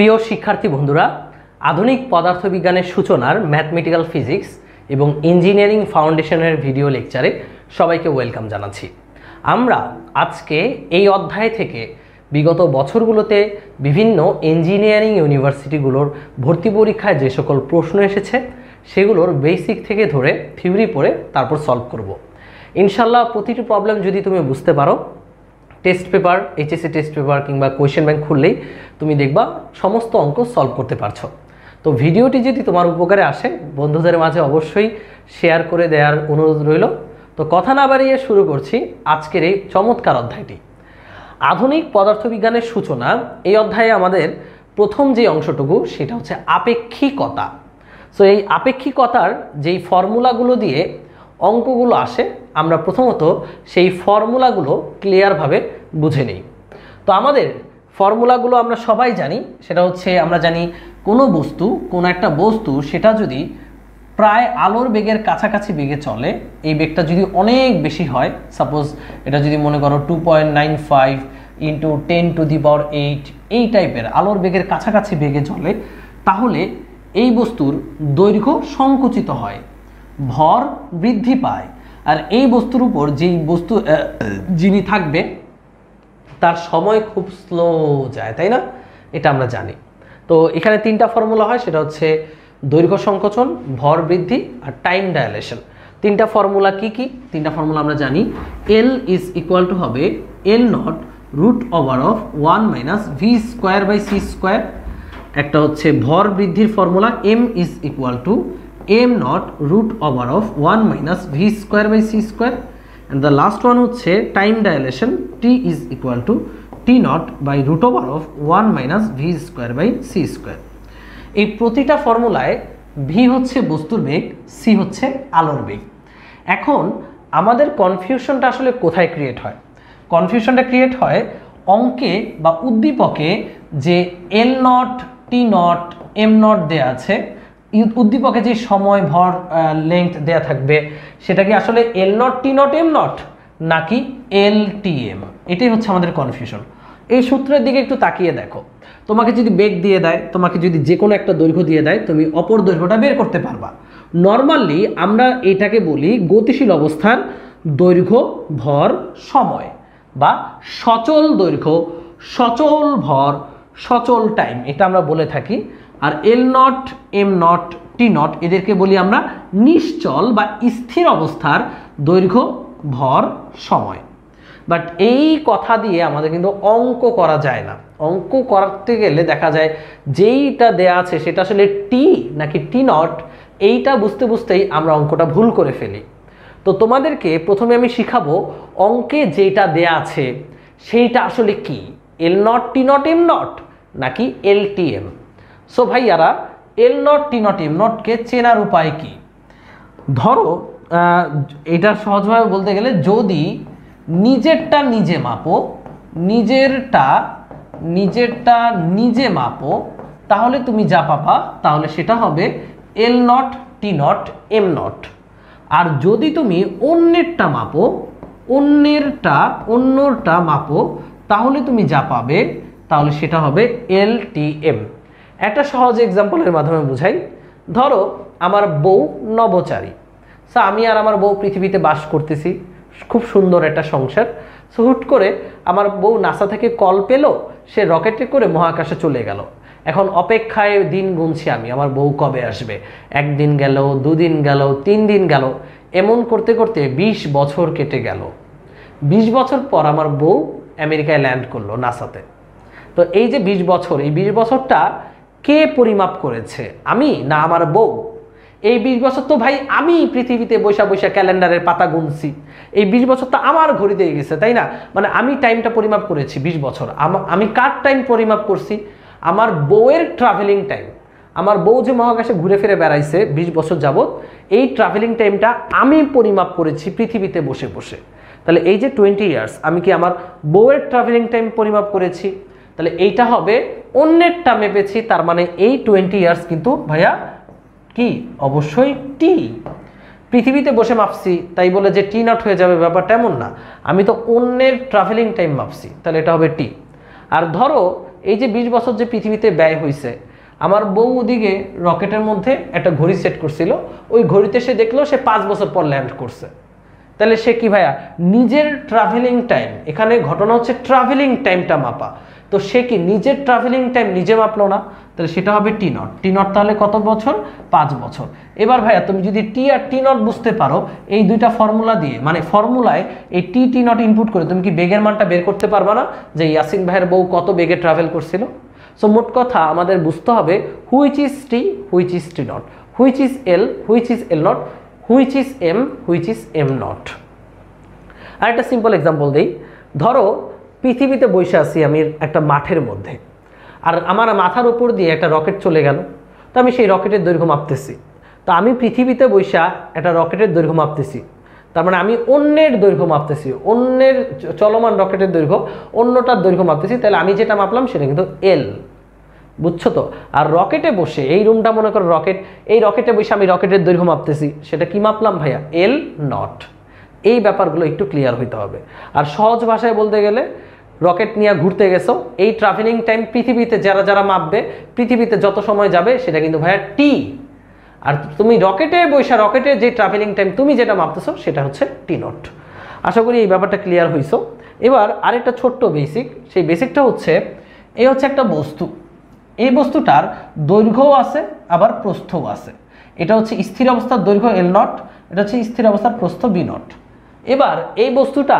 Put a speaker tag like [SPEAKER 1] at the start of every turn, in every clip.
[SPEAKER 1] প্রিয় শিক্ষার্থী বন্ধুরা, আধুনিক পদার্থবিজ্ঞানের সূচনার ম্যাথমেটিক্যাল ফিজিক্স এবং ইঞ্জিনিয়ারিং ফাউন্ডেশনের ভিডিও লেকচারে সবাইকে ওয়েলকাম জানাচ্ছি। আমরা আজকে এই অধ্যায় থেকে বিগত বছরগুলোতে বিভিন্ন ইঞ্জিনিয়ারিং ইউনিভার্সিটিগুলোর ভর্তি পরীক্ষায় যে সকল প্রশ্ন এসেছে সেগুলোর বেসিক থেকে ধরে থিওরি পড়ে তারপর সলভ করব। ইনশাল্লাহ প্রতিটি প্রবলেম যদি তুমি বুঝতে পারো, test paper, HSC test paper কিংবা কোয়েশ্চেন ব্যাংক খুললেই তুমি দেখবা সমস্ত অঙ্ক সলভ করতে পারছো। তো ভিডিওটি যদি তোমার উপকারে আসে বন্ধুদের মাঝে অবশ্যই শেয়ার করে দেওয়ার অনুরোধ রইল। তো কথা না বাড়িয়ে শুরু করছি আজকের এই চমৎকার অধ্যায়টি। আধুনিক পদার্থবিজ্ঞানের সূচনা, এই অধ্যায়ে আমাদের প্রথম যে অংশটুকু সেটা হচ্ছে আপেক্ষিকতা। সো এই আপেক্ষিকতার যেই ফর্মুলাগুলো দিয়ে অঙ্কগুলো আসে আমরা প্রথমত সেই ফর্মুলাগুলো ক্লিয়ারভাবে বুঝে নিই। তো আমাদের ফর্মুলাগুলো আমরা সবাই জানি, সেটা হচ্ছে আমরা জানি কোনো একটা বস্তু সেটা যদি প্রায় আলোর বেগের কাছাকাছি বেগে চলে, এই বেগটা যদি অনেক বেশি হয়, সাপোজ এটা যদি মনে করো 2.95 × 10⁸ এই টাইপের আলোর বেগের কাছাকাছি বেগে চলে, তাহলে এই বস্তুর দৈর্ঘ্য সংকুচিত হয়, ভর বৃদ্ধি পায়, আর এই বস্তুর উপর যেই বস্তু যিনি থাকবে তার সময় খুব স্লো যায়, তাই না? এটা আমরা জানি। তো এখানে তিনটা ফর্মুলা হয়, সেটা হচ্ছে দৈর্ঘ্য সংকোচন, ভর বৃদ্ধি আর টাইম ডায়ালেশন। তিনটা ফর্মুলা কি কি? তিনটা ফর্মুলা আমরা জানি। L ইজ ইকুয়াল টু হবে L0 √1 - v²/c²। একটা হচ্ছে ভর বৃদ্ধির formula M is equal two m0 √1 - v²/c²। and the last one হচ্ছে time dilation, T is equal two T0 √1 - v²/c²। এই প্রতিটা ফর্মুলায় v হচ্ছে বস্তুর বেগ, c হচ্ছে আলোর বেগ। এখন আমাদের কনফিউশনটা আসলে কোথায় ক্রিয়েট হয়? কনফিউশনটা ক্রিয়েট হয় অঙ্কে বা উদ্দীপকে যে L0, T0, M0 দেয়া আছে, উদ্দীপকে যে সময়, ভর, লেংথ দেয়া থাকবে সেটা কি আসলে L0, T0, M0 নাকি LTM? এটাই হচ্ছে আমাদের কনফিউশন। এই সূত্রের দিকে একটু তাকিয়ে দেখো। তোমাকে যদি বেগ দিয়ে দেয়, তোমাকে যদি যে কোনো একটা দৈর্ঘ্য দিয়ে দেয়, তুমি অপর দৈর্ঘ্যটা বের করতে পারবা। নর্মালি আমরা এটাকে বলি গতিশীল অবস্থার দৈর্ঘ্য, ভর, সময়, বা সচল দৈর্ঘ্য, সচল ভর, সচল টাইম, এটা আমরা বলে থাকি। আর L0, M0, T0 এদেরকে বলি আমরা নিশ্চল বা স্থির অবস্থার দৈর্ঘ্য, ভর, সময়। বাট এই কথা দিয়ে আমাদের কিন্তু অঙ্ক করা যায় না। অঙ্ক করতে গেলে দেখা যায় যেইটা দেয়া আছে সেটা আসলে টি নাকি T0, এইটা বুঝতে বুঝতেই আমরা অঙ্কটা ভুল করে ফেলি। তো তোমাদেরকে প্রথমে আমি শিখাবো অঙ্কে যেটা দেয়া আছে সেইটা আসলে কি, L0, T0, M0 নাকি LTM। সো ভাইয়ারা, L0, T0, M0 কে চেনার উপায় কি? ধরো এটা সহজভাবে বলতে গেলে, যদি নিজেরটা নিজে মাপো, নিজেরটা নিজে মাপো, তাহলে তুমি যা পাবা তাহলে সেটা হবে L0, T0, M0। আর যদি তুমি অন্যেরটা মাপো, অন্যটা মাপো, তাহলে তুমি যা পাবে তাহলে সেটা হবে LTM। একটা সহজ এক্সাম্পলের মাধ্যমে বুঝাই। ধরো আমার বউ নভোচারী। সো আমি আর আমার বউ পৃথিবীতে বাস করতেছি, খুব সুন্দর একটা সংসার। সো হুট করে আমার বউ নাসা থেকে কল পেল, সে রকেটে করে মহাকাশে চলে গেল। এখন অপেক্ষায় দিন গুনছি আমি, আমার বউ কবে আসবে। 1 দিন গেল, 2 দিন গেল, 3 দিন গেল, এমন করতে করতে 20 বছর কেটে গেল। 20 বছর পর আমার বউ আমেরিকায় ল্যান্ড করলো, নাসাতে। তো এই যে 20 বছর, এই 20 বছরটা কে পরিমাপ করেছে, আমি না আমার বউ? এই 20 বছর তো ভাই আমি পৃথিবীতে বৈশা বৈশা ক্যালেন্ডারের পাতা গুনছি, এই 20 বছর তো আমার ঘড়িতে গেছে, তাই না? মানে আমি টাইমটা পরিমাপ করেছি 20 বছর। আমি কার টাইম পরিমাপ করছি? আমার বউয়ের ট্রাভেলিং টাইম। আমার বউ যে মহাকাশে ঘুরে ফিরে বেড়াইছে 20 বছর যাবত, এই ট্রাভেলিং টাইমটা আমি পরিমাপ করেছি পৃথিবীতে বসে বসে। তাহলে এই যে 20 ইয়ার্স, আমি কি আমার বউয়ের ট্রাভেলিং টাইম পরিমাপ করেছি? তাহলে এইটা হবে অন্যেরটা মেপেছি, তার মানে এই 20 ইয়ার্স কিন্তু ভাইয়া কি? অবশ্যই টি। পৃথিবীতে বসে মাপছি তাই বলে যে T0 হয়ে যাবে ব্যাপারটা এমন না, আমি তো অন্যের ট্রাভেলিং টাইম মাপছি, তাহলে এটা হবে টি। আর ধরো এই যে 20 বছর যে পৃথিবীতে ব্যয় হয়েছে, আমার বউ ওদিকে রকেটের মধ্যে একটা ঘড়ি সেট করছিল, ওই ঘড়িতে সে দেখলো সে 5 বছর পর ল্যান্ড করছে। তাহলে সে কি ভাইয়া নিজের ট্রাভেলিং টাইম, এখানে ঘটনা হচ্ছে ট্রাভেলিং টাইমটা মাপা, তো সে কি নিজের ট্রাভেলিং টাইম নিজে মাপলো না, তাহলে সেটা হবে টি নট। টি নট তাহলে কত বছর? 5 বছর। এবার ভাইয়া তুমি যদি টি আর টি নট বুঝতে পারো, এই দুইটা ফর্মুলা দিয়ে, মানে ফর্মুলায় এই টি টি নট ইনপুট করে তুমি কি বেগের মানটা বের করতে পারবা না, যে ইয়াসিন ভাইয়ের বউ কত বেগে ট্রাভেল করছিল? সো মোট কথা আমাদের বুঝতে হবে which is T, which is T naught, which is L, which is L naught, which is M, which is M naught. আর একটা সিম্পল এক্সাম্পল দেই, ধরো পৃথিবীতে বসে আছি আমি একটা মাঠের মধ্যে, আর আমার মাথার উপর দিয়ে একটা রকেট চলে গেল, তো আমি সেই রকেটের দৈর্ঘ্য মাপতেছি। তো আমি পৃথিবীতে বসে একটা রকেটের দৈর্ঘ্য মাপতেছি, তার মানে আমি অন্যের দৈর্ঘ্য মাপতেছি, অন্যের চলমান রকেটের দৈর্ঘ্য, অন্যটার দৈর্ঘ্য মাপতেছি, তাহলে আমি যেটা মাপলাম সেটা কিন্তু এল, বুঝছো তো? আর রকেটে বসে, এই রুমটা মনে করো রকেট, এই রকেটে বসে আমি রকেটের দৈর্ঘ্য মাপতেছি, সেটা কি মাপলাম ভাইয়া? এল নট। এই ব্যাপারগুলো একটু ক্লিয়ার হইতে হবে। আর সহজ ভাষায় বলতে গেলে, রকেট নিয়ে ঘুরতে গেছো, এই ট্রাভেলিং টাইম পৃথিবীতে যারা যারা মাপবে, পৃথিবীতে যত সময় যাবে সেটা কিন্তু ভাইয়া টি, আর তুমি রকেটে বসে রকেটের যে ট্রাভেলিং টাইম তুমি যেটা মাপতেছো সেটা হচ্ছে টি নট। আশা করি এই ব্যাপারটা ক্লিয়ার হইছো। এবার আরেকটা ছোট্ট বেসিক, সেই বেসিকটা হচ্ছে, এই হচ্ছে একটা বস্তু, এই বস্তুটার দৈর্ঘ্যও আছে আবার প্রস্থও আছে। এটা হচ্ছে স্থির অবস্থার দৈর্ঘ্য এল নট, এটা হচ্ছে স্থির অবস্থার প্রস্থ বি নট। এবার এই বস্তুটা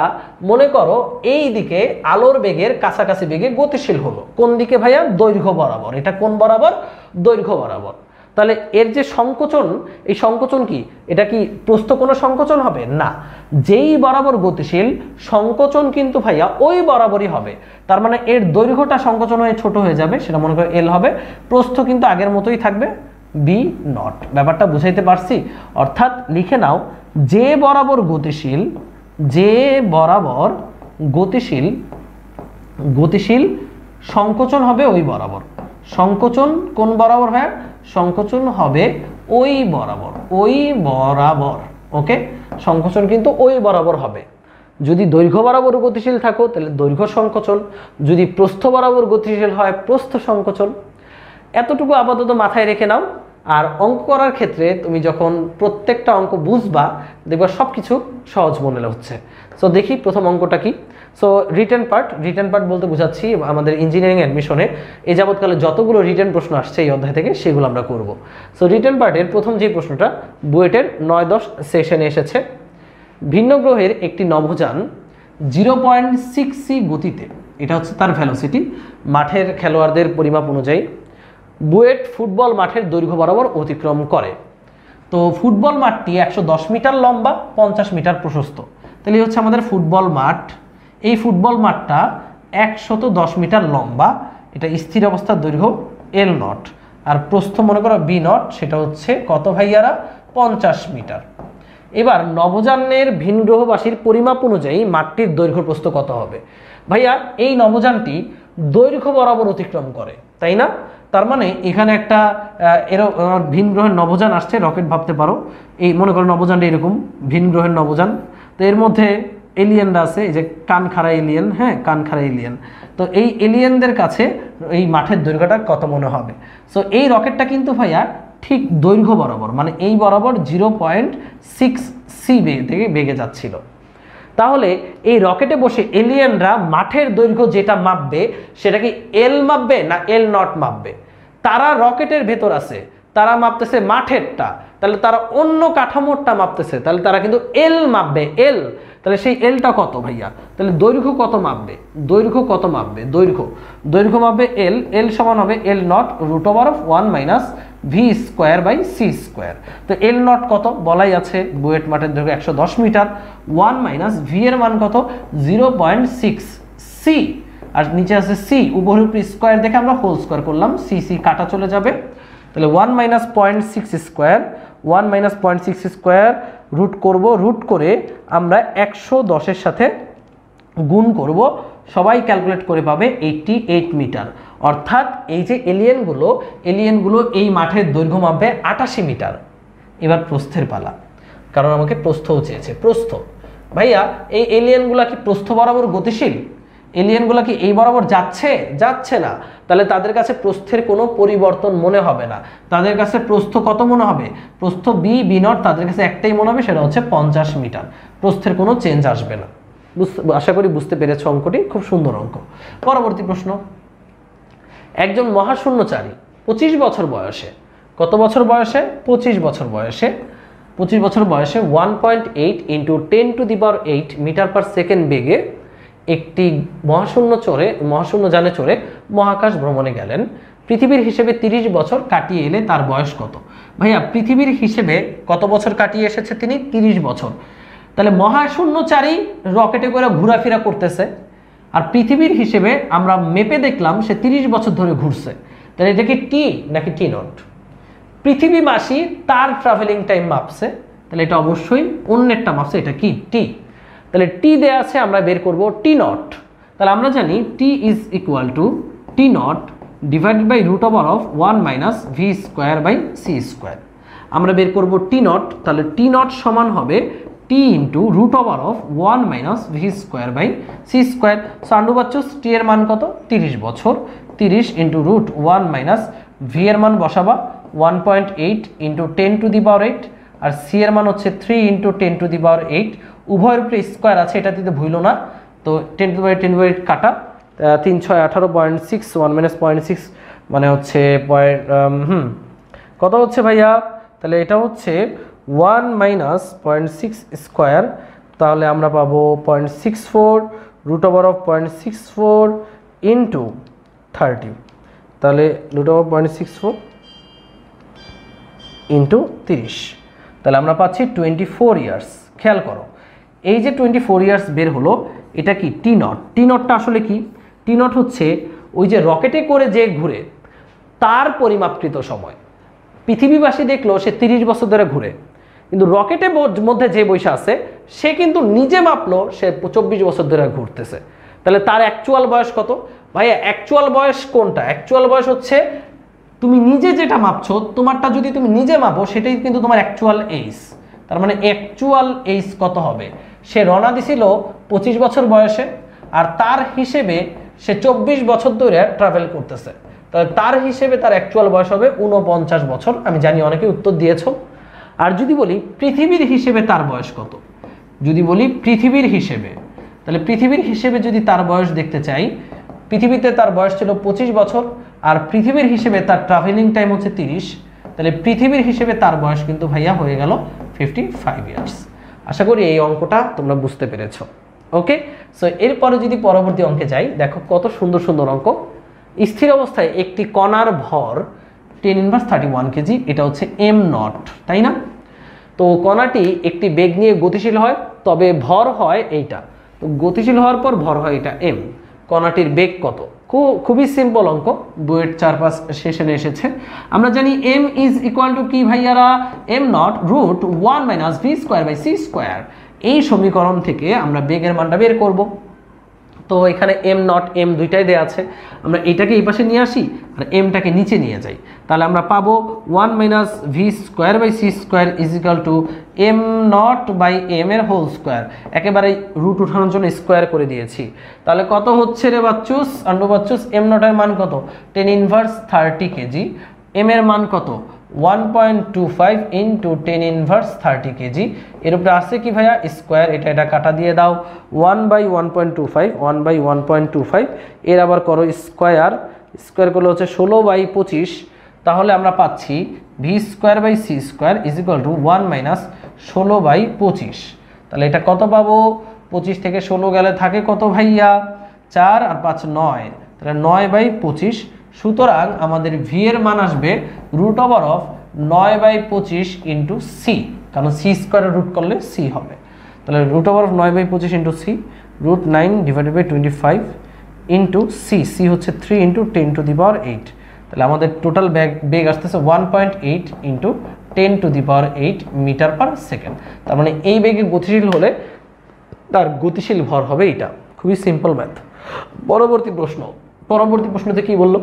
[SPEAKER 1] মনে করো এই দিকে আলোর বেগের কাছাকাছি বেগে গতিশীল হলো, কোন দিকে ভাইয়া? দৈর্ঘ্য বরাবর। এটা কোন বরাবর? দৈর্ঘ্য বরাবর। তাহলে এর যে সংকোচন, এই সংকোচন কি, এটা কি প্রস্থ কোনো সংকোচন হবে না? যেই বরাবর গতিশীল, সংকোচন কিন্তু ভাইয়া ওই বরাবরই হবে। তার মানে এর দৈর্ঘ্যটা সংকোচন হয়ে ছোট হয়ে যাবে, সেটা মনে করো এল হবে, প্রস্থ কিন্তু আগের মতোই থাকবে বি নট। ব্যাপারটা বুঝাইতে পারছি? অর্থাৎ লিখে নাও, যে বরাবর গতিশীল, যে বরাবর গতিশীল, গতিশীল সংকোচন হবে ওই বরাবর। সংকোচন কোন বরাবর হয়? সংকোচন হবে ওই বরাবর, ওই বরাবর। ওকে, সংকোচন কিন্তু ওই বরাবর হবে। যদি দৈর্ঘ্য বরাবর গতিশীল থাকো তাহলে দৈর্ঘ্য সংকোচন, যদি প্রস্থ বরাবর গতিশীল হয় প্রস্থ সংকোচন। এতটুকু আপাতত মাথায় রেখে নাও। আর অঙ্ক করার ক্ষেত্রে তুমি যখন প্রত্যেকটা অঙ্ক বুঝবা, দেখবা সব কিছু সহজ মনে হচ্ছে। সো দেখি প্রথম অঙ্কটা কি। So written part, written part বলতে বোঝাচ্ছি আমাদের ইঞ্জিনিয়ারিং অ্যাডমিশনে এই যাবৎকালে যতগুলো রিটেন প্রশ্ন আসছে এই অধ্যায় থেকে, সেগুলো আমরা করব। সো রিটেন পার্টের প্রথম যে প্রশ্নটা বুয়েটের 9-10 সেশনে এসেছে, ভিন্ন গ্রহের একটি নভোযান 0.6c গতিতে, এটা হচ্ছে তার ভেলোসিটি, মাঠের খেলোয়াড়দের পরিমাপ অনুযায়ী বুয়েট ফুটবল মাঠের দৈর্ঘ্য বরাবর অতিক্রম করে। তো ফুটবল মাঠটি 110 মিটার লম্বা, 50 মিটার প্রশস্ত। তাহলে হচ্ছে আমাদের ফুটবল মাঠ, এই ফুটবল মাঠটা 110 মিটার লম্বা, এটা স্থির অবস্থার দৈর্ঘ্য এল নট, আর প্রস্থ মনে করো বি নট, সেটা হচ্ছে কত ভাইয়ারা? 50 মিটার। এবার নভোযানের ভিন গ্রহবাসীর পরিমাপ অনুযায়ী মাঠটির দৈর্ঘ্য প্রস্থ কত হবে? ভাইয়া এই নভোযানটি দৈর্ঘ্য বরাবর অতিক্রম করে, তাই না? তার মানে এখানে একটা ভিন গ্রহের নভোযান আসছে, রকেট ভাবতে পারো। এই মনে করো নভোযানটা এরকম ভিন গ্রহের নভোযান, তো এর মধ্যে এলিয়েনরা আছে, এই যে কানখাড়া এলিয়েন, হ্যাঁ কানখাড়া এলিয়েন। তো এই এলিয়েনদের কাছে এই মাঠের দৈর্ঘ্যটা কত মনে হবে? সো এই রকেটটা কিন্তু ভাইয়া ঠিক দৈর্ঘ্য বরাবর, মানে এই বরাবর 0.6c থেকে বেগে যাচ্ছিল। তাহলে এই রকেটে বসে এলিয়েনরা মাঠের দৈর্ঘ্য যেটা মাপবে সেটা কি এল মাপবে না এল নট মাপবে? তারা রকেটের ভেতর আছে, তারা মাপতেছে মাঠেরটা, তাহলে তারা অন্য কাঠামোরটা মাপতেছে, তাহলে তারা কিন্তু এল মাপবে, এল। তাহলে সেই এলটা কত ভাইয়া? তাহলে দৈর্ঘ্য কত মাপবে? দৈর্ঘ্য কত মাপবে? দৈর্ঘ্য মাপবে এল, এল সমান হবে L naught √1 - V square by C square. তো এল নট কত বলাই আছে, বুয়েট মাঠের দৈর্ঘ্য 110 মিটার, 1 - ভি এর মান কত? 0.6c, আর নিচে আছে সি, উপরে উপরে স্কোয়ার দেখে আমরা হোল স্কোয়ার করলাম, সি সি কাটা চলে যাবে। তাহলে 1 - 0.6 স্কোয়ার, 1 - 0.6 স্কোয়ার রুট করব, রুট করে আমরা 110-এর সাথে গুণ করব, সবাই ক্যালকুলেট করে পাবে 88 মিটার। অর্থাৎ এই যে এলিয়েনগুলো এই মাঠের দৈর্ঘ্য মাপবে 88 মিটার। এবার প্রস্থের পালা, কারণ আমাকে প্রস্থও চেয়েছে। প্রস্থ ভাইয়া এই এলিয়েনগুলো কি প্রস্থ বরাবর গতিশীল? এলিয়েনগুলো কি এই বরাবর যাচ্ছে? যাচ্ছে না। তাহলে তাদের কাছে প্রস্থের কোনো পরিবর্তন মনে হবে না। তাদের কাছে প্রস্থ কত মনে হবে? প্রস্থ বি নট তাদের কাছে একটাই মনে হবে, সেটা হচ্ছে 50 মিটার। প্রস্থের কোনো চেঞ্জ আসবে না। আশা করি বুঝতে পেরেছ অঙ্কটি, খুব সুন্দর অঙ্ক। পরবর্তী প্রশ্ন, একজন মহাশূন্যচারী 25 বছর বয়সে, কত বছর বয়সে? 25 বছর বয়সে, 25 বছর বয়সে 1.8 × 10⁸ মিটার পার সেকেন্ড বেগে একটি মহাশূন্যযানে চড়ে মহাকাশ ভ্রমণে গেলেন। পৃথিবীর হিসেবে 30 বছর কাটিয়ে এলে তার বয়স কত? ভাইয়া পৃথিবীর হিসেবে কত বছর কাটিয়ে এসেছে তিনি? 30 বছর। তাহলে মহাশূন্যচারী রকেটে করে ঘোরাফেরা করতেছে, আর পৃথিবীর হিসেবে আমরা মেপে দেখলাম সে 30 বছর ধরে ঘুরছে। তাহলে এটা কি টি নাকি টি নট? পৃথিবীবাসী তার ট্রাভেলিং টাইম মাপছে, তাহলে এটা অবশ্যই অন্যেরটা মাপছে, এটা কি টি। তাহলে টি দেয়া আছে, আমরা বের করব টি নট। তাহলে আমরা জানি T is equal to T naught divided by √1 - v²/c²। আমরা বের করব টি নট, তাহলে টি নট সমান হবে টি ইন্টু √1 - v²/c²। সো আন্ডুবাচ্চুস টি এর মান কত? 30 বছর। 30 ইন্টু √1 - ভি এর মান বসাবা 1.8 × 10⁸, আর সি এর মান হচ্ছে 3 × 10⁸। উভয়ের উপরে স্কোয়ার আছে, এটা দিতে ভুলো না। তো 10⁸ কাটা 3 × 6 = 18.6, 1 - 0.6 মানে হচ্ছে কত হচ্ছে ভাইয়া? তাহলে এটা হচ্ছে 1 - 0.6 স্কোয়ার, তাহলে আমরা পাবো 0.64 √0.64 × 30, তাহলে √0.64 × 30, তাহলে আমরা পাচ্ছি 24 ইয়ার্স। খেয়াল করো, এই যে 24 ইয়ার্স বের হলো, এটা কি টি নট? টি নটটা আসলে কি? টি নট হচ্ছে ওই যে রকেটে করে যে ঘুরে তার পরিমাপকৃত সময়। পৃথিবীবাসী দেখলো সে 30 বছর ধরে ঘুরে, কিন্তু রকেটের মধ্যে যে বৈশা আছে সে কিন্তু নিজে মাপলো সে 24 বছর ধরে ঘুরতেছে। তাহলে তার অ্যাকচুয়াল বয়স কত? ভাইয়া অ্যাকচুয়াল বয়স কোনটা? অ্যাকচুয়াল বয়স হচ্ছে তুমি নিজে যেটা মাপছো, তোমারটা যদি তুমি নিজে মাপো সেটাই কিন্তু তোমার অ্যাকচুয়াল এইজ। তার মানে অ্যাকচুয়াল এইজ কত হবে? সে রওনা দিছিল 25 বছর বয়সে, আর তার হিসেবে সে 24 বছর ধরে ট্রাভেল করতেছে। তাহলে তার হিসেবে তার অ্যাকচুয়াল বয়স হবে 49 বছর। আমি জানি অনেকে উত্তর দিয়েছ। আর যদি বলি পৃথিবীর হিসেবে তার বয়স কত, যদি বলি পৃথিবীর হিসেবে, তাহলে পৃথিবীর হিসেবে যদি তার বয়স দেখতে চাই, পৃথিবীতে তার বয়স ছিল 25 বছর, আর পৃথিবীর হিসেবে তার ট্রাভেলিং টাইম হচ্ছে 30, তাহলে পৃথিবীর হিসেবে তার বয়স কিন্তু ভাইয়া হয়ে গেল 55 ইয়ার্স। আশা করি এই অঙ্কটা তোমরা বুঝতে পেরেছো। ওকে, সো এরপরে যদি পরবর্তী অঙ্কে যাই, দেখো কত সুন্দর সুন্দর অঙ্ক। স্থির অবস্থায় একটি কণার ভর 10⁻31 কেজি, এটা হচ্ছে m নট, তাই না? তো কণাটি একটি বেগ নিয়ে গতিশীল হয়, তবে ভর হয় এইটা। তো গতিশীল হওয়ার পর ভর হয় এটা m। কণাটির বেগ কত? খুবই সিম্পল অঙ্ক, বইয়ের 4-5 সেশনে এসেছে। আমরা জানি m ইজ ইকুয়াল টু কি ভাইয়ারা? m not √1 - v²/c²। এই সমীকরণ থেকে আমরা বেগের মানটা বের করব। তো এখানে m নট m দুইটাই দেওয়া আছে, আমরা এটাকে এই পাশে নিয়ে আসি আর mটাকে নিচে নিয়ে যাই, তাহলে আমরা পাবো 1 - v²/c² is equal to m nought by m এর হোল স্কোয়ার। একেবারে রুট উঠানোর জন্য স্কোয়ার করে দিয়েছি। তাহলে কত হচ্ছে রে বাচ্চুস, আন্ডু বাচ্চুস? m নটের মান কত? 10⁻30 কেজি। m এর মান কত? 1.25 × 10⁻30 কেজি। এর উপরে আছে কি ভাইয়া? স্কোয়ার। এটা কাটা দিয়ে দাও, 1/1.25 এর আবার করো স্কোয়ার। স্কোয়ার করলে হচ্ছে 16/25। তাহলে আমরা পাচ্ছি v²/c² ইজ ইকুয়াল টু 1 - 16/25। তাহলে এটা কত পাবো? 25 থেকে 16 গেলে থাকে কত ভাইয়া? 4 আর 5 9, তাহলে 9/25। সুতরাং আমাদের ভি এর মান আসবে √9/25 × c, কারণ c² রুট করলে c হবে। তাহলে √9/25 × c, √9/25 × c, c হচ্ছে 3 × 10⁸। তাহলে আমাদের টোটাল বেগ আসতেছে 1.8 × 10⁸ মিটার পার সেকেন্ড। তার মানে এই বেগে গতিশীল হলে তার গতিশীল ভর হবে এটা। খুবই সিম্পল ম্যাথ। পরবর্তী প্রশ্নতে কি বললো?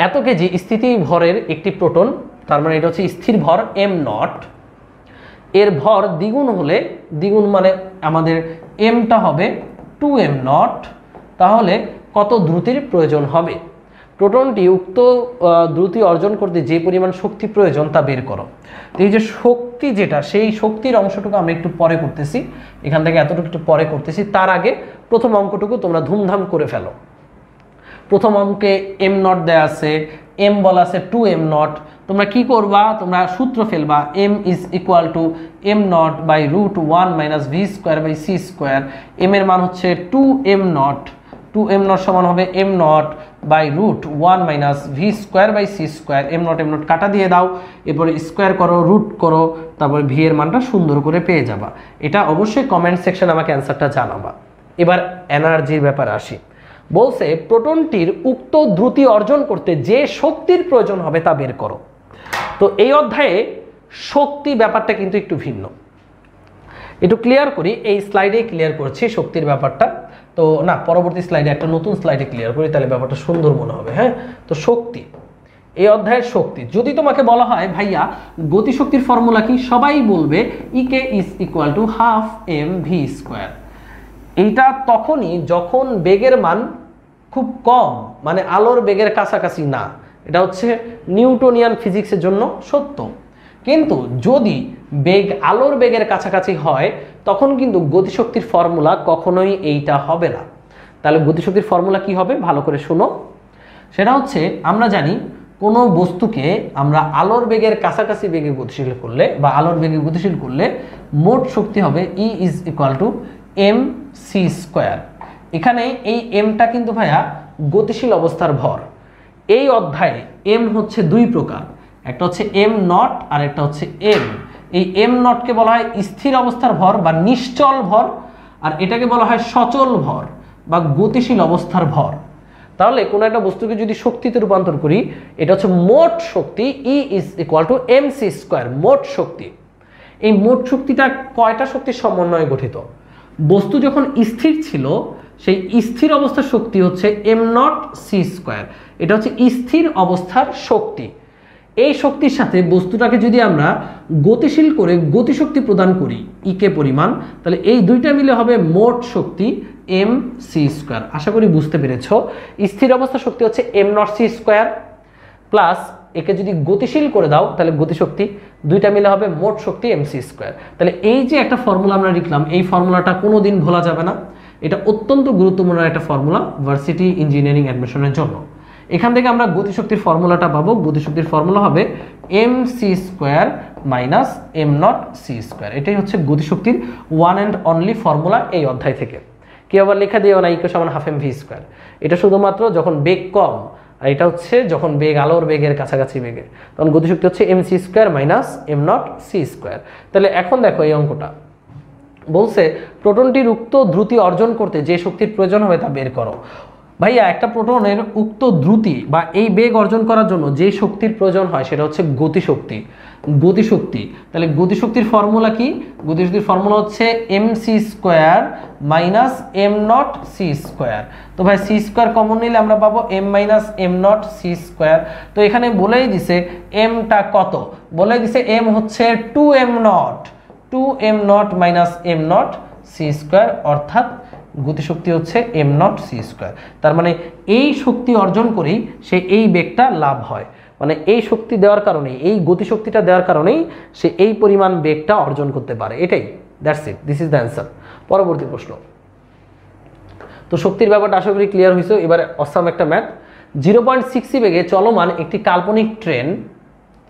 [SPEAKER 1] এত কেজি স্থিতি ভরের একটি প্রোটন, তার মানে এটা হচ্ছে স্থির ভর m নট, এর ভর দ্বিগুণ হলে, দ্বিগুণ মানে আমাদের mটা হবে 2m নট, তাহলে কত দ্রুতির প্রয়োজন হবে? প্রোটনটি উক্ত দ্রুতি অর্জন করতে যে পরিমাণ শক্তি প্রয়োজন তা বের করো। তো এই যে শক্তি যেটা, সেই শক্তির অংশটুকু আমরা একটু পরে করতেছি, এখান থেকে এতটুকু একটু পরে করতেছি। তার আগে প্রথম অঙ্কটুকু তোমরা ধুমধাম করে ফেলো। প্রথম অঙ্কে m নট দেয়া আছে, m বলা আছে 2m নট। তোমরা কি করবা? তোমরা সূত্র ফেলবা m is equal to m nought by root 1 minus V square by C square. m এর মান হচ্ছে 2m নট, 2m নট সমান হবে m nought by root 1 minus V square by C square. m nought কাটা দিয়ে দাও, এরপরে square করো, রুট করো, তারপরে ভি এর মানটা সুন্দর করে পেয়ে যাবা। এটা অবশ্যই কমেন্ট সেকশনে আমাকে অ্যান্সারটা জানাবা। এবার এনার্জির ব্যাপারে আসি। বলছে প্রোটনটির উক্ত দ্রুতি অর্জন করতে যে শক্তির প্রয়োজন হবে তা বের করো। তো এই অধ্যায়ে শক্তি ব্যাপারটা কিন্তু একটু ভিন্ন, একটু ক্লিয়ার করি। এই স্লাইডে ক্লিয়ার করছি শক্তির ব্যাপারটা, তো না পরবর্তী স্লাইডে একটা নতুন স্লাইডে ক্লিয়ার করি, তাহলে ব্যাপারটা সুন্দর মনে হবে। হ্যাঁ, তো শক্তি, এই অধ্যায়ের শক্তি। যদি তোমাকে বলা হয় ভাইয়া গতিশক্তির ফর্মুলা কি, সবাই বলবে KE is equal to half M V square. এইটা তখনই যখন বেগের মান খুব কম, মানে আলোর বেগের কাছাকাছি না। এটা হচ্ছে নিউটনিয়ান ফিজিক্সের জন্য সত্য। কিন্তু যদি বেগ আলোর বেগের কাছাকাছি হয় তখন কিন্তু গতিশক্তির ফর্মুলা কখনোই এইটা হবে না। তাহলে গতিশক্তির ফর্মুলা কি হবে ভালো করে শোনো। সেটা হচ্ছে, আমরা জানি কোনো বস্তুকে আমরা আলোর বেগের কাছাকাছি বেগে গতিশীল করলে বা আলোর বেগে গতিশীল করলে মোট শক্তি হবে E is equal to M C square. এখানে এই এমটা কিন্তু ভাইয়া গতিশীল অবস্থার ভর। এই অধ্যায়ে এম হচ্ছে দুই প্রকার, একটা হচ্ছে এম নট আর একটা হচ্ছে এম। এই এম নটকে বলা হয় স্থির অবস্থার ভর বা নিশ্চল ভর, আর এটাকে বলা হয় সচল ভর বা গতিশীল অবস্থার ভর। তাহলে কোনো একটা বস্তুকে যদি শক্তিতে রূপান্তর করি, এটা হচ্ছে মোট শক্তি E is equal to M C square, মোট শক্তি। এই মোট শক্তিটা কয়টা শক্তির সমন্বয়ে গঠিত? বস্তু যখন স্থির ছিল সেই স্থির অবস্থার শক্তি হচ্ছে এম নট সি স্কোয়ার, এটা হচ্ছে স্থির অবস্থার শক্তি। এই শক্তির সাথে বস্তুটাকে যদি আমরা গতিশীল করে গতিশক্তি প্রদান করি ইকে পরিমাণ, তাহলে এই দুইটা মিলে হবে মোট শক্তি এম সি স্কোয়ার। আশা করি বুঝতে পেরেছ। স্থির অবস্থার শক্তি হচ্ছে m not C square plus একে যদি গতিশীল করে দাও তাহলে গতিশক্তি, দুইটা মিলে হবে মোট শক্তি এম সি স্কোয়ার। তাহলে এই যে একটা ফর্মুলা আমরা লিখলাম, এই ফর্মুলাটা কোনোদিন ভোলা যাবে না। এটা অত্যন্ত গুরুত্বপূর্ণ একটা ফর্মুলা ভার্সিটি ইঞ্জিনিয়ারিং অ্যাডমিশনের জন্য। এখান থেকে আমরা গতিশক্তির ফর্মুলাটা পাবো। গতিশক্তির ফর্মুলা হবে m C square minus am not C square. এটাই হচ্ছে গতিশক্তির ওয়ান অ্যান্ড অনলি ফর্মুলা এই অধ্যায় থেকে। কেউ আবার লেখা দিও না ইকুয়াল সমান হাফ এম ভি স্কোয়ার। এটা শুধুমাত্র যখন বেগ কম, আর এটা হচ্ছে যখন বেগ আলোর বেগের কাছাকাছি বেগে, তখন গতিশক্তি হচ্ছে m C square minus am not C square. তাহলে এখন দেখো এই অঙ্কটা বলছে প্রোটনটির উক্ত দ্রুতি অর্জন করতে যে শক্তির প্রয়োজন হবে তা বের করো। ভাইয়া একটা প্রোটনের উক্ত দ্রুতি বা এই বেগ অর্জন করার জন্য যে শক্তির প্রয়োজন হয় সেটা হচ্ছে গতিশক্তি। গতিশক্তি, তাহলে গতিশক্তির ফর্মুলা কি? গতিশক্তির ফর্মুলা হচ্ছে m C square minus am not C square. তো ভাই সি স্কোয়ার কমন নিলে আমরা পাবো m minus am not C square. তো এখানে বলেই দিছে এমটা কত, বলে দিছে এম হচ্ছে 2m nought, 2m nought minus am not C square, অর্থাৎ গতিশক্তি হচ্ছে এম নট সি স্কোয়ার। তার মানে এই শক্তি অর্জন করেই সে এই বেগটা লাভ হয়, মানে এই শক্তি দেওয়ার কারণেই, এই গতিশক্তিটা দেওয়ার কারণেই সে এই পরিমাণ বেগটা অর্জন করতে পারে। এটাই, that's it, this is the answer. পরবর্তী প্রশ্ন। তো শক্তির ব্যাপারটা আশা করি ক্লিয়ার হয়েছে। এবারে অসাম একটা ম্যাথ। 0.6 বেগে চলমান একটি কাল্পনিক ট্রেন,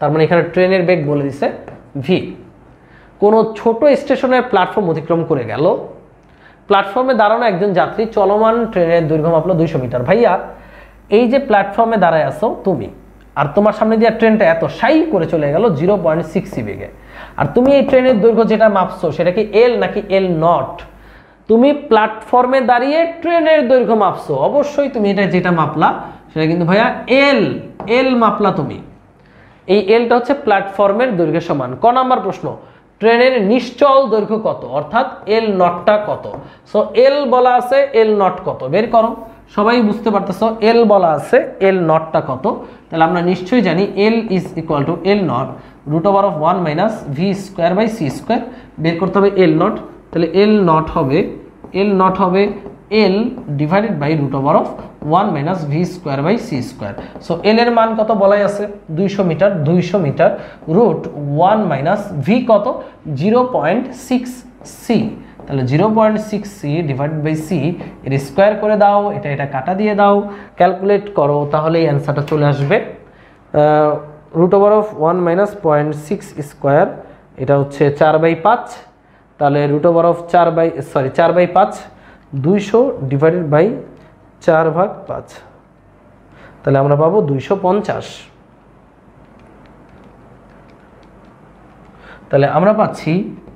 [SPEAKER 1] তার মানে এখানে ট্রেনের বেগ বলে দিছে ভি, কোনো ছোট স্টেশনের প্ল্যাটফর্ম অতিক্রম করে গেল। প্ল্যাটফর্মে দাঁড়ানো একজন যাত্রী চলমান ট্রেনের দৈর্ঘ্য মাপলো 200 মিটার। ভাইয়া এই যে প্ল্যাটফর্মে দাঁড়ায় আছো তুমি, আর তোমার সামনে দিয়ে ট্রেনটা এত সাই করে চলে গেল 0.6 বেগে, আর তুমি এই ট্রেনের দৈর্ঘ্য যেটা মাপছো সেটা কি এল নাকি এল নট? তুমি প্ল্যাটফর্মে দাঁড়িয়ে ট্রেনের দৈর্ঘ্য মাপছো, অবশ্যই তুমি এটা যেটা মাপলা সেটা কিন্তু ভাইয়া এল, এল মাপলা তুমি। এই এলটা হচ্ছে প্ল্যাটফর্মের দৈর্ঘ্যের সমান। ক নাম্বার প্রশ্ন, ট্রেনের নিশ্চল দৈর্ঘ্য কত, অর্থাৎ এল নটটা কত? সো এল বলা আছে, এল নট কত বের করো। সবাই বুঝতে পারতেছো এল বলা আছে, এল নটটা কত? তাহলে আমরা নিশ্চয়ই জানি L is equal to L naught root over of 1 minus V square by C square. বের করতে হবে এল নট। তাহলে এল নট হবে L divided by root over of 1 minus V square by C square. So L এর মান কত বলাই আছে 200 metre, 200 metre root 1 minus V কত 0.6 সি, তাহলে 0.6 সি ডিভাইডেড বাই সি এর স্কোয়ার করে দাও, এটা কাটা দিয়ে দাও, ক্যালকুলেট করো, তাহলে এই অ্যান্সারটা চলে আসবে root over of 1 minus 0.6 square, এটা হচ্ছে 4/5, তাহলে root over of 4/5 200 divided by 4/5, তাহলে আমরা পাবো 250। তাহলে আমরা পাচ্ছি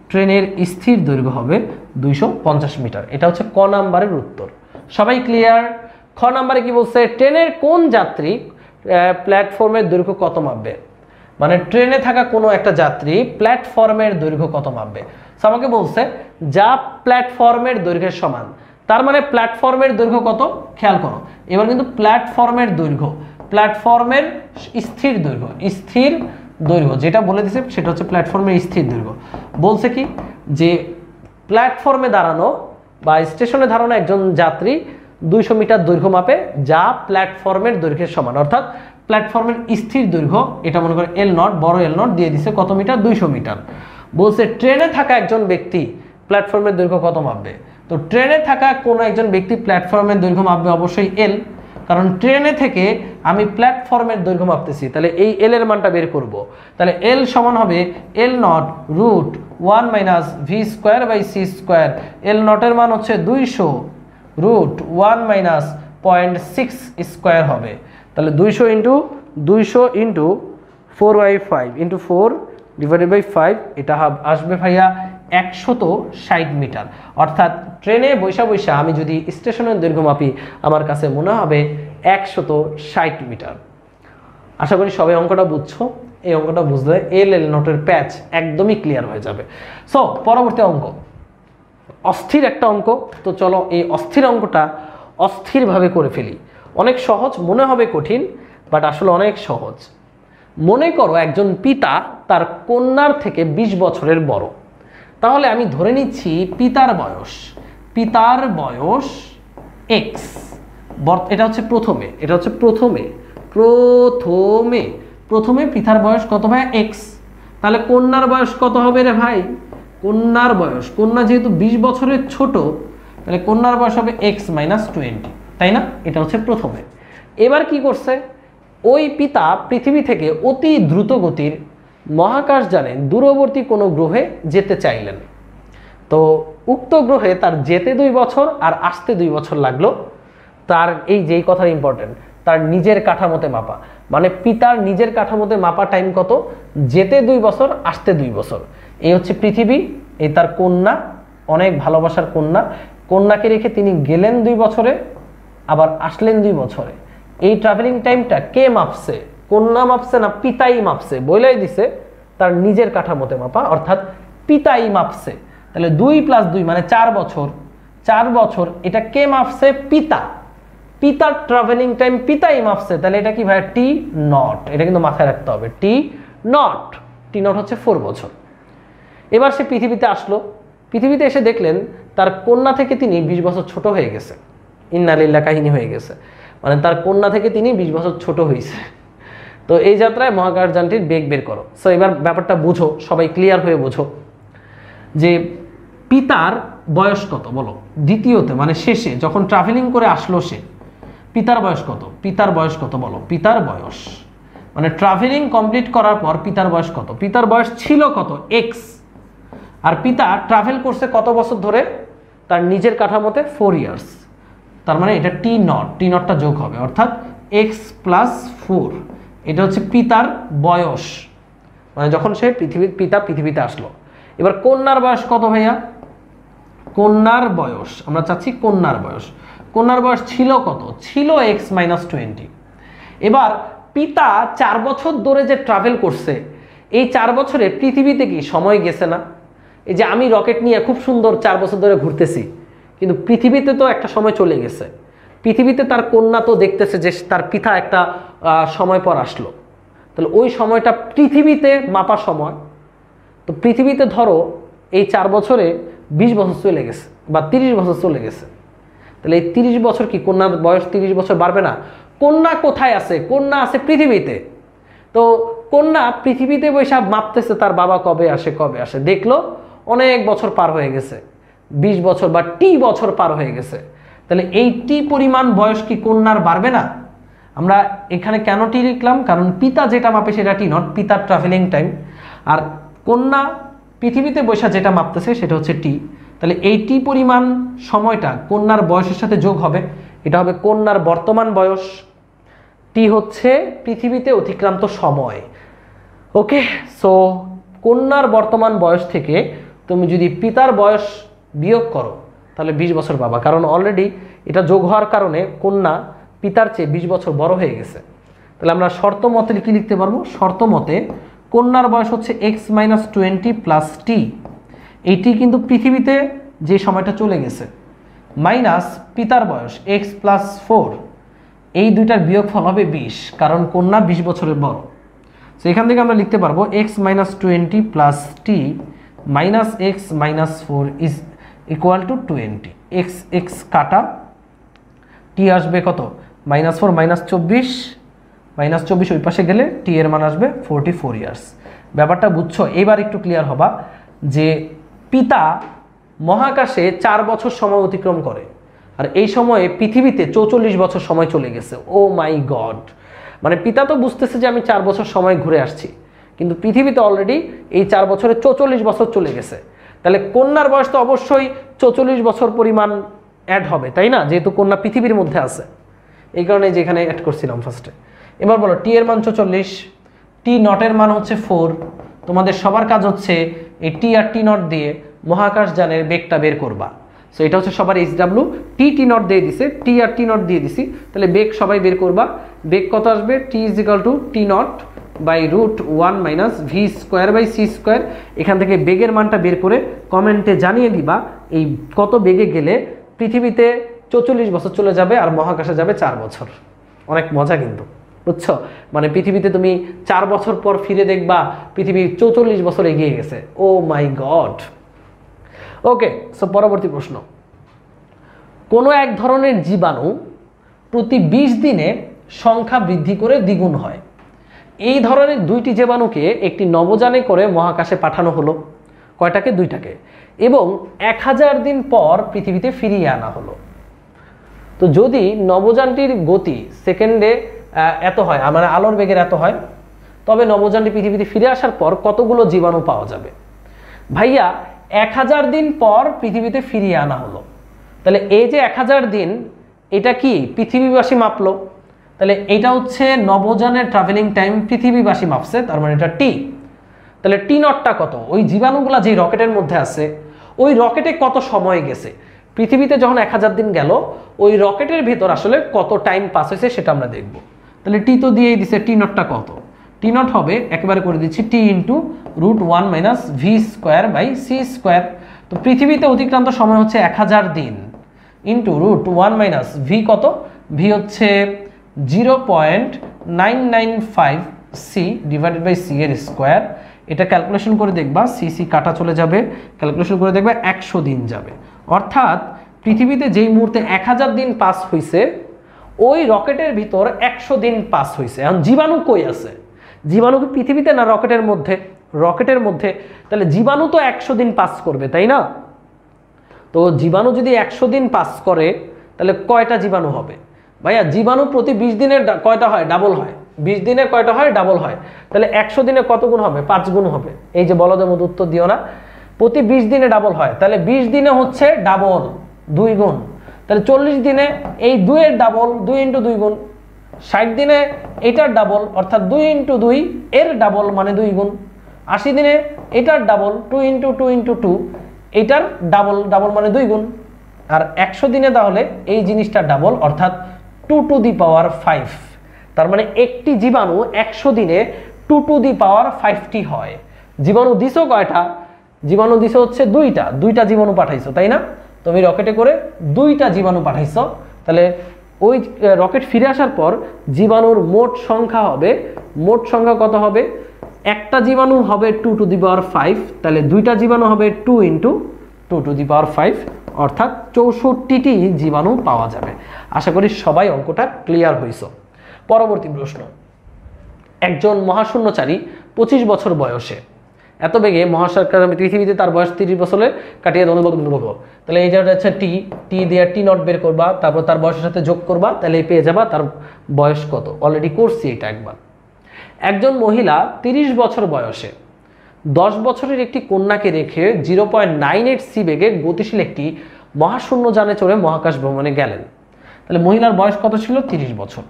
[SPEAKER 1] ট্রেনের স্থির দৈর্ঘ্য হবে 250 মিটার। এটা হচ্ছে ক নাম্বারের উত্তর। সবাই ক্লিয়ার? খ নাম্বারে কি বলছে, ট্রেনের কোন যাত্রী প্ল্যাটফর্মের দৈর্ঘ্য কত মাপবে, মানে ট্রেনে থাকা কোনো একটা যাত্রী প্ল্যাটফর্মের দৈর্ঘ্য কত মাপবে। আমাকে বলছে যা প্ল্যাটফর্মের দৈর্ঘ্যের সমান, তার মানে প্ল্যাটফর্মের দৈর্ঘ্য কত খেয়াল করো। এবার কিন্তু প্ল্যাটফর্মের দৈর্ঘ্য, প্ল্যাটফর্মের স্থির দৈর্ঘ্য যেটা বলে দিছে সেটা হচ্ছে প্ল্যাটফর্মের স্থির দৈর্ঘ্য। বলছে কি যে প্ল্যাটফর্মে দাঁড়ানো বা স্টেশনে দাঁড়ানো একজন যাত্রী 200 মিটার দৈর্ঘ্য মাপে যা প্ল্যাটফর্মের দৈর্ঘ্যের সমান, অর্থাৎ প্ল্যাটফর্মের স্থির দৈর্ঘ্য এটা মনে করে এল নট, বড় এল নট দিয়ে দিছে কত মিটার 200 মিটার। বলছে ট্রেনে থাকা একজন ব্যক্তি প্ল্যাটফর্মের দৈর্ঘ্য কত মাপবে, তো ট্রেনে থাকা কোনো একজন ব্যক্তি প্ল্যাটফর্মের দৈর্ঘ্য মাপবে অবশ্যই এল, কারণ ট্রেনে থেকে আমি প্ল্যাটফর্মের দৈর্ঘ্য মাপতেছি, তাহলে এই এল এর মানটা বের করব। তাহলে এল সমান হবে L naught root 1 minus V square by C square. L নটের মান হচ্ছে 200 রুট 1 মাইনাস 0.6 স্কোয়ার হবে, তাহলে 200 ইন্টু 4/5 ইন্টু 4 ডিভাইডেড বাই 5, এটা আসবে ভাইয়া 160 মিটার। অর্থাৎ ট্রেনে বৈশা আমি যদি স্টেশনের দৈর্ঘ্য মাপি আমার কাছে মনে হবে 160 মিটার। আশা করি সবাই অঙ্কটা বুঝছো। এই অঙ্কটা বুঝলে এল নটের প্যাচ একদমই ক্লিয়ার হয়ে যাবে। সো পরবর্তী অঙ্ক অস্থির একটা অঙ্ক, তো চলো এই অস্থির অঙ্কটা অস্থিরভাবে করে ফেলি। অনেক সহজ মনে হবে, কঠিন বাট আসলে অনেক সহজ। মনে করো একজন পিতা তার কন্যার থেকে 20 বছরের বড়, তাহলে আমি ধরে নিচ্ছি পিতার বয়স x, এটা হচ্ছে প্রথমে পিতার বয়স কত ভাই x, তাহলে কন্যার বয়স কত হবে রে ভাই, কন্যা যেহেতু 20 বছরের ছোট, তাহলে কন্যার বয়স হবে x - 20, তাই না? এটা হচ্ছে প্রথমে। এবার কি করছে, ওই পিতা পৃথিবী থেকে অতি দ্রুত গতির মহাকাশযানে দূরবর্তী কোনো গ্রহে যেতে চাইলেন। তো উক্ত গ্রহে তার যেতে 2 বছর আর আসতে 2 বছর লাগলো। তার এই যেই কথা ইম্পর্টেন্ট, তার নিজের কাঠামোতে মাপা, মানে পিতার নিজের কাঠামোতে মাপা টাইম কত, যেতে 2 বছর আসতে 2 বছর। এই হচ্ছে পৃথিবী, এই তার কন্যা, অনেক ভালোবাসার কন্যাকে রেখে তিনি গেলেন 2 বছরে আবার আসলেন 2 বছরে। এই ট্রাভেলিং টাইমটা কে মাপছে, কন্যা মাপছে না পিতাই মাপছে? বলেই দিছে তার নিজের কাঠামোতে মাপা, অর্থাৎ পিতাই মাপছে। তাহলে 2 + 2 মানে 4 বছর, 4 বছর এটা কে মাপছে, পিতার ট্রাভেলিং টাইম পিতাই মাপছে। তাহলে এটা কি ভাই টি নট, এটা কিন্তু মাথায় রাখতে হবে, টি নট হচ্ছে 4 বছর। এবার সে পৃথিবীতে আসলো, পৃথিবীতে এসে দেখলেন তার কন্যা থেকে তিনি 20 বছর ছোট হয়ে গেছে। ইন্না লিল্লাহ কাহিনী হয়ে গেছে, মানে তার কন্যা থেকে তিনি 20 বছর ছোট হয়েছে। তো এই যাত্রায় মহাকাশযানটির বেগ বের করো। সো এবার ব্যাপারটা বুঝো, সবাই ক্লিয়ার হয়ে বুঝো যে পিতার বয়স কত বলো, দ্বিতীয়তে মানে শেষে যখন ট্রাভেলিং করে আসলো সে, পিতার বয়স কত বলো, পিতার বয়স মানে ট্রাভেলিং কমপ্লিট করার পর পিতার বয়স কত, পিতার বয়স ছিল কত x, আর পিতা ট্রাভেল করছে কত বছর ধরে, তার নিজের কাঠামোতে 4 ইয়ার্স। তার মানে এটা টি নটটা যোগ হবে, অর্থাৎ x + 4, এটা হচ্ছে পিতার বয়স, মানে যখন সে পিতা পৃথিবীতে আসলো। এবার কন্যার বয়স কত ভাইয়া, কন্যার বয়স আমরা চাচ্ছি কন্যার বয়স ছিল কত, ছিল x - 20। এবার পিতা 4 বছর ধরে যে ট্রাভেল করছে, এই 4 বছরে পৃথিবীতে কি সময় গেছে না? এই যে আমি রকেট নিয়ে খুব সুন্দর 4 বছর ধরে ঘুরতেছি, কিন্তু পৃথিবীতে তো একটা সময় চলে গেছে। পৃথিবীতে তার কন্যা তো দেখতেছে যে তার পিতা একটা সময় পর আসলো, তাহলে ওই সময়টা পৃথিবীতে মাপা সময়। তো পৃথিবীতে ধরো এই 4 বছরে 20 বছর চলে গেছে বা 30 বছর চলে গেছে, তাহলে এই 30 বছর কি কন্যার বয়স 30 বছর বাড়বে না? কন্যা কোথায় আছে? কন্যা আছে পৃথিবীতে। তো কন্যা পৃথিবীতে বসে মাপতেছে তার বাবা কবে আসে, দেখলো অনেক বছর পার হয়ে গেছে, 20 বছর বা টি বছর পার হয়ে গেছে। তাহলে এই টি পরিমাণ বয়স কি কন্যার বাড়বে না? আমরা এখানে কেন টি লিখলাম? কারণ পিতা যেটা মাপে সেটা টি নট, পিতার ট্রাভেলিং টাইম, আর কন্যা পৃথিবীতে বসে যেটা মাপতেছে সেটা হচ্ছে টি। তাহলে এই টি পরিমাণ সময়টা কন্যার বয়সের সাথে যোগ হবে, এটা হবে কন্যার বর্তমান বয়স। টি হচ্ছে পৃথিবীতে অতিক্রান্ত সময়। ওকে, সো কন্যার বর্তমান বয়স থেকে তুমি যদি পিতার বয়স বিয়োগ করো তাহলে 20 বছর পাবা, কারণ অলরেডি এটা যোগ হওয়ার কারণে কন্যা পিতার চেয়ে 20 বছর বড় হয়ে গেছে। তাহলে আমরা শর্ত মতে কি লিখতে পারবো? শর্ত মতে কন্যার বয়স হচ্ছে x-20 প্লাস টি, এই টি কিন্তু পৃথিবীতে যে সময়টা চলে গেছে, মাইনাস পিতার বয়স x+4, এই দুইটার বিয়োগফল হবে 20, কারণ কন্যা 20 বছরের বড়। তো এখান থেকে আমরা লিখতে পারবো x-20 plus T minus x-4 is equal two 20। x কাটা, টি আসবে কত? -4 -24 ওই পাশে গেলে টি এর মান আসবে 44 ইয়ার্স। ব্যাপারটা বুঝছো? এবার একটু ক্লিয়ার হবা যে পিতা মহাকাশে 4 বছর সময় অতিক্রম করে, আর এই সময়ে পৃথিবীতে 44 বছর সময় চলে গেছে। ও মাই গড, মানে পিতা তো বুঝতেছে যে আমি 4 বছর সময় ঘুরে আসছি, কিন্তু পৃথিবীতে অলরেডি এই 4 বছরে 44 বছর চলে গেছে। তাহলে কন্যার বয়স তো অবশ্যই 44 বছর পরিমাণ অ্যাড হবে, তাই না? যেহেতু কন্যা পৃথিবীর মধ্যে আছে, এই কারণে যেখানে অ্যাড করছিলাম ফার্স্টে। এবার বলো টি এর মান 44, টি নটের মান হচ্ছে 4। তোমাদের সবার কাজ হচ্ছে এই টি আর টি নট দিয়ে মহাকাশযানের বেগটা বের করবা। সো এটা হচ্ছে সবার HW, টি নট দিয়ে দিছে, টি আর টি নট দিয়ে দিছি, তাহলে বেগ সবাই বের করবা। বেগ কত আসবে? T is equal to T naught by √1 minus V square by C square. এখান থেকে বেগের মানটা বের করে কমেন্টে জানিয়ে দিবা এই কত বেগে গেলে পৃথিবীতে 44 বছর চলে যাবে আর মহাকাশে যাবে 4 বছর। অনেক মজা কিন্তু, বুঝছো? মানে পৃথিবীতে তুমি 4 বছর পর ফিরে দেখবা পৃথিবী 44 বছর এগিয়ে গেছে। ও মাই গড। ওকে, সো পরবর্তী প্রশ্ন, কোনো এক ধরনের জীবাণু প্রতি 20 দিনে সংখ্যা বৃদ্ধি করে দ্বিগুণ হয়। এই ধরনের 2টি জীবাণুকে একটি নভোযানে করে মহাকাশে পাঠানো হলো। কয়টাকে? 2টাকে। এবং 1000 দিন পর পৃথিবীতে ফিরিয়ে আনা হলো। তো যদি নভোযানটির গতি সেকেন্ডে এত হয়, মানে আলোর বেগের এত হয়, তবে নভোযানটি পৃথিবীতে ফিরে আসার পর কতগুলো জীবাণু পাওয়া যাবে? ভাইয়া 1000 দিন পর পৃথিবীতে ফিরিয়ে আনা হলো, তাহলে এই যে 1000 দিন, এটা কি পৃথিবীবাসী মাপলো? তাহলে এটা হচ্ছে নভোযানের ট্রাভেলিং টাইম, পৃথিবীবাসী মাপছে, তার মানে এটা টি। তাহলে টি নটটা কত? ওই জীবাণুগুলা যে রকেটের মধ্যে আছে, ওই রকেটে কত সময় গেছে? পৃথিবীতে যখন 1000 দিন গেল, ওই রকেটের ভেতর আসলে কত টাইম পাস হয়েছে সেটা আমরা দেখব। তাহলে টি তো দিয়েই দিছে, টি নটটা কত? টি নট হবে, একেবারে করে দিচ্ছি, T into √1 minus V square by C square. তো পৃথিবীতে অতিক্রান্ত সময় হচ্ছে 1000 দিন ইন্টু √1 মাইনাস ভি কত? ভি হচ্ছে 0.995 সি ডিভাইডেড বাই সি এর স্কোয়ার। এটা ক্যালকুলেশন করে দেখবা, সি কাটা চলে যাবে, ক্যালকুলেশন করে দেখবা 100 দিন যাবে। অর্থাৎ পৃথিবীতে যেই মুহূর্তে 1000 দিন পাস হয়েছে, ওই রকেটের ভিতর 100 দিন পাস হয়েছে। এখন জীবাণু কই আছে? জীবাণু কি পৃথিবীতে না রকেটের মধ্যে? রকেটের মধ্যে। তাহলে জীবাণু তো 100 দিন পাস করবে, তাই না? তো জীবাণু যদি 100 দিন পাস করে তাহলে কয়টা জীবাণু হবে? ভাইয়া জীবাণু প্রতি 20 দিনে কয়টা হয়? ডাবল হয়। 20 দিনে কয়টা হয়? ডাবল হয়। তাহলে 100 দিনে কত গুণ হবে? 5 গুণ হবে। এই যে বলদের মধ্যে উত্তর দিও না, প্রতি 20 দিনে ডাবল হয়, তাহলে 20 দিনে হচ্ছে ডাবল 2 গুণ। তাহলে 40 দিনে এই 2 এর ডাবল, 2 ইন্টু 2 গুণ। 60 দিনে এটার ডাবল, অর্থাৎ 2 ইন্টু 2 এর ডাবল মানে 2 গুণ। 80 দিনে এটার ডাবল, 2 ইন্টু 2 ইন্টু 2 এটার ডাবল মানে 2 গুণ। আর 100 দিনে তাহলে এই জিনিসটা ডাবল, অর্থাৎ 2 টু দি পাওয়ার 5। তার মানে একটি জীবাণু 100 দিনে 2 টু দি পাওয়ার 5টি হয়। জীবাণু দিছো কয়টা? জীবাণু দিছো হচ্ছে 2টা জীবাণু পাঠাইছো, তাই না? তুমি রকেটে করে 2টা জীবাণু পাঠাইছো। তাহলে ওই রকেট ফিরে আসার পর জীবাণুর মোট সংখ্যা হবে, মোট সংখ্যা কত হবে? একটা জীবাণু হবে 2 টু দি পাওয়ার 5, তাহলে 2টা জীবাণু হবে 2 ইন্টু 2^5 অর্থাৎ 64টি জীবাণু পাওয়া যাবে। আশা করি সবাই অঙ্কটা ক্লিয়ার হয়েছে। পরবর্তী প্রশ্ন, একজন মহাশূন্যচারী 25 বছর বয়সে এত বেগে মহাকাশে পৃথিবীতে তার বয়স 30 বছরে কাটিয়ে দেবো। তাহলে এই যেটা হচ্ছে টি দিয়ে টি নট বের করবা, তারপর তার বয়সের সাথে যোগ করবা, তাহলে পেয়ে যাবা তার বয়স কত। অলরেডি করছি এটা একবার। একজন মহিলা 30 বছর বয়সে 10 বছরের একটি কন্যাকে রেখে 0.98 সি বেগে গতিশীল একটি মহাশূন্য যানে চড়ে মহাকাশ ভ্রমণে গেলেন। তাহলে মহিলার বয়স কত ছিল? 30 বছর।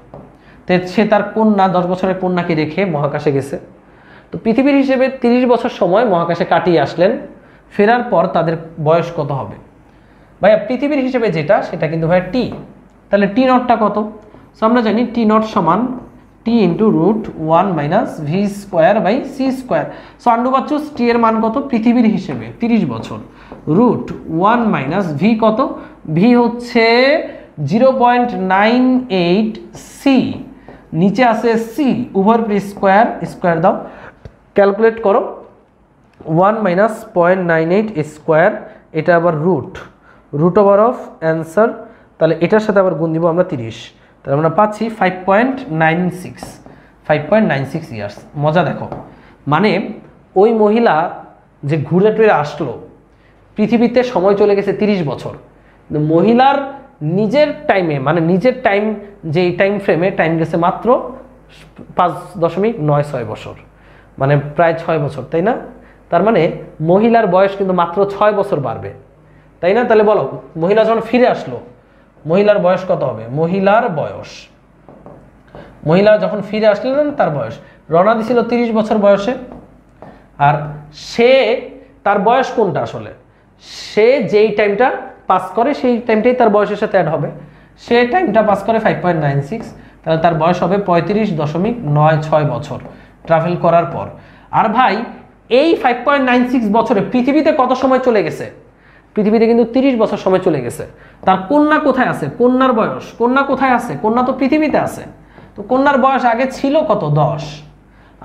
[SPEAKER 1] সে তার কন্যা 10 বছরের কন্যাকে রেখে মহাকাশে গেছে। তো পৃথিবীর হিসেবে 30 বছর সময় মহাকাশে কাটিয়ে আসলেন, ফেরার পর তাদের বয়স কত হবে? ভাইয়া পৃথিবীর হিসেবে যেটা সেটা কিন্তু ভাইয়া টি। তাহলে টি নটটা কত? সো আমরা জানি টি নট সমান টি ইন্টু √1 - v²/c²। সো আন্ডুবাচুস টি এর মান কত পৃথিবীর হিসেবে? 30 বছর। √1 - ভি কত? ভি হচ্ছে 0.98 সি, নিচে আছে সি, উভয়ের স্কোয়ার দাও, ক্যালকুলেট করো। 1 - 0.98 স্কোয়ার, এটা আবার রুট ওভার অফ অ্যান্সার, তাহলে এটার সাথে আবার গুণ দিব আমরা 30, তাহলে আমরা পাচ্ছি 5.96 ইয়ার্স। মজা দেখো, মানে ওই মহিলা যে ঘুরে টুরে আসলো, পৃথিবীতে সময় চলে গেছে 30 বছর, মহিলার নিজের টাইমে মানে নিজের টাইম যে টাইম ফ্রেমে টাইম গেছে মাত্র 5.96 বছর, মানে প্রায় 6 বছর, তাই না? তার মানে মহিলার বয়স কিন্তু মাত্র 6 বছর বাড়বে, তাই না? তাহলে বলো মহিলা যখন ফিরে আসলো মহিলার বয়স কত হবে? মহিলা যখন ফিরে আসলেন তার বয়স, রওনা দিছিল 30 বছর বয়সে, আর তার বয়স কোনটা আসলে? সে যেই টাইমটা পাস করে সেই টাইমটাই তার বয়সের সাথে অ্যাড হবে। সে টাইমটা পাস করে 5.96, তাহলে তার বয়স হবে 35.96 বছর ট্রাভেল করার পর। আর ভাই এই 5.96 বছরে পৃথিবীতে কত সময় চলে গেছে? পৃথিবীতে কিন্তু 30 বছর সময় চলে গেছে। তার কন্যা কোথায় আছে? কন্যার বয়স, কন্যা কোথায় আছে? কন্যা তো পৃথিবীতে আছে। তো কন্যার বয়স আগে ছিল কত? 10।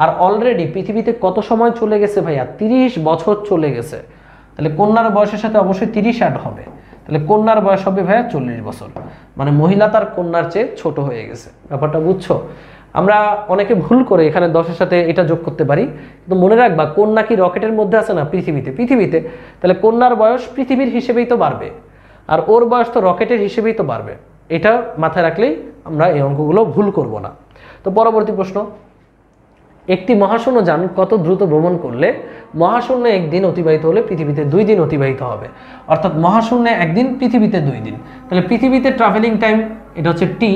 [SPEAKER 1] আর অলরেডি পৃথিবীতে কত সময় চলে গেছে ভাইয়া? 30 বছর চলে গেছে। তাহলে কন্যার বয়সের সাথে অবশ্যই 30 অ্যাড হবে, তাহলে কন্যার বয়স হবে ভাইয়া 40 বছর। মানে মহিলা তার কন্যার চেয়ে ছোট হয়ে গেছে। ব্যাপারটা বুঝছো? আমরা অনেকে ভুল করে এখানে 10-এর সাথে এটা যোগ করতে পারি, কিন্তু মনে রাখবা কন্যা কি রকেটের মধ্যে আছে না? পৃথিবীতে। তাহলে কন্যার বয়স পৃথিবীর হিসেবেই তো বাড়বে, আর ওর বয়স তো রকেটের হিসেবেই তো বাড়বে। এটা মাথায় রাখলেই আমরা এই অঙ্কগুলো ভুল করব না। তো পরবর্তী প্রশ্ন, একটি মহাশূন্য যান কত দ্রুত ভ্রমণ করলে মহাশূন্যে একদিন অতিবাহিত হলে পৃথিবীতে 2 দিন অতিবাহিত হবে? অর্থাৎ মহাশূন্যে একদিন, পৃথিবীতে 2 দিন। তাহলে পৃথিবীতে ট্রাভেলিং টাইম এটা হচ্ছে টি,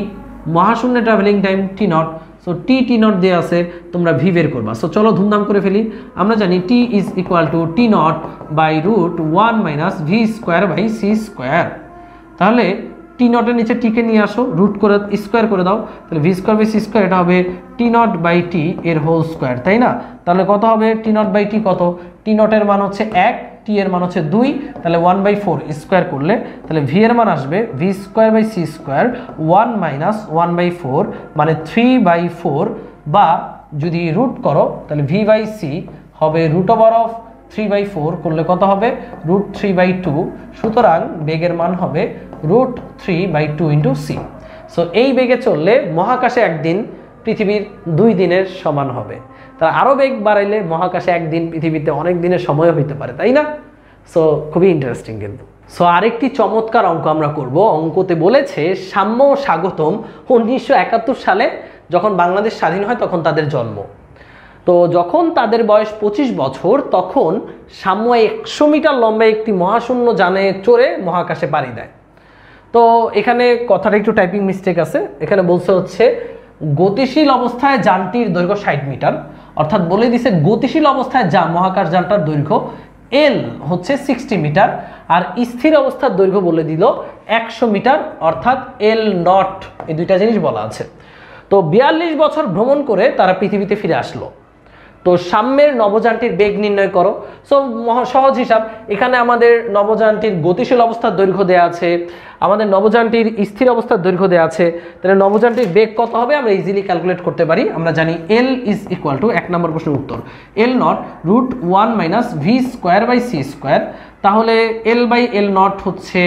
[SPEAKER 1] মহাশূন্যে travelling time T naught. So T naught দিয়ে আছে, তোমরা ভি বের করবা। সো চলো ধুমধাম করে ফেলি। আমরা জানি T is equal to T naught by √1 - v²/c²। তাহলে টি নটের নিচে টিকে নিয়ে আসো, রুট করে স্কোয়ার করে দাও, তাহলে v²/c², এটা হবে টি নট বাই টি এর হোল স্কোয়ার, তাই না? তাহলে কত হবে? টি নট বাই টি কত? টি নটের মান হচ্ছে 1, টি এর মান হচ্ছে 2, তাহলে 1/4 স্কোয়ার করলে তাহলে ভি এর মান আসবে v²/c², 1 - 1/4 মানে 3/4, বা যদি রুট করো তাহলে v/c হবে √3/4 করলে কত হবে? √3/2। সুতরাং বেগের মান হবে √3/2 × c। সো এই বেগে চললে মহাকাশে একদিন পৃথিবীর 2 দিনের সমান হবে। তাহলে আরও বেগ বাড়াইলে মহাকাশে একদিন পৃথিবীতে অনেক দিনের সময় হইতে পারে, তাই না? সো খুবই ইন্টারেস্টিং কিন্তু। সো আরেকটি চমৎকার অঙ্ক আমরা করব। অঙ্কতে বলেছে সাম্য ও স্বাগতম 1971 সালে যখন বাংলাদেশ স্বাধীন হয় তখন তাদের জন্ম। তো যখন তাদের বয়স 25 বছর তখন সাম্য 100 মিটার লম্বা একটি মহাশূন্য যানে চড়ে মহাকাশে পাড়ি দেয়। তো এখানে কথাটা একটু টাইপিং মিস্টেক আছে। এখানে বলছে হচ্ছে গতিশীল অবস্থায় যানটির দৈর্ঘ্য 60 মিটার, অর্থাৎ বলে দিছে গতিশীল অবস্থায় মহাকাশ যানটার দৈর্ঘ্য এল হচ্ছে 60 মিটার, আর স্থির অবস্থার দৈর্ঘ্য বলে দিল 100 মিটার, অর্থাৎ এল নট। এই দুইটা জিনিস বলা আছে। তো 42 বছর ভ্রমণ করে তারা পৃথিবীতে ফিরে আসলো। তো সাম্যের নবযানটির বেগ নির্ণয় করো। সো সহজ হিসাব, এখানে আমাদের নবযানটির গতিশীল অবস্থার দৈর্ঘ্য দেওয়া আছে, আমাদের নবযানটির স্থির অবস্থার দৈর্ঘ্য দেওয়া আছে, তাহলে নবযানটির বেগ কত হবে আমরা ইজিলি ক্যালকুলেট করতে পারি। আমরা জানি এল ইজ ইকুয়াল টু, এক নম্বর প্রশ্নের উত্তর, L naught root 1 minus V square by C square. তাহলে এল বাই এল নট হচ্ছে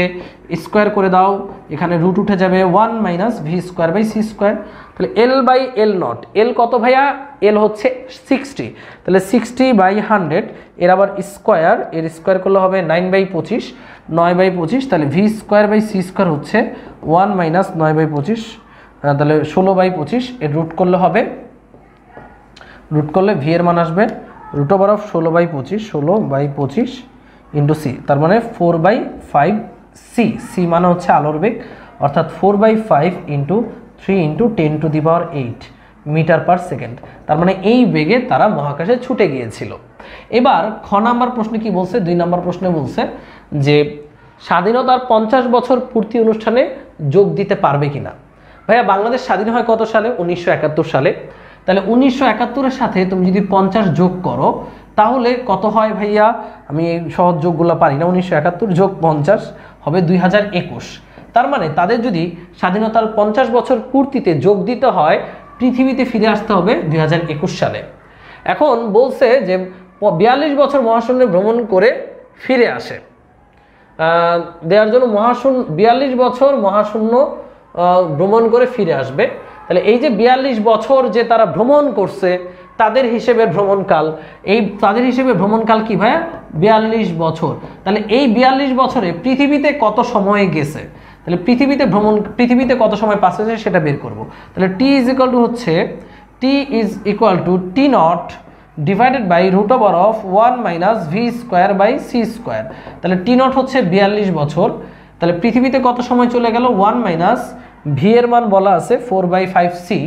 [SPEAKER 1] স্কোয়ার করে দাও, এখানে রুট উঠে যাবে 1 minus V square by C square. তাহলে এল বাই এল নট, এল কত ভাইয়া, এল হচ্ছে 60, তাহলে 60 বাই 100, এর আবার স্কোয়ার, এর স্কোয়ার করলে হবে 9 বাই 25, 9 বাই 25, তাহলে v square by C square হচ্ছে 1 মাইনাস 9 বাই 25, তাহলে 16 বাই 25, এর রুট করলে হবে, রুট করলে ভি এর মান আসবে root over of 16 by 25, 16 by 25 into c, তার মানে 4 বাই 5 সি, সি মানে হচ্ছে আলোর বেগ, অর্থাৎ 4 by 5 into 3 into 10 to the power 8 metre per second. তার মানে এই বেগে তারা মহাকাশে ছুটে গিয়েছিল। এবার খ নাম্বার প্রশ্নে কি বলছে, 2 নম্বর প্রশ্নে বলছে যে স্বাধীনতার 50 বছর পূর্তি অনুষ্ঠানে যোগ দিতে পারবে কিনা। ভাইয়া বাংলাদেশ স্বাধীন হয় কত সালে, 1971 সালে। তাহলে 1971-এর সাথে তুমি যদি 50 যোগ করো তাহলে কত হয় ভাইয়া, আমি এই সহজ যোগগুলো পারি না, 1971 যোগ 50 হবে 2021। তার মানে তাদের যদি স্বাধীনতার 50 বছর পূর্তিতে যোগ দিতে হয়, পৃথিবীতে ফিরে আসতে হবে 2021 সালে। এখন বলছে যে 42 বছর মহাশূন্যে ভ্রমণ করে ফিরে আসে, দেওয়ার জন্য 42 বছর মহাশূন্য ভ্রমণ করে ফিরে আসবে। তাহলে এই যে 42 বছর যে তারা ভ্রমণ করছে তাদের হিসেবে ভ্রমণকাল, এই তাদের হিসেবে ভ্রমণকাল কি ভাইয়া, 42 বছর। তাহলে এই 42 বছরে পৃথিবীতে কত সময় গেছে, তাহলে পৃথিবীতে কত সময় পাস হয়েছে সেটা বের করব। তাহলে টি ইজ ইকুয়াল টু হচ্ছে, T is equal to T naught divided by root over of 1 minus V square by C square. তাহলে টি নট হচ্ছে 42 বছর, তাহলে পৃথিবীতে কত সময় চলে গেল, 1 মাইনাস ভি এর মান বলা আছে 4 বাই 5 সি,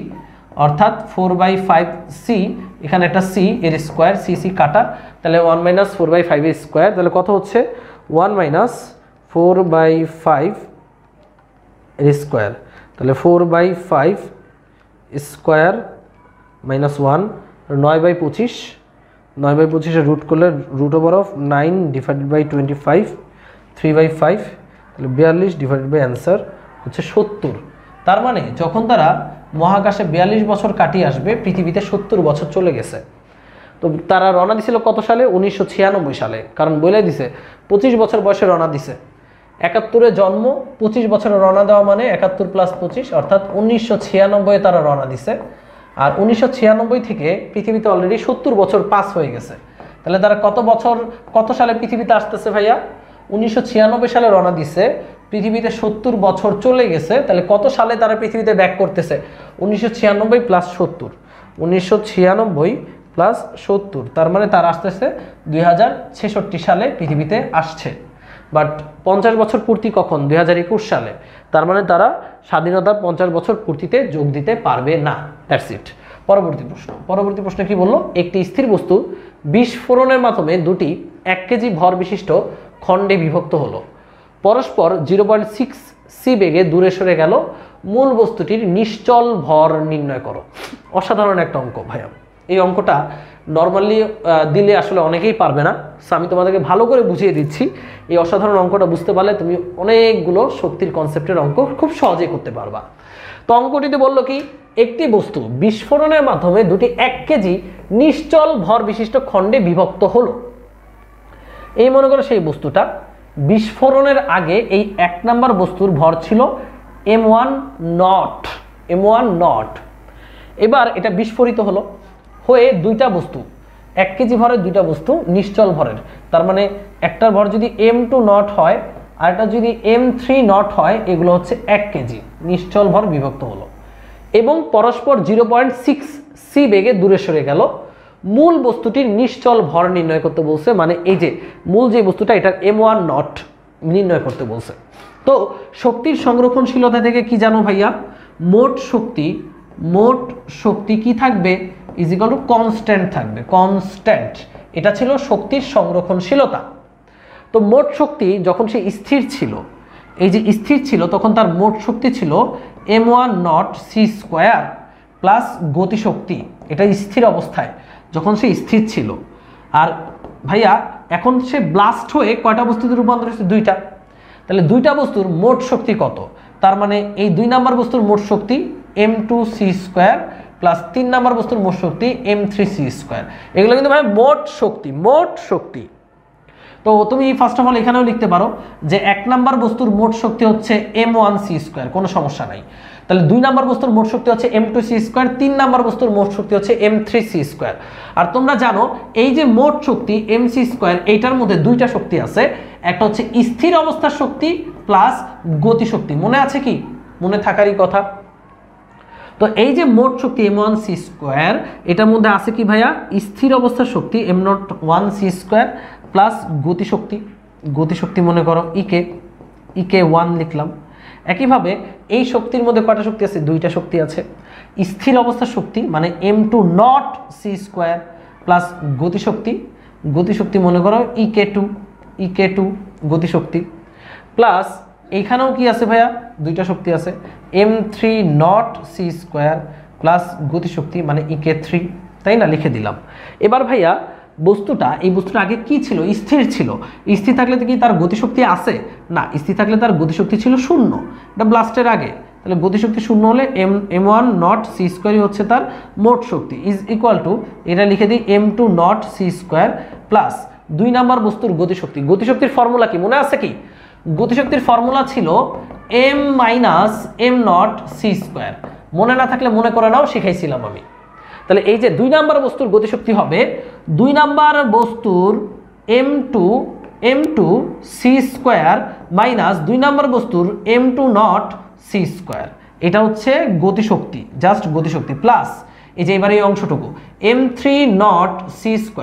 [SPEAKER 1] অর্থাৎ 4 বাই 5 সি, এখানে একটা সি এর স্কোয়ার, সি সি কাটা, তাহলে 1 মাইনাস 4 বাই 5 এর স্কোয়ার, তাহলে কত হচ্ছে 1 মাইনাস 4 বাই 5 এর স্কোয়ার, তাহলে 4 by 5 square minus 1, 9 by 25, 9 by 25 root করলে root over of 9 divided by 25, 3 by 5, তাহলে 42 ডিভাইডেড বাই অ্যান্সার হচ্ছে 70। তার মানে যখন তারা মহাকাশে 42 বছর কাটিয়ে আসবে, পৃথিবীতে 70 বছর চলে গেছে। তো তারা রওনা দিছিল কত সালে, 1996 সালে, কারণ বলে দিছে 25 বছর বয়সে রওনা দিছে। 71-এ জন্ম, 25 বছরে রওনা দেওয়া মানে 71 প্লাস 25, অর্থাৎ 1996-এ তারা রওনা দিছে। আর 1996 থেকে পৃথিবীতে অলরেডি 70 বছর পাস হয়ে গেছে। তাহলে তারা কত সালে পৃথিবীতে আসতেছে ভাইয়া, 1996 সালে রওনা দিছে, পৃথিবীতে 70 বছর চলে গেছে। তাহলে কত সালে তারা পৃথিবীতে ব্যাক করতেছে, 1996 প্লাস 70, 1996 প্লাস 70, তার মানে তারা আসতেছে 2066 সালে পৃথিবীতে আসছে। বাট 50 বছর পূর্তি কখন, 2021 সালে, তার মানে তারা স্বাধীনতার 50 বছর পূর্তিতে যোগ দিতে পারবে না। That's it. পরবর্তী প্রশ্ন কি বললো, একটি স্থির বস্তু বিস্ফোরণের মাধ্যমে দুটি 1 কেজি ভর বিশিষ্ট খণ্ডে বিভক্ত হলো, পরস্পর 0.6 সি বেগে দূরে সরে গেল, মূল বস্তুটির নিশ্চল ভর নির্ণয় করো। অসাধারণ একটা অঙ্ক ভাইয়া, এই অঙ্কটা নর্মালি দিলে আসলে অনেকেই পারবে না, সো আমি তোমাদেরকে ভালো করে বুঝিয়ে দিচ্ছি। এই অসাধারণ অঙ্কটা বুঝতে পারলে তুমি অনেকগুলো শক্তির কনসেপ্টের অঙ্ক খুব সহজেই করতে পারবা। তো অঙ্কটিতে বললো কি, একটি বস্তু বিস্ফোরণের মাধ্যমে দুটি 1 কেজি নিশ্চল ভর বিশিষ্ট খণ্ডে বিভক্ত হলো। এই মনে করো সেই বস্তুটা বিস্ফোরণের আগে এই 1 নাম্বার বস্তুর ভর ছিল m1 নট। এবার এটা বিস্ফোরিত হলো হয়ে দুইটা বস্তু, 1 কেজি ভরের দুইটা বস্তু নিশ্চল ভরের, তার মানে একটার ভর যদি m2 নট হয় আর এটা যদি m3 নট হয়, এগুলো হচ্ছে 1 কেজি নিশ্চল ভর বিভক্ত হলো এবং পরস্পর 0.6 সি বেগে দূরে সরে গেল। মূল বস্তুটির নিশ্চল ভর নির্ণয় করতে বলছে, মানে এই যে মূল যে বস্তুটা এটার m1 নট নির্ণয় করতে বলছে। তো শক্তির সংরক্ষণশীলতা থেকে কি জানো ভাইয়া, মোট শক্তি কি থাকবে, ইজ ইকুয়াল টু কনস্ট্যান্ট থাকবে, কনস্ট্যান্ট। এটা ছিল শক্তির সংরক্ষণশীলতা। তো মোট শক্তি যখন সে স্থির ছিল, এই যে স্থির ছিল, তখন তার মোট শক্তি ছিল m1 not C square plus গতিশক্তি, এটা স্থির অবস্থায়। যখন সে স্থির ছিল। আর ভাইয়া এখন সে ব্লাস্ট হয়ে কয়টা বস্তুতে রূপান্তর হচ্ছে? দুইটা। তাহলে দুইটা বস্তুর মোট শক্তি কত? তার মানে এই 2 নাম্বার বস্তুর মোট শক্তি m2c² প্লাস 3 নাম্বার বস্তুর মোট শক্তি m3c²। এগুলো কিন্তু ভাই মোট শক্তি। তো তুমি ফার্স্ট অফ অল এখানেও লিখতে পারো যে 1 নাম্বার বস্তুর মোট শক্তি হচ্ছে m1c², কোনো সমস্যা নাই। তাহলে 2 নাম্বার বস্তুর মোট শক্তি হচ্ছে m2c², 3 নাম্বার বস্তুর মোট শক্তি হচ্ছে m3c²। আর তোমরা জানো এই যে মোট শক্তি mc², এইটার মধ্যে দুইটা শক্তি আছে, একটা হচ্ছে স্থির অবস্থার শক্তি প্লাস গতিশক্তি। মনে আছে কি? মনে থাকারই কথা। তো এই যে মোট শক্তি m1c², এটার মধ্যে আছে কি ভাইয়া? স্থির অবস্থার শক্তি m01c² প্লাস গতিশক্তি মনে করো ek1 লিখলাম। একইভাবে এই শক্তির মধ্যে কয়টা শক্তি আছে? দুইটা শক্তি আছে। স্থির অবস্থার শক্তি মানে m2c² প্লাস গতিশক্তি মনে করো ek2 গতিশক্তি প্লাস এইখানেও কি আছে ভাইয়া? দুইটা শক্তি আছে, m3c² প্লাস গতিশক্তি মানে ek3, তাই না? লিখে দিলাম। এবার ভাইয়া এই বস্তুটা আগে কি ছিল? স্থির ছিল। স্থির থাকলে তো কি তার গতিশক্তি আছে? না, স্থির থাকলে তার গতিশক্তি ছিল 0, এটা ব্লাস্টের আগে। তাহলে গতিশক্তি 0 হলে m1c² হচ্ছে তার মোট শক্তি, ইজ ইকুয়াল টু, এটা লিখে দিই m2c² প্লাস 2 নাম্বার বস্তুর গতিশক্তির ফর্মুলা কি মনে আছে কি? গতিশক্তির ফর্মুলা ছিল m-m0c²। মনে না থাকলে মনে করে নাও, শিখাইছিলাম আমি। তাহলে এই যে 2 নাম্বার বস্তুর গতিশক্তি হবে 2 নাম্বার বস্তুর m2c² মাইনাস 2 নাম্বার বস্তুর m2c²। এটা হচ্ছে গতিশক্তি, জাস্ট গতিশক্তি প্লাস এই যে এবারে এই অংশটুকু m3c²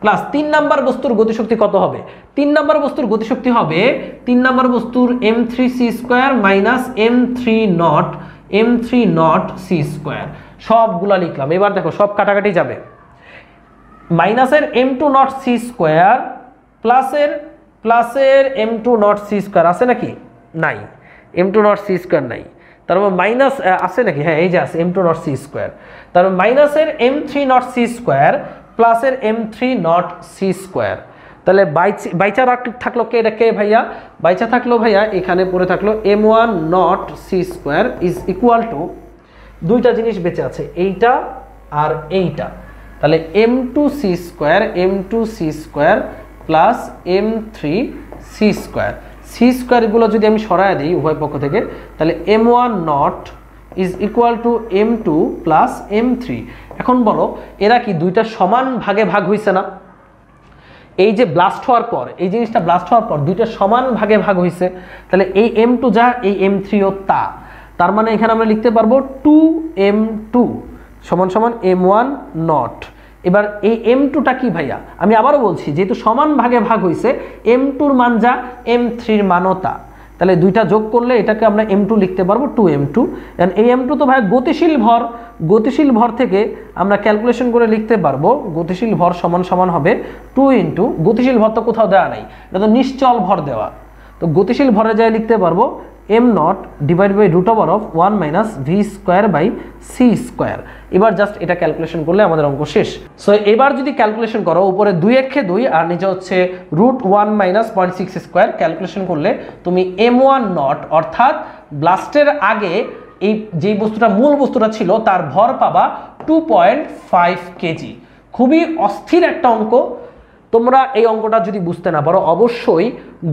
[SPEAKER 1] প্লাস 3 নাম্বার বস্তুর গতিশক্তি কত হবে? 3 নাম্বার বস্তুর গতিশক্তি হবে 3 নাম্বার বস্তুর m3c² মাইনাস m3c²। সবগুলা লিখলাম। এবার দেখো সব কাটাকাটি যাবে। মাইনাসের m2c² প্লাসের m2c² আছে নাকি? নাই, m2c² নাই। তারপর মাইনাস আছে নাকি? হ্যাঁ, এই যে আছে m2c²। তারপর মাইনাসের m3c² প্লাসের m3c²। তাহলে বাইচা থাকলো কে? এটা কে ভাইয়া? বাইচা থাকলো ভাইয়া এখানে পড়ে থাকলো m1c² ইজ ইকুয়াল টু, দুইটা জিনিস বেঁচে আছে, এইটা আর এইটা। তাহলে m2c² প্লাস m3c² গুলো যদি আমি সরায় দিই উভয় পক্ষ থেকে, তাহলে m1 is equal two m2 plus m3। এখন বলো এরা কি দুইটা সমান ভাগে ভাগ হয়েছে না? এই যে ব্লাস্ট হওয়ার পর, এই জিনিসটা ব্লাস্ট হওয়ার পর দুইটা সমান ভাগে ভাগ হয়েছে। তাহলে এই m2 যা, এই m3ও তা। তার মানে এখানে আমরা লিখতে পারবো 2m2 সমান সমান m1। এবার এই m2টা কি ভাইয়া? আমি আবারও বলছি, যেহেতু সমান ভাগে ভাগ হয়েছে, m2-র মান যা, m3-র মানও তা। তাহলে দুইটা যোগ করলে এটাকে আমরা m2 লিখতে পারবো 2m2। এই m2 তো ভাই গতিশীল ভর থেকে আমরা ক্যালকুলেশন করে লিখতে পারবো গতিশীল ভর সমান সমান হবে 2 ইন্টু, গতিশীল ভর তো কোথাও দেওয়া নাই, এটা তো নিশ্চল ভর দেওয়া। তো গতিশীল ভরে যায় লিখতে পারবো m0 divide by √1 minus v²/c²। এবার জাস্ট এটা ক্যালকুলেশন করলে আমাদের অঙ্ক শেষ। সো এবার যদি ক্যালকুলেশন করো, উপরে 2 একে 2 আর নিচে হচ্ছে √1 মাইনাস 0.6² ক্যালকুলেশন করলে তুমি m1 অর্থাৎ ব্লাস্টের আগে এই যে বস্তুটা মূল বস্তুটা ছিল তার ভর পাবা 2.5 কেজি। খুবই অস্থির একটা অঙ্ক। তোমরা এই অঙ্কটা যদি বুঝতে না পারো, অবশ্যই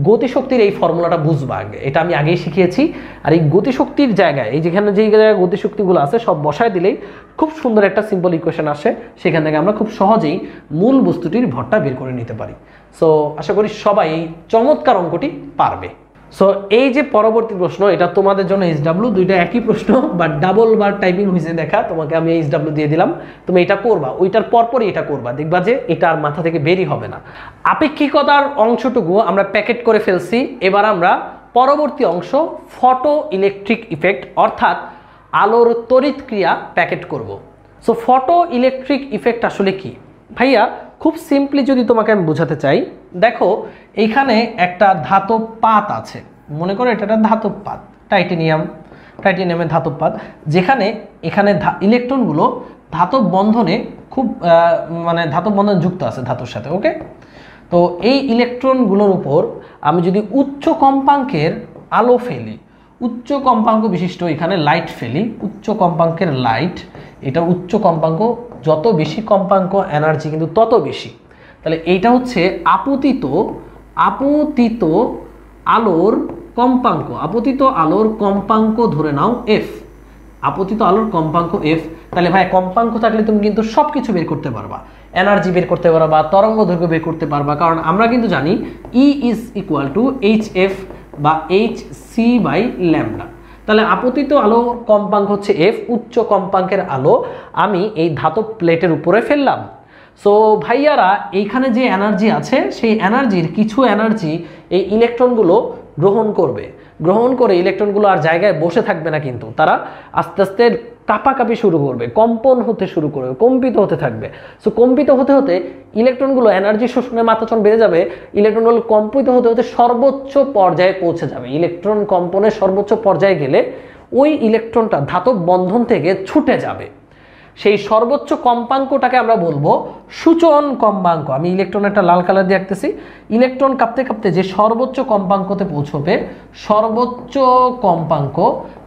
[SPEAKER 1] গতিশক্তির এই ফর্মুলাটা বুঝবা আগে, এটা আমি আগেই শিখিয়েছি। আর এই গতিশক্তির জায়গায়, এই যেখানে যেই জায়গায় গতিশক্তিগুলো আছে সব বসায় দিলেই খুব সুন্দর একটা সিম্পল ইকুয়েশন আসে, সেখান থেকে আমরা খুব সহজেই মূল বস্তুটির ভরটা বের করে নিতে পারি। সো আশা করি সবাই এই চমৎকার অঙ্কটি পারবে। সো এই যে পরবর্তী প্রশ্ন, এটা তোমাদের জন্য SW, দুইটা একই প্রশ্ন বাট ডাবল বার টাইপিং হয়েছে দেখা। তোমাকে আমি SW দিয়ে দিলাম, তুমি এটা করবা, ওইটার পরপরই এটা করবা, দেখবা যে এটা আর মাথা থেকে বেরই হবে না। আপেক্ষিকতার অংশটুকু আমরা প্যাকেট করে ফেলছি। এবার আমরা পরবর্তী অংশ ফটো ইলেকট্রিক ইফেক্ট অর্থাৎ আলোর তড়িৎ ক্রিয়া প্যাকেট করব। সো ফটো ইলেকট্রিক ইফেক্ট আসলে কি ভাইয়া? খুব সিম্পলি যদি তোমাকে আমি বোঝাতে চাই, দেখো এইখানে একটা ধাতব পাত আছে, মনে করো এটা একটা ধাতব পাত, টাইটেনিয়ামের ধাতব পাত, যেখানে এখানে ইলেকট্রনগুলো ধাতব বন্ধনে খুব মানে ধাতব বন্ধন যুক্ত আছে ধাতুর সাথে। ওকে, তো এই ইলেকট্রনগুলোর উপর আমি যদি উচ্চ কম্পাঙ্কের আলো ফেলি, উচ্চ কম্পাঙ্ক বিশিষ্ট এখানে লাইট ফেলি, উচ্চ কম্পাঙ্কের লাইট, এটা উচ্চ কম্পাঙ্ক, যত বেশি কম্পাঙ্ক এনার্জি কিন্তু তত বেশি। তাহলে এইটা হচ্ছে আপতিত আলোর কম্পাঙ্ক, আপতিত আলোর কম্পাঙ্ক ধরে নাও এফ, আপতিত আলোর কম্পাঙ্ক এফ। তাহলে ভাই কম্পাঙ্ক থাকলে তুমি কিন্তু সব কিছু বের করতে পারবা, এনার্জি বের করতে পারবা, তরঙ্গ দৈর্ঘ্য বের করতে পারবা, কারণ আমরা কিন্তু জানি E is equal two HF বা HC বাই ল্যামডা। তাহলে আপতিত আলো কম্পাঙ্ক হচ্ছে এফ, উচ্চ কম্পাঙ্কের আলো আমি এই ধাতব প্লেটের উপরে ফেললাম। সো ভাইয়ারা এইখানে যে এনার্জি আছে সেই এনার্জির কিছু এনার্জি এই ইলেকট্রনগুলো গ্রহণ করবে, গ্রহণ করে ইলেকট্রনগুলো আর জায়গায় বসে থাকবে না, কিন্তু তারা আস্তে আস্তে কাঁপাকাঁপি শুরু করবে, কম্পন হতে শুরু করবে, কম্পিত হতে থাকবে। সো কম্পিত হতে হতে ইলেকট্রনগুলো এনার্জি শোষণের মাত্রাচরণ বেড়ে যাবে, ইলেকট্রনগুলো কম্পিত হতে হতে সর্বোচ্চ পর্যায়ে পৌঁছে যাবে। ইলেকট্রন কম্পনের সর্বোচ্চ পর্যায়ে গেলে ওই ইলেকট্রনটা ধাতব বন্ধন থেকে ছুটে যাবে, সেই সর্বোচ্চ কম্পাঙ্কটাকে আমরা বলবো সূচন কম্পাঙ্ক। আমি ইলেকট্রন একটা লাল কালার দিয়ে আঁকতেছি, ইলেকট্রন কাঁপতে কাঁপতে যে সর্বোচ্চ কম্পাঙ্কতে পৌঁছবে, সর্বোচ্চ কম্পাঙ্ক,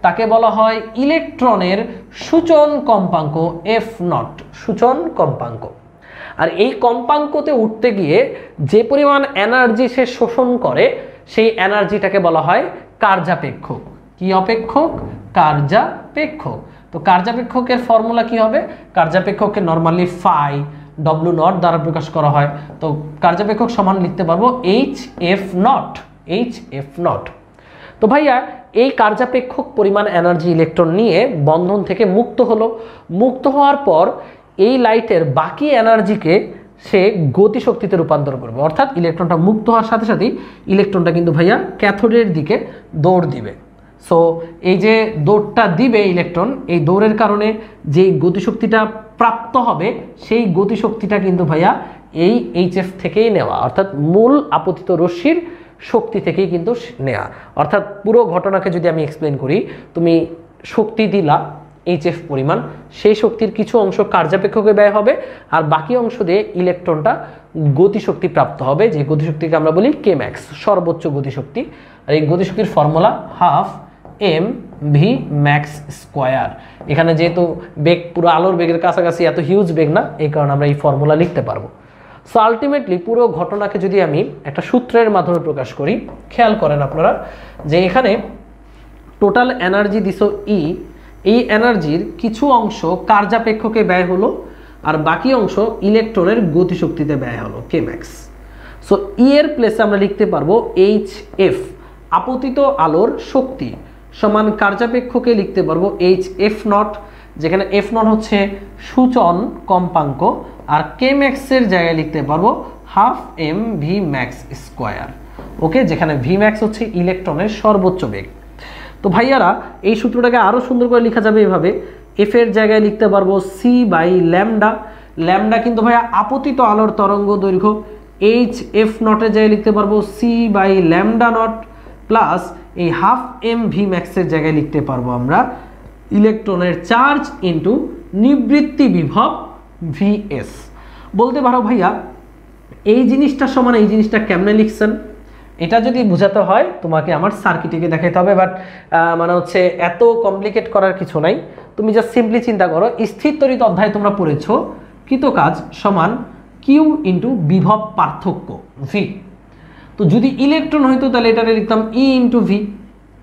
[SPEAKER 1] তাকে বলা হয় ইলেকট্রনের সূচন কম্পাঙ্ক এফ নট, সূচন কম্পাঙ্ক। আর এই কম্পাঙ্কতে উঠতে গিয়ে যে পরিমাণ এনার্জি সে শোষণ করে সেই এনার্জিটাকে বলা হয় কার্যাপেক্ষক। কি অপেক্ষক? কার্যাপেক্ষক। তো কার্যাপেক্ষকের ফর্মুলা কি হবে? কার্যাপেক্ষককে নরমালি ফাই ডব্লিউ নট দ্বারা প্রকাশ করা হয়। তো কার্যাপেক্ষক সমান লিখতে পারবো H F not, H F not. তো ভাইয়া এই কার্যাপেক্ষক পরিমাণ এনার্জি ইলেকট্রন নিয়ে বন্ধন থেকে মুক্ত হলো, মুক্ত হওয়ার পর এই লাইটের বাকি এনার্জিকে সে গতিশক্তিতে রূপান্তর করবে, অর্থাৎ ইলেকট্রনটা মুক্ত হওয়ার সাথে সাথেই ইলেকট্রনটা কিন্তু ভাইয়া ক্যাথোডের দিকে দৌড় দিবে। সো এই যে দৌড়টা দিবে ইলেকট্রন, এই দৌড়ের কারণে যেই গতিশক্তিটা প্রাপ্ত হবে সেই গতিশক্তিটা কিন্তু ভাইয়া এই এইচএফ থেকেই নেওয়া, অর্থাৎ মূল আপতিত রশ্মির শক্তি থেকেই কিন্তু নেওয়া। অর্থাৎ পুরো ঘটনাকে যদি আমি এক্সপ্লেন করি, তুমি শক্তি দিলা এইচএফ পরিমাণ, সেই শক্তির কিছু অংশ কার্যাপেক্ষকে ব্যয় হবে আর বাকি অংশ দিয়ে ইলেকট্রনটা গতিশক্তি প্রাপ্ত হবে, যে গতিশক্তিকে আমরা বলি কে ম্যাক্স, সর্বোচ্চ গতিশক্তি। আর এই গতিশক্তির formula half M V max square. এখানে যেহেতু বেগ পুরো আলোর বেগের কাছাকাছি, এত হিউজ বেগ না, এই কারণে আমরা এই ফর্মুলা লিখতে পারবো। সো আলটিমেটলি পুরো ঘটনাকে যদি আমি একটা সূত্রের মাধ্যমে প্রকাশ করি, খেয়াল করেন আপনারা যে এখানে টোটাল এনার্জি দিছো ই, এই এনার্জির কিছু অংশ কার্যাপেক্ষকে ব্যয় হলো আর বাকি অংশ ইলেকট্রনের গতিশক্তিতে ব্যয় হলো কে ম্যাক্স। সো ই এর প্লেসে আমরা লিখতে পারবো এইচ এফ, আপতিত আলোর শক্তি, সমান কার্যাপেক্ষকে লিখতে পারবো এইচ এফ নট, যেখানে এফ নট হচ্ছে সূচন কম্পাঙ্ক, আর কে ম্যাক্সের জায়গায় লিখতে পারবো half M V max square. Okay, যেখানে ভি ম্যাক্স হচ্ছে ইলেকট্রনের সর্বোচ্চ বেগ। তো ভাইয়ারা এই সূত্রটাকে আরও সুন্দর করে লেখা যাবে এভাবে, এফ এর জায়গায় লিখতে পারবো সি বাই ল্যামডা, ল্যামডা কিন্তু ভাইয়া আপতিত আলোর তরঙ্গ দৈর্ঘ্য, এইচ এফ নটের জায়গায় লিখতে পারবো c by lambda nought, plus এই হাফ এম ভি ম্যাক্সের জায়গায় লিখতে পারবো আমরা ইলেকট্রনের চার্জ ইন্টু নিবৃত্তি বিভব ভিএস। বলতে পারো ভাইয়া এই জিনিসটা সমান এই জিনিসটা কেমনে লিখছেন, এটা যদি বোঝাতে হয় তোমাকে আমার সার্কিটকে দেখাইতে হবে, বাট মানে হচ্ছে এত কমপ্লিকেট করার কিছু নাই। তুমি জাস্ট সিম্পলি চিন্তা করো, স্থির তড়িৎ অধ্যায় তোমরা পড়েছো কৃতকাজ সমান কিউ ইন্টু বিভব পার্থক্য ভি। তো যদি ইলেকট্রন হইতো তাহলে এটাকে লিখতাম ই ইন্টু ভি,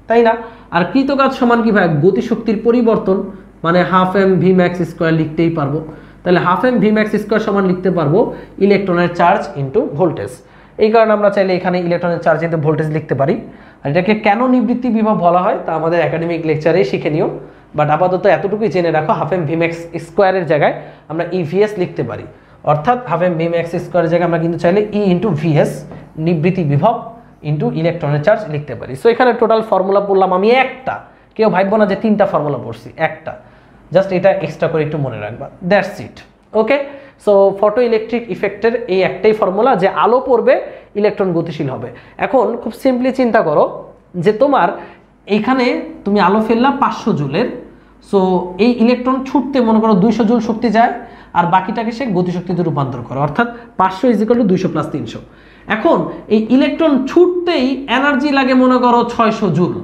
[SPEAKER 1] তাই না? আর কৃতকাজ সমান কি ভাই? গতিশক্তির পরিবর্তন, মানে half M V max square লিখতেই পারবো। তাহলে half M V max square সমান লিখতে পারবো ইলেকট্রনের চার্জ ইন্টু ভোল্টেজ। এই কারণে আমরা চাইলে এখানে ইলেকট্রনের চার্জ ইন্টু ভোল্টেজ লিখতে পারি। আর এটাকে কেন নিবৃত্তি বিভব বলা হয় তা আমাদের একাডেমিক লেকচারে শিখে নিও, বাট আপাতত এতটুকুই জেনে রাখো, হাফ এম ভি ম্যাক্স স্কোয়ারের জায়গায় আমরা ইভিএস লিখতে পারি, অর্থাৎ হাফ এম ভি ম্যাক্স স্কোয়ারের জায়গায় আমরা কিন্তু চাইলে ই ইন্টু ভিএস নিবৃত্তি বিভব ইন্টু ইলেকট্রনের চার্জ লিখতে পারি। সো এখানে টোটাল ফর্মুলা পড়লাম আমি একটা, কেউ ভাববো না যে তিনটা ফর্মুলা পড়ছি, একটা, জাস্ট এটা এক্সট্রা করে একটু মনে রাখবা, that's it. Okay, so photoelectric ইফেক্টের এই একটাই ফর্মুলা যে আলো পড়বে ইলেকট্রন গতিশীল হবে। এখন খুব সিম্পলি চিন্তা করো যে তোমার এইখানে তুমি আলো ফেললা 500 জুলের, সো এই ইলেকট্রন ছুটতে মনে করো 200 জুল শক্তি যায়, আর বাকিটাকে সে গতিশক্তিতে রূপান্তর করে, অর্থাৎ 500 = 200 + 300। এখন এই ইলেকট্রন ছুটতেই এনার্জি লাগে মনে করো 600 জুল,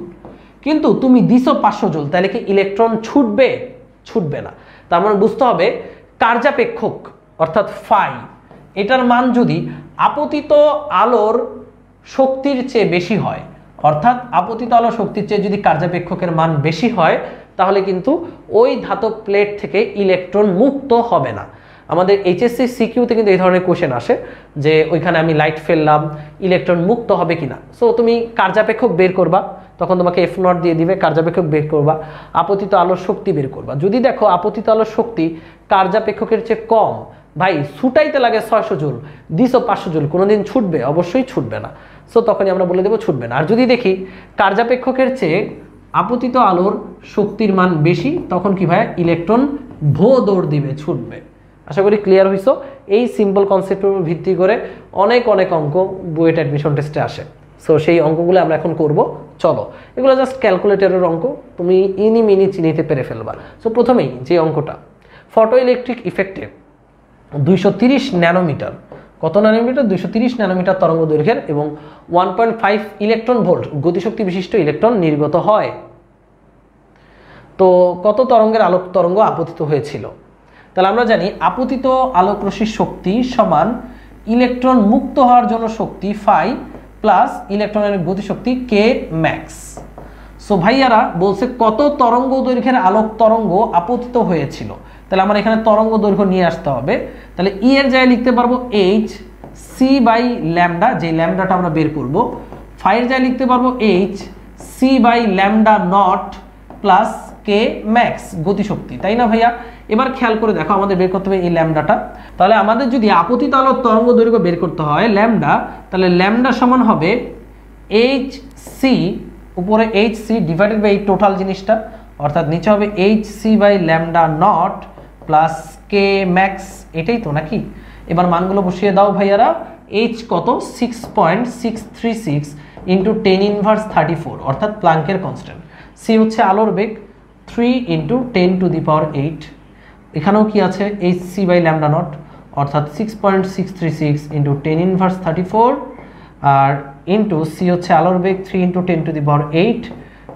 [SPEAKER 1] কিন্তু তুমি দিছো 500 জুল, তাহলে কি ইলেকট্রন ছুটবে? ছুটবে না। তার মানে বুঝতে হবে কার্যাপেক্ষক অর্থাৎ ফাই, এটার মান যদি আপতিত আলোর শক্তির চেয়ে বেশি হয়, অর্থাৎ আপতিত আলোর শক্তির চেয়ে যদি কার্যাপেক্ষকের মান বেশি হয়, তাহলে কিন্তু ওই ধাতব প্লেট থেকে ইলেকট্রন মুক্ত হবে না। আমাদের এইচএসসি সিকিউতে কিন্তু এই ধরনের কোশ্চেন আসে যে ওইখানে আমি লাইট ফেললাম, ইলেকট্রন মুক্ত হবে কিনা। সো তুমি কার্যাপেক্ষক বের করবা, তখন তোমাকে F0 দিয়ে দিবে, কার্যাপেক্ষক বের করবা, আপতিত আলোর শক্তি বের করবা। যদি দেখো আপতিত আলোর শক্তি কার্যাপেক্ষকের চেয়ে কম, ভাই ছুটাইতে লাগে 600 জুল, দিছো 500 জুল, কোনোদিন ছুটবে? অবশ্যই ছুটবে না। সো তখনই আমরা বলে দেবো ছুটবে না। আর যদি দেখি কার্যাপেক্ষকের চেয়ে আপতিত আলোর শক্তির মান বেশি, তখন কি ভাই ইলেকট্রন ভো দৌড় দিবে, ছুটবে। আশা করি ক্লিয়ার হইছো। এই সিম্পল কনসেপ্টের উপর ভিত্তি করে অনেক অনেক অঙ্ক বুয়েট অ্যাডমিশন টেস্টে আসে। সো সেই অঙ্কগুলো আমরা এখন করব। চলো, এগুলো জাস্ট ক্যালকুলেটরের অঙ্ক, তুমি ইনি মিনি চিনিতে পেরে ফেলবা। সো প্রথমেই যে অঙ্কটা, ফটো ইলেকট্রিক ইফেক্টে 230 ন্যানোমিটার, কত ন্যানোমিটার? 230 ন্যানোমিটার তরঙ্গ দৈর্ঘ্যের এবং 1.5 ইলেকট্রন ভোল্ট গতিশক্তি বিশিষ্ট ইলেকট্রন নির্গত হয়। তো কত তরঙ্গের আলোক তরঙ্গ আপতিত হয়েছিল? তাহলে আমরা জানি আপতিত আলোক রশ্মির শক্তি সমান ইলেকট্রন মুক্ত হওয়ার জন্য শক্তি ফাই প্লাস ইলেকট্রনের গতিশক্তি কে ম্যাক্স। সো ভাইয়ারা বলছে কত তরঙ্গ দৈর্ঘ্যের আলোক তরঙ্গ আপতিত হয়েছিল। তাহলে আমার এখানে তরঙ্গ দৈর্ঘ্য নিয়ে আসতে হবে। তাহলে ই এর জায়গায় লিখতে পারবো এইচ সি বাই ল্যামডা, যে ল্যামডাটা আমরা বের করব। ফাই এর জায়গায় লিখতে পারবো h C by lambda nought plus K max গতিশক্তি, তাই না ভাইয়া? এবার খেয়াল করে দেখো, আমাদের বের করতে হবে এই ল্যামডাটা। তাহলে আমাদের যদি আপতিত আলোর তরঙ্গ দৈর্ঘ্য বের করতে হয় ল্যামডা, তাহলে ল্যামডা সমান হবে এইচ সি উপরে এইচ সি ডিভাইডেড বাই এই টোটাল জিনিসটা, অর্থাৎ নিচে হবে h C by lambda nought plus K max, এটাই তো নাকি? এবার মানগুলো বসিয়ে দাও ভাইয়ারা। এইচ কত? 6.636 ইন্টু 10⁻34 অর্থাৎ প্লাঙ্কের কনস্ট্যান্ট। সি হচ্ছে আলোর বেগ, 3 × 10⁸। এখানেও কি আছে? H C by lambda nought অর্থাৎ 6.636 ইন্টু 10⁻34 আর ইন্টু সি হচ্ছে আলোর বেগ 3 × 10⁸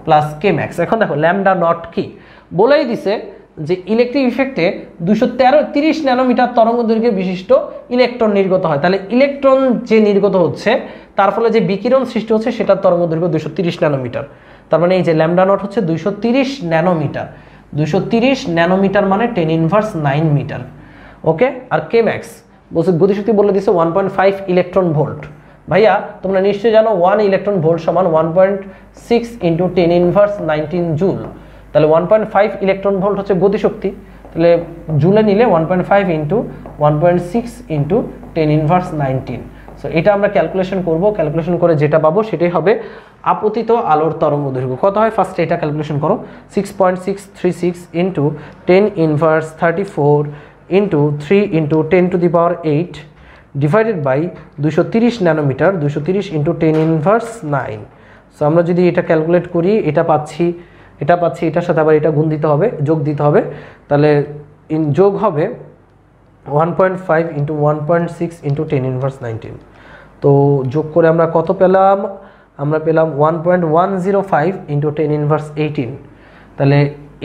[SPEAKER 1] প্লাস কে ম্যাক্স। এখন দেখো ল্যামডা নট কি বলেই দিছে যে ইলেকট্রিক ইফেক্টে 230 ন্যানোমিটার তরঙ্গ দৈর্ঘ্যের বিশিষ্ট ইলেকট্রন নির্গত হয়। তাহলে ইলেকট্রন যে নির্গত হচ্ছে তার ফলে যে বিকিরণ সৃষ্টি হচ্ছে সেটার তরঙ্গ দৈর্ঘ্য 230 ন্যানোমিটার। তার মানে এই যে ল্যামডা নট হচ্ছে 230 ন্যানোমিটার, 230 ন্যানোমিটার মানে 10⁹ মিটার। ওকে, আর কে ম্যাক্স বলছে গতিশক্তি বলে দিছে 1.5 ইলেকট্রন ভোল্ট। ভাইয়া তোমরা নিশ্চয়ই জানো 1 ইলেকট্রন ভোল্ট সমান 1.6 × 10⁻19 জুল। তাহলে 1.5 ইলেকট্রন ভোল্ট হচ্ছে গতিশক্তি, তাহলে জুলে নিলে 1.5 × 1.6 × 10⁻19। সো এটা আমরা ক্যালকুলেশন করব, ক্যালকুলেশন করে যেটা পাবো সেটাই হবে আপতিত আলোর তরঙ্গ দৈর্ঘ্য। কত হয় ফার্স্টে এটা ক্যালকুলেশন করো। 6.636 × 10⁻34 into 3 × 10⁸ divided by 230 nanometre, 230 × 10⁻9। So আমরা যদি এটা ক্যালকুলেট করি এটা পাচ্ছি, এটার সাথে আবার এটা গুণ দিতে হবে, যোগ দিতে হবে। তাহলে যোগ হবে 1.5 × 1.6 × 10⁻19। তো যোগ করে আমরা কত পেলাম? আমরা পেলাম 1.105 × 10⁻18। তাহলে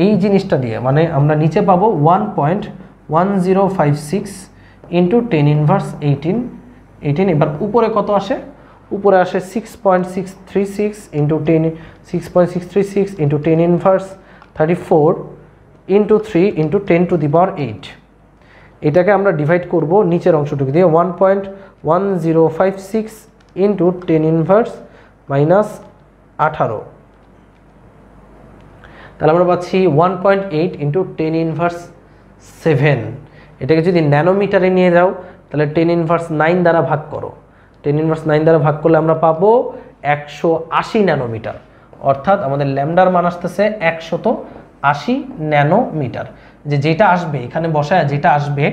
[SPEAKER 1] এই জিনিসটা দিয়ে মানে আমরা নিচে পাবো 1.1056 × 10⁻18। এবার উপরে কত আসে? উপরে আসে 6.636 × 10⁻34 ইন্টু 3 × 10⁸। এটাকে আমরা ডিভাইড করব নিচের অংশটুকু দিয়ে 1.1056 × 10⁻18। তাহলে আমরা পাচ্ছি 1.8 × 10⁻7। এটাকে যদি ন্যানোমিটারে নিয়ে যাও তাহলে 10⁻9 দ্বারা ভাগ করো, 10⁻9 দ্বারা ভাগ করলে আমরা পাবো 180 ন্যানোমিটার। অর্থাৎ আমাদের ল্যামডার মান আসতেছে 180 ন্যানোমিটার। যেটা আসবে এখানে বসায় যেটা আসবে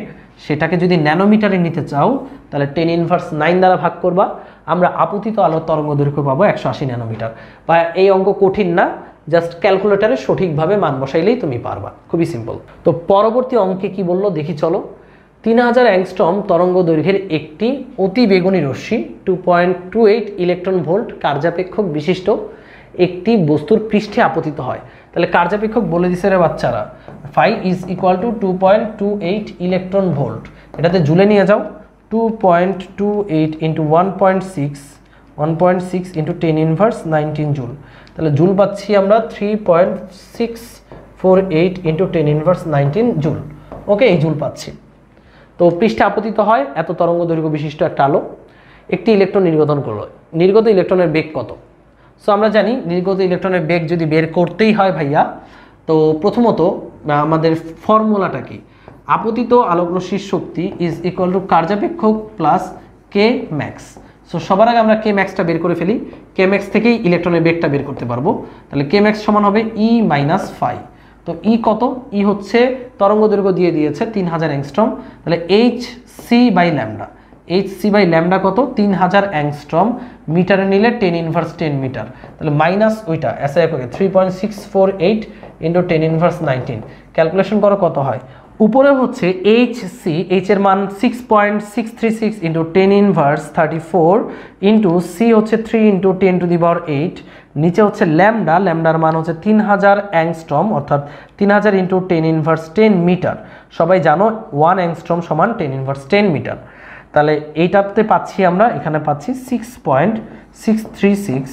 [SPEAKER 1] সেটাকে যদি ন্যানোমিটারে নিতে চাও তাহলে 10⁻9 দ্বারা ভাগ করবা, আমরা আপতিত আলোর তরঙ্গ দৈর্ঘ্য পাবো 180 ন্যানোমিটার। বা এই অঙ্ক কঠিন না, জাস্ট ক্যালকুলেটরে সঠিকভাবে মান বসাইলেই তুমি পারবা, খুবই সিম্পল। তো পরবর্তী অঙ্কে কি বললো দেখি চলো। 3000 অ্যাংস্ট্রম তরঙ্গ দৈর্ঘ্যের একটি অতি বেগুনি রশ্মি 2.28 ইলেকট্রন ভোল্ট কার্যাপেক্ষক বিশিষ্ট একটি বস্তুর পৃষ্ঠে আপতিত হয়। তাহলে কার্যাপেক্ষক বলে দিছে রে বাচ্চারা, phi is equal to 2.28 electron volt. এটাতে জুলে নিয়ে যাও, 2.28 into 1.6 into 10 ইনভার্স 19 জুল। তাহলে জুল পাচ্ছি আমরা 3.648 into 10 ইনভার্স 19 জুল। ওকে, এই জুল পাচ্ছি। তো পৃষ্ঠে আপতিত হয় এত তরঙ্গ দৈর্ঘ্য বিশিষ্ট একটা আলো, একটি ইলেকট্রন নির্গতন করলো। নির্গত ইলেকট্রনের বেগ কত? সো আমরা জানি নির্গত ইলেকট্রনের বেগ যদি বের করতেই হয় ভাইয়া, তো প্রথমত আমাদের ফর্মুলাটা কি? আপতিত আলোকরশ্মির শক্তি ইজ ইকুয়াল টু কার্যাপেক্ষক প্লাস কে ম্যাক্স। সো সবার আগে আমরা কে ম্যাক্সটা বের করে ফেলি, কে ম্যাক্স থেকেই ইলেকট্রনের বেগটা বের করতে পারবো। তাহলে কে ম্যাক্স সমান হবে ই মাইনাস ফাই। তো ই কত? ই হচ্ছে তরঙ্গ দৈর্ঘ্য দিয়ে দিয়েছে 3000 অ্যাংস্ট্রম, তাহলে h C by lambda. H C by lambda কত? 3000 অ্যাংস্ট্রম, মিটারে নিলে 10 ইনভার্স 10 মিটার। তাহলে মাইনাস ওইটা এসআই করে 3.648 ইন্টু 10 ইনভার্স 19। ক্যালকুলেশন করো কত হয়। উপরে হচ্ছে এইচ সি, এইচ এর মান 6.636 ইন্টু 10 ইনভার্স 34 ইন্টু সি হচ্ছে 3 ইন্টু 10 টু দি পাওয়ার 8। নিচে হচ্ছে ল্যামডা, ল্যামডার মান হচ্ছে 3000 অ্যাংস্ট্রম, অর্থাৎ 3000 ইন্টু 10 ইনভার্স 10 মিটার। সবাই জানো 1 অ্যাংস্ট্রম সমান 10 ইনভার্স 10 মিটার। তাহলে এইটাতে পাচ্ছি আমরা, এখানে পাচ্ছি 6.636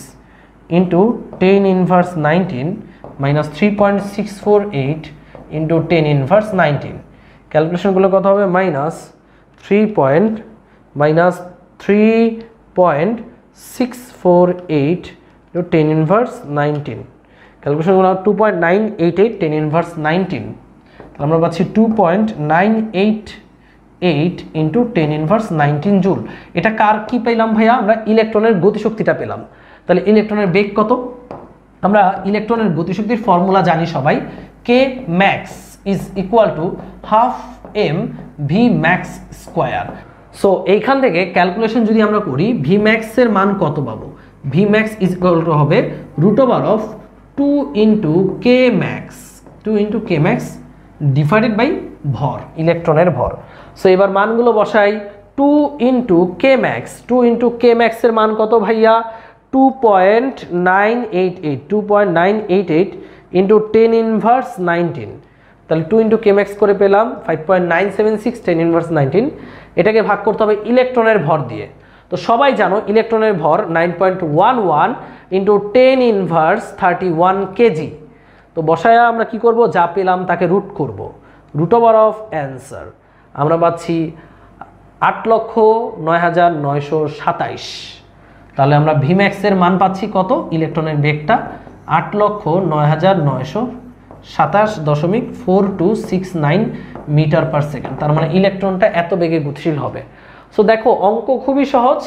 [SPEAKER 1] into 10 inverse 19 minus 3.648 into 10 inverse 19। ক্যালকুলেশনগুলো কত হবে? Minus 3.648 into 10 inverse 19। ক্যালকুলেশনগুলো 2.988 10 ইনভার্স 19। তাহলে আমরা পাচ্ছি 2.988 ইন্টু 10 ইনভার্স 19 জুল। এটা কার কি পেলাম ভাইয়া? আমরা ইলেকট্রনের গতিশক্তিটা পেলাম। তাহলে ইলেকট্রনের বেগ কত? আমরা ইলেকট্রনের গতিশক্তির ফর্মুলা জানি সবাই, k max is equal to half M V max square. So এইখান থেকে ক্যালকুলেশন যদি আমরা করি, ভি ম্যাক্সের মান কত পাবো? V max is equal to হবে root over of 2 into K max, 2 into K max divided by ভর, ইলেকট্রনের ভর। সো এবার মানগুলো বসাই, 2 into K max, 2 into K ম্যাক্সের মান কত ভাইয়া? 2.988 ইন্টু 10 ইনভার্স 19। তাহলে 2 ইন্টু কে ম্যাক্স করে পেলাম 5.976 10 ইনভার্স 19। এটাকে ভাগ করতে হবে ইলেকট্রনের ভর দিয়ে। তো সবাই জানো ইলেকট্রনের ভর 9.11 ইন্টু 10 ইনভার্স 31 কেজি। তো বসায় আমরা কি করব? যা পেলাম তাকে রুট করব, রুট ওভার অফ অ্যান্সার আমরা পাচ্ছি 8,09,927। তাহলে আমরা ভিম্যাক্সের মান পাচ্ছি কত? ইলেকট্রনের বেগটা 8,09,927.4269 মিটার পার সেকেন্ড। তার মানে ইলেকট্রনটা এত বেগে গতিশীল হবে। সো দেখো অঙ্ক খুবই সহজ,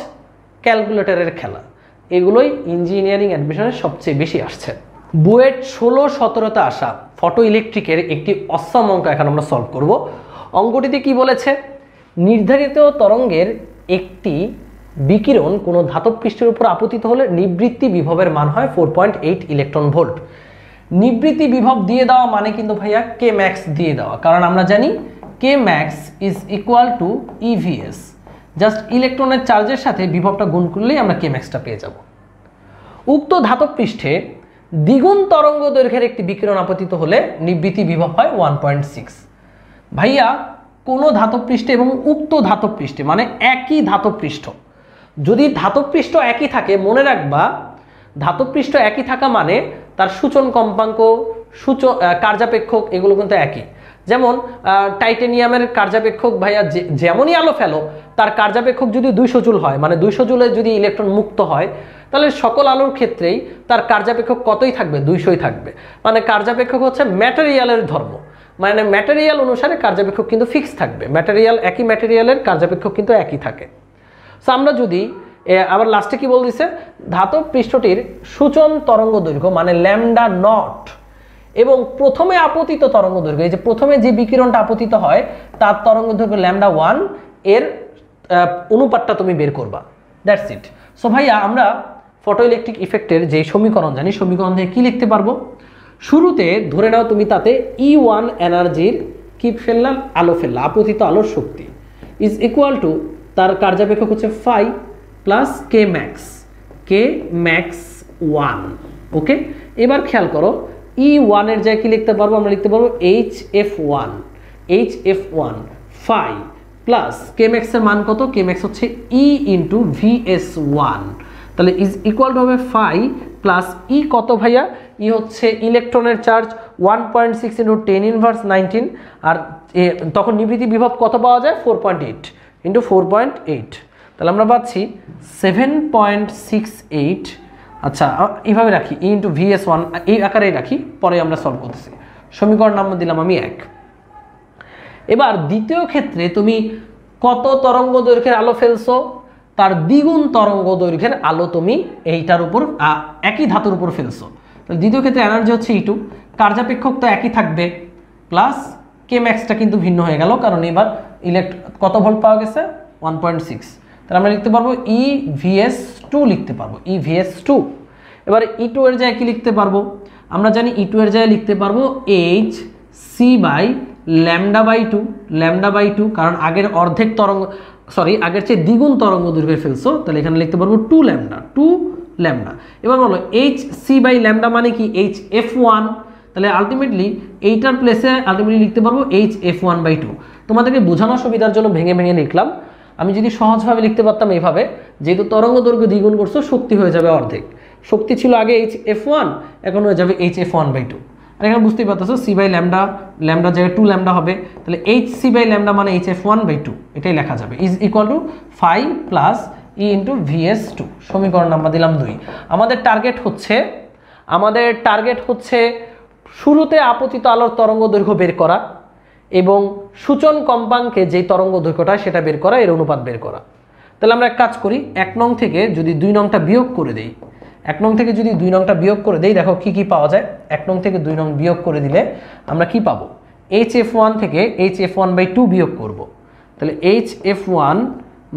[SPEAKER 1] ক্যালকুলেটরের খেলা। এগুলোই ইঞ্জিনিয়ারিং অ্যাডমিশনে সবচেয়ে বেশি আসছে। বুয়েট 16-17তে আসা ফটো ইলেকট্রিকের একটি অসম অঙ্ক এখন আমরা সলভ করব। অঙ্কটিতে কি বলেছে? নির্ধারিত তরঙ্গের একটি বিকিরণ কোনো ধাতব পৃষ্ঠের উপর আপতিত হলে নিবৃত্তি বিভবের মান হয় 4.8 ইলেকট্রন ভোল্ট। নিবৃত্তি বিভব দিয়ে দেওয়া মানে কিন্তু ভাইয়া কে ম্যাক্স দিয়ে দেওয়া, কারণ আমরা জানি কে max is equal to EVS. Just ইলেকট্রনের চার্জের সাথে বিভবটা গুণ করলেই আমরা কে ম্যাক্সটা পেয়ে যাব। উক্ত ধাতব পৃষ্ঠে দ্বিগুণ তরঙ্গ দৈর্ঘ্যের একটি বিকিরণ আপতিত হলে নিবৃত্তি বিভব হয় 1.6। ভাইয়া কোনো ধাতব পৃষ্ঠে এবং উক্ত ধাতব পৃষ্ঠে মানে একই ধাতব পৃষ্ঠ, যদি ধাতব পৃষ্ঠ একই থাকে, মনে রাখবা ধাতব পৃষ্ঠ একই থাকা মানে তার সূচন কম্পাঙ্ক, কার্যাপেক্ষক এগুলো কিন্তু একই। যেমন টাইটেনিয়ামের কার্যাপেক্ষক ভাইয়া যেমনই আলো ফেলো, তার কার্যাপেক্ষক যদি 200 জুল হয়, মানে 200 জুলে যদি ইলেকট্রন মুক্ত হয়, তাহলে সকল আলোর ক্ষেত্রেই তার কার্যাপেক্ষক কতই থাকবে? 200ই থাকবে। মানে কার্যাপেক্ষক হচ্ছে ম্যাটেরিয়ালের ধর্ম, মানে ম্যাটেরিয়াল অনুসারে কার্যাপেক্ষক কিন্তু ফিক্স থাকবে। ম্যাটেরিয়াল একই ম্যাটেরিয়ালের কার্যাপেক্ষক কিন্তু একই থাকে। সো আমরা যদি আবার লাস্টে কি বল দিছে? ধাতব পৃষ্ঠটির সূচন তরঙ্গ দৈর্ঘ্য মানে ল্যামডা নট এবং প্রথমে আপতিত তরঙ্গ দৈর্ঘ্য, এই যে প্রথমে যে বিকিরণটা আপতিত হয় তার তরঙ্গ দৈর্ঘ্য ল্যামডা 1 এর অনুপাতটা তুমি বের করবা। That's it. সো ভাইয়া আমরা ফটোইলেকট্রিক ইফেক্টের যে সমীকরণ জানি, সমীকরণ থেকে কি লিখতে পারবো? শুরুতে ধরে নাও তুমি তাতে E1 এনার্জির কি ফেললাম, আলো ফেললা, আপতিত আলোর শক্তি ইজ ইকুয়াল টু তার কার্যাপেক্ষক হচ্ছে ফাই প্লাস কে ম্যাক্স 1। ওকে, এবার খেয়াল করো E1 এর জায়গায় কি লিখতে পারবো? আমরা লিখতে পারবো HF1 ফাই প্লাস কে ম্যাক্স এর মান কত? কে ম্যাক্স হচ্ছে E ইন্টু VS1, তাহলে ইজ ইকুয়াল টু হবে ফাই প্লাস ই কত ভাইয়া? ই হচ্ছে ইলেকট্রনের চার্জ 1.6 ইন্টু 10 ইনভার্স 19, আর তখন নিবৃত্তি বিভব কত পাওয়া যায়? 4.8 ইন্টু 4.8, তাহলে আমরা পাচ্ছি 7.68। আচ্ছা এইভাবে রাখি, ই ইন্টু VS1 এই আকারেই রাখি, পরে আমরা সলভ করতেছি। সমীকরণ নাম্বার দিলাম আমি 1। এবার দ্বিতীয় ক্ষেত্রে তুমি কত তরঙ্গ দৈর্ঘ্যের আলো ফেলছো? তার দ্বিগুণ তরঙ্গ দৈর্ঘ্যের আলো তুমি এইটার উপর একই ধাতুর উপর ফেলছো। তাহলে দ্বিতীয় ক্ষেত্রে এনার্জি হচ্ছে E2, কার্যাপেক্ষক তো একই থাকবে, প্লাস কে ম্যাক্সটা কিন্তু ভিন্ন হয়ে গেল, কারণ এবার কত ভোল্ট পাওয়া গেছে? 1.6। তাহলে আমরা লিখতে পারবো EVS2 লিখতে পারবো, EVS2। এবার E2 এর জায়গায় কি লিখতে পারবো? আমরা জানি E2 এর জায়গায় লিখতে পারবো HC বাই ল্যামডা বাই 2, কারণ আগের অর্ধেক তরঙ্গ আগের চেয়ে দ্বিগুণ তরঙ্গ দৈর্ঘ্যের ফেলছো, তাহলে এখানে লিখতে পারবো 2 ল্যামডা। এবার বলো HC বাই ল্যামডা মানে কি? HF1, তাহলে আলটিমেটলি এইটার প্লেসে আলটিমেটলি লিখতে পারবো HF1 বাই 2। তোমাদেরকে বোঝানোর সুবিধার জন্য ভেঙে ভেঙে লিখলাম। আমি যদি সহজভাবে লিখতে পারতাম এইভাবে, যেহেতু তরঙ্গ দৈর্ঘ্য দ্বিগুণ করছো, শক্তি হয়ে যাবে অর্ধেক। শক্তি ছিল আগে HF1, এখন হয়ে যাবে HF1 বাই 2। আর এখানে বুঝতেই পারতেছো সি বাই ল্যামডা জায়গায় 2 ল্যামডা হবে, তাহলে HC বাই ল্যামডা মানে HF1 বাই 2, এটাই লেখা যাবে is equal to phi plus e into VS2। সমীকরণ নাম্বার দিলাম 2। আমাদের টার্গেট হচ্ছে শুরুতে আপতিত আলোর তরঙ্গ দৈর্ঘ্য বের করা এবং সূচন কম্পাঙ্কে যে তরঙ্গ দৈর্ঘ্যটা সেটা বের করা, এর অনুপাত বের করা। তাহলে আমরা এক কাজ করি, 1 নং থেকে যদি 2 নংটা বিয়োগ করে দেই, 1 নং থেকে যদি 2 নংটা বিয়োগ করে দেই, দেখো কি কি পাওয়া যায়। 1 নং থেকে 2 নং বিয়োগ করে দিলে আমরা কি পাবো? HF1 থেকে HF1 বাই 2 বিয়োগ করব, তাহলে HF1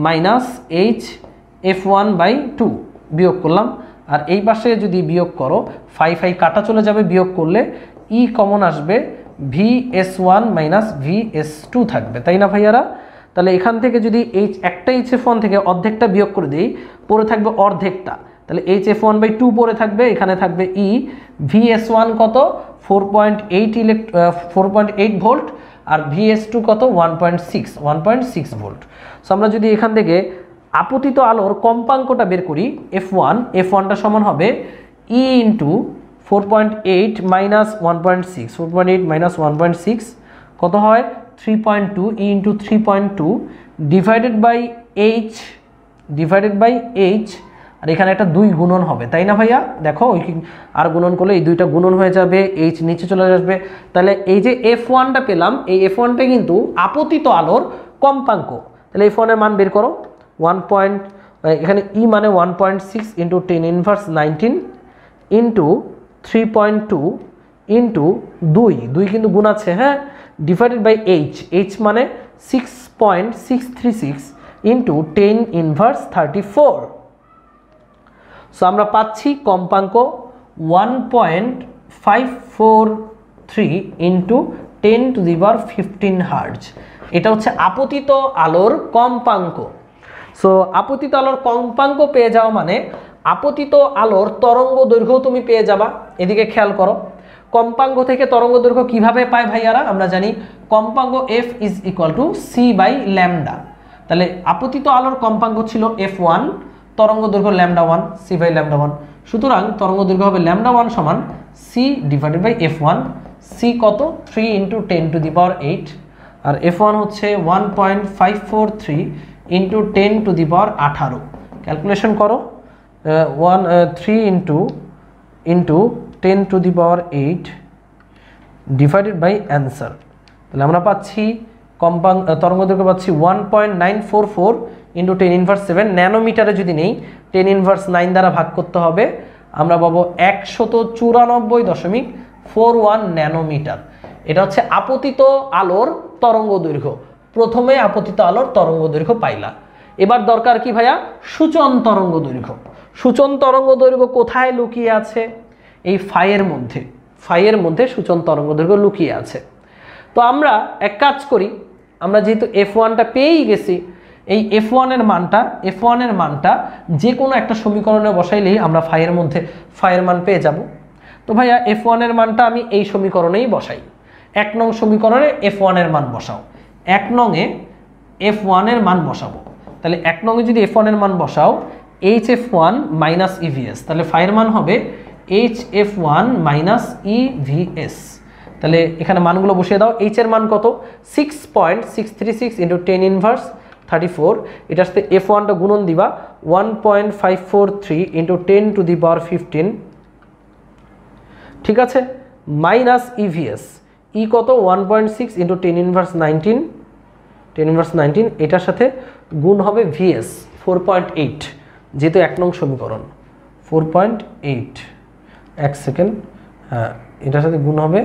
[SPEAKER 1] মাইনাস HF1 বাই 2 বিয়োগ করলাম। আর এই পাশে যদি বিয়োগ করো, ফাই কাটা চলে যাবে, বিয়োগ করলে ই কমন আসবে, VS1 মাইনাস VS2 থাকবে, তাই না ভাইয়ারা? তাহলে এখান থেকে যদি একটা HF1 থেকে অর্ধেকটা বিয়োগ করে দিই, পরে থাকবে অর্ধেকটা, তাহলে HF1 বাই 2 পরে থাকবে, এখানে থাকবে ই। VS1 কত? 4.8 ভোল্ট, আর VS2 কত? 1.6 ভোল্ট। সো আমরা যদি এখান থেকে আপতিত আলোর কম্পাঙ্কটা বের করি, F1টা সমান হবে ই ইন্টু 4.8 মাইনাস 1.6, 4.8 মাইনাস 1.6 কত হয়? 3.2, ই ইন্টু 3.2 ডিভাইডেড বাই H, আর এখানে একটা 2 গুণন হবে, তাই না ভাইয়া? দেখো আর গুণন করলে এই 2টা গুণন হয়ে যাবে, H নিচে চলে আসবে। তাহলে এই যে F1টা পেলাম, এই F1টা কিন্তু আপতিত আলোর কম্পাঙ্ক। তাহলে F1 এর মান বের করো, এখানে ই মানে 1.6 ইন্টু 10 ইনভার্স 19 ইন্টু 3.2 ইন্টু 2 কিন্তু গুণ আছে, হ্যাঁ, ডিভাইডেড বাই H মানে 6.636 ইন্টু 10 ইনভার্স 34। সো আমরা পাচ্ছি কম্পাঙ্ক 1.543 into 10 to the power 15 hertz. এটা হচ্ছে আপতিত আলোর কম্পাঙ্ক। সো আপতিত আলোর কম্পাঙ্ক পেয়ে যাওয়া মানে আপতিত আলোর তরঙ্গ দৈর্ঘ্য তুমি পেয়ে যাবা। এদিকে খেয়াল করো, কম্পাঙ্ক থেকে তরঙ্গ দৈর্ঘ্য কিভাবে পাই ভাইয়ারা? আমরা জানি কম্পাঙ্ক F is equal to c by lambda. তাহলে আপতিত আলোর কম্পাঙ্ক ছিল F1, তরঙ্গ দৈর্ঘ্য λ1, সি বাই λ1। সুতরাং তরঙ্গ দৈর্ঘ্য হবে λ1 সমান C divided by F1। C কত? 3 into 10 to the power 8, R F1 হচ্ছে 1.543 into 10 to the power 18। Calculation করো, 3 into 10 to the power 8 divided by answer. তাহলে আমরা পাচ্ছি তরঙ্গ দৈর্ঘ্য পাচ্ছি 1.944 ইন্টু 10 ইনভার্স 7 ন্যানোমিটারে যদি নেই 10 ইনভার্স 9 দ্বারা ভাগ করতে হবে, আমরা পাবো 194.41 ন্যানোমিটার। এটা হচ্ছে আপতিত আলোর তরঙ্গ দৈর্ঘ্য। প্রথমে আপতিত আলোর তরঙ্গ দৈর্ঘ্য পাইলা। এবার দরকার কি ভাইয়া, সূচন তরঙ্গ দৈর্ঘ্য। সূচন তরঙ্গ দৈর্ঘ্য কোথায় লুকিয়ে আছে? এই ফাইয়ের মধ্যে, ফাইয়ের মধ্যে সূচন তরঙ্গ দৈর্ঘ্য লুকিয়ে আছে। তো আমরা এক কাজ করি, আমরা যেহেতু F1টা পেয়েই গেছি, এই F1 এর মানটা যে কোনো একটা সমীকরণে বসাইলেই আমরা ফাইয়ের মধ্যে ফাইয়ের মান পেয়ে যাব। তো ভাইয়া F1 এর মানটা আমি এই সমীকরণেই বসাই। 1 নং সমীকরণে F1 এর মান বসাও, 1 নংয়ে F1 এর মান বসাবো। তাহলে 1 নংয়ে যদি F1 এর মান বসাও, HF1 মাইনাস EVS, তাহলে ফাইয়ের মান হবে HF1 মাইনাস EVS। তাহলে এখানে মানগুলো বসিয়ে দাও। H এর মান কত? 6.636 ইন্টু 10 ইনভার্স 34, এটার সাথে F1টা গুণন দিবা 1.543 ইন্টু 10 টু দি পাওয়ার 15, ঠিক আছে, মাইনাস EVS, ই কত 1.6 ইন্টু 10 ইনভার্স 19, 10 ইনভার্স 19, এটার সাথে গুণ হবে VS 4.8, যেহেতু 1 নং সমীকরণ 4.8, 1 সেকেন্ড, হ্যাঁ এটার সাথে গুণ হবে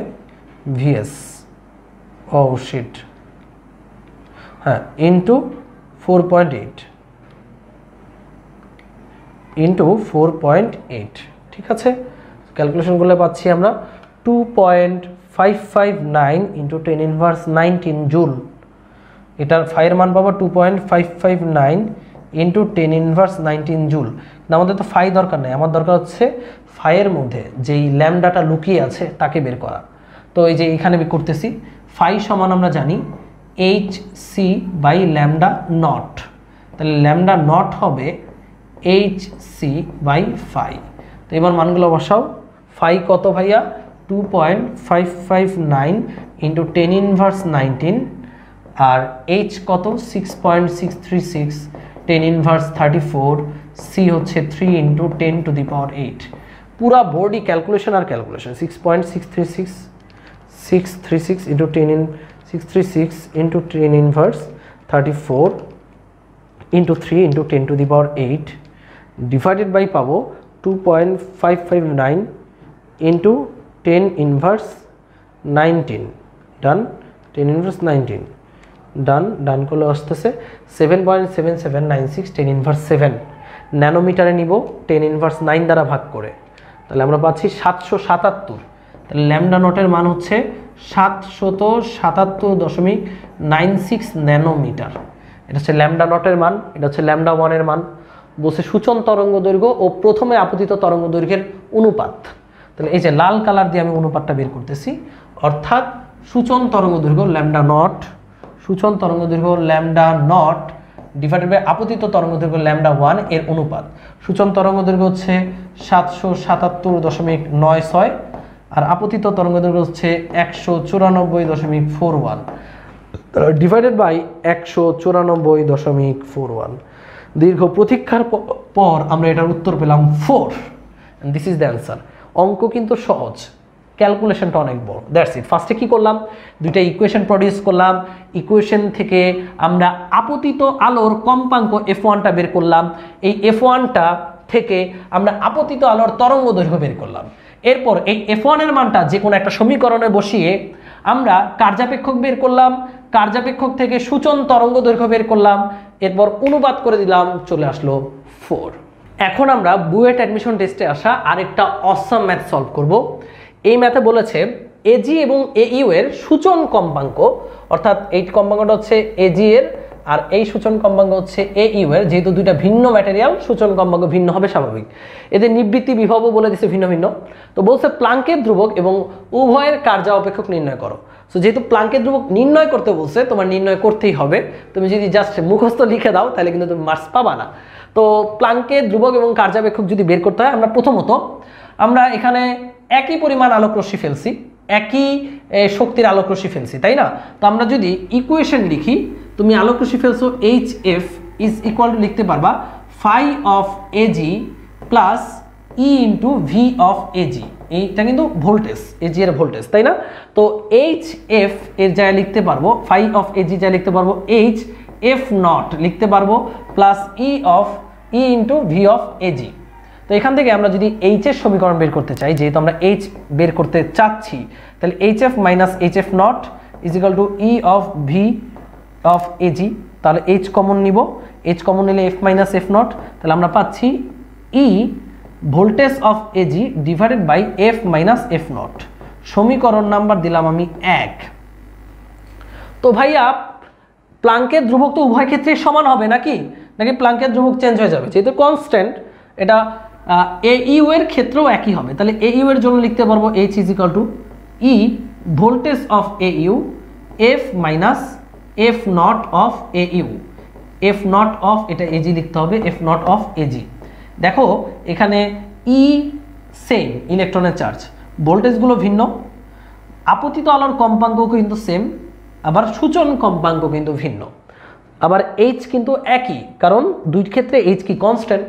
[SPEAKER 1] VS, ও শিট, হ্যাঁ ইন্টু 4.8 ইন্টু 4.8, ঠিক আছে। ক্যালকুলেশন করলে পাচ্ছি আমরা 2.559 ইন্টু 10 ইনভার্স 19 জুল। এটার ফাইয়ের মান পাবো 2.559 ইন্টু 10 ইনভার্স 19 জুল। আমাদের তো ফাই দরকার নেই, আমার দরকার হচ্ছে ফাইয়ের মধ্যে যেই ল্যামডাটা লুকিয়ে আছে তাকে বের করা। তো এই যে এখানে আমি করতেছি, ফাই সমান আমরা জানি HC বাই ল্যামডা নট, তাহলে ল্যামডা নট হবে HC বাই ফাই। তো এবার মানগুলো বসাও। ফাই কত ভাইয়া? 2.559 ইন্টু 10 ইনভার্স 19, আর H কত? 6.636 10 ইনভার্স 34, C হচ্ছে 3 ইন্টু 10 টু দি পাওয়ার 8। পুরা বোর্ডই ক্যালকুলেশন আর calculation. 6.636 into 636 into 10 inverse 34 into 3 into 10 to the power 8 divided by পাবো 2.559 ইন্টু 10 ইনভার্স 19, ডান, 10 ইনভার্স 19 ডান, ডান করলে আসতেছে 7.7796 10 ইনভার্স 7 ন্যানোমিটারে নিব 10 ইনভার্স 9 দ্বারা ভাগ করে, তাহলে আমরা পাচ্ছি 777। তাহলে ল্যামডা নটের মান হচ্ছে 777.96 ন্যানোমিটার। এটা হচ্ছে ল্যামডা নটের মান, এটা হচ্ছে ল্যামডা 1 এর মান। বলছে সূচন তরঙ্গ দৈর্ঘ্য ও প্রথমে আপতিত তরঙ্গ দৈর্ঘ্যের অনুপাত। তাহলে এই যে লাল কালার দিয়ে আমি অনুপাতটা বের করতেছি, অর্থাৎ সূচন তরঙ্গ দৈর্ঘ্য ল্যামডা নট, সূচন তরঙ্গ দৈর্ঘ্য ল্যামডা নট ডিভাইডেড বাই আপতিত তরঙ্গ দৈর্ঘ্য ল্যামডা 1 এর অনুপাত। সূচন তরঙ্গ দৈর্ঘ্য হচ্ছে 777.96 আর আপতিত তরঙ্গ দৈর্ঘ্য হচ্ছে 194.41 ডিভাইডেড বাই 194.41। দীর্ঘ প্রতীক্ষার পর আমরা এটার উত্তর পেলাম 4, and this is the answer। অঙ্ক কিন্তু সহজ, ক্যালকুলেশনটা অনেক বড়। That's it. ফার্স্টে কি করলাম? দুইটা ইকুয়েশন প্রডিউস করলাম, ইকুয়েশন থেকে আমরা আপতিত আলোর কম্পাঙ্ক F1টা বের করলাম, এই F1টা থেকে আমরা আপতিত আলোর তরঙ্গ দৈর্ঘ্য বের করলাম। এরপর এই F1 এর মানটা যে কোনো একটা সমীকরণে বসিয়ে আমরা কার্যাপেক্ষক বের করলাম, কার্যাপেক্ষক থেকে সূচন তরঙ্গ দৈর্ঘ্য বের করলাম, এরপর অনুপাত করে দিলাম, চলে আসলো 4। এখন আমরা বুয়েট অ্যাডমিশন টেস্টে আসা আরেকটা অসাম ম্যাথ সলভ করব। এই ম্যাথে বলেছে এজি এবং এইউ এর সূচন কম্পাঙ্ক, অর্থাৎ এই কম্পাঙ্কটা হচ্ছে এজি এর আর এই সূচন কম্পাঙ্ক হচ্ছে এইউ এর। যেহেতু দুইটা ভিন্ন ম্যাটেরিয়াল, সূচন কম্পাঙ্ক ভিন্ন হবে স্বাভাবিক। এদের নিবৃত্তি বিভবও বলে দিচ্ছে ভিন্ন ভিন্ন। তো বলছে প্লাঙ্কের ধ্রুবক এবং উভয়ের কার্য অপেক্ষক নির্ণয় করো। সো যেহেতু প্লাঙ্কের ধ্রুবক নির্ণয় করতে বলছে, তোমার নির্ণয় করতেই হবে। তুমি যদি জাস্ট মুখস্থ লিখে দাও তাহলে কিন্তু তুমি মার্কস পাবা না। তো প্লাঙ্কের ধ্রুবক এবং কার্যাপেক্ষক যদি বের করতে হয়, আমরা প্রথমত আমরা এখানে একই পরিমাণ আলোকরশ্মি ফেলছি, একই শক্তির আলোকরশ্মি ফেলছি, তাই না? তো আমরা যদি ইকুয়েশন লিখি, তুমি আলোকরশ্মি ফেলছো HF ইজ ইকুয়াল টু লিখতে পারবা phi of A G plus e into V of A G. এইটা কিন্তু ভোল্টেজ, এজি এর ভোল্টেজ, তাই না? তো HF এর জায়গায় লিখতে পারবো, ফাই অফ এজি জায়গায় লিখতে পারবো HF নট লিখতে পারবো plus e into V of AG. তো এখান থেকে আমরা যদি এইচ এর সমীকরণ বের করতে চাই, যেহেতু আমরা এইচ বের করতে চাচ্ছি, তাহলে HF minus HF naught is equal to E of V of AG তাহলে এইচ কমন নিব, এইচ কমন নিলে এফ মাইনাস এফ নট, তাহলে আমরা পাচ্ছি E voltage of AG divided by F minus F naught. সমীকরণ নাম্বার দিলাম আমি 1। তো ভাইয়া প্লাঙ্কের ধ্রুবক তো উভয় ক্ষেত্রে সমান হবে নাকি প্লাঙ্কের ধ্রুবক চেঞ্জ হয়ে যাবে? যেহেতু কনস্ট্যান্ট, এটা এ ইউ এর ক্ষেত্রেও একই হবে। তাহলে এ ইউ এর জন্য লিখতে পারবো H is equal to E voltage of A U F minus F not of A you. F not of, এটা এজি লিখতে হবে, এফ নট অফ এজি। দেখো এখানে ই সেম ইলেকট্রনের চার্জ, ভোল্টেজগুলো ভিন্ন, আপতিত আলোর কম্পাঙ্ক কিন্তু সেম, আবার সূচন কম্পাঙ্ক কিন্তু ভিন্ন, আবার এইচ কিন্তু একই, কারণ দুই ক্ষেত্রে এইচ কি কনস্ট্যান্ট।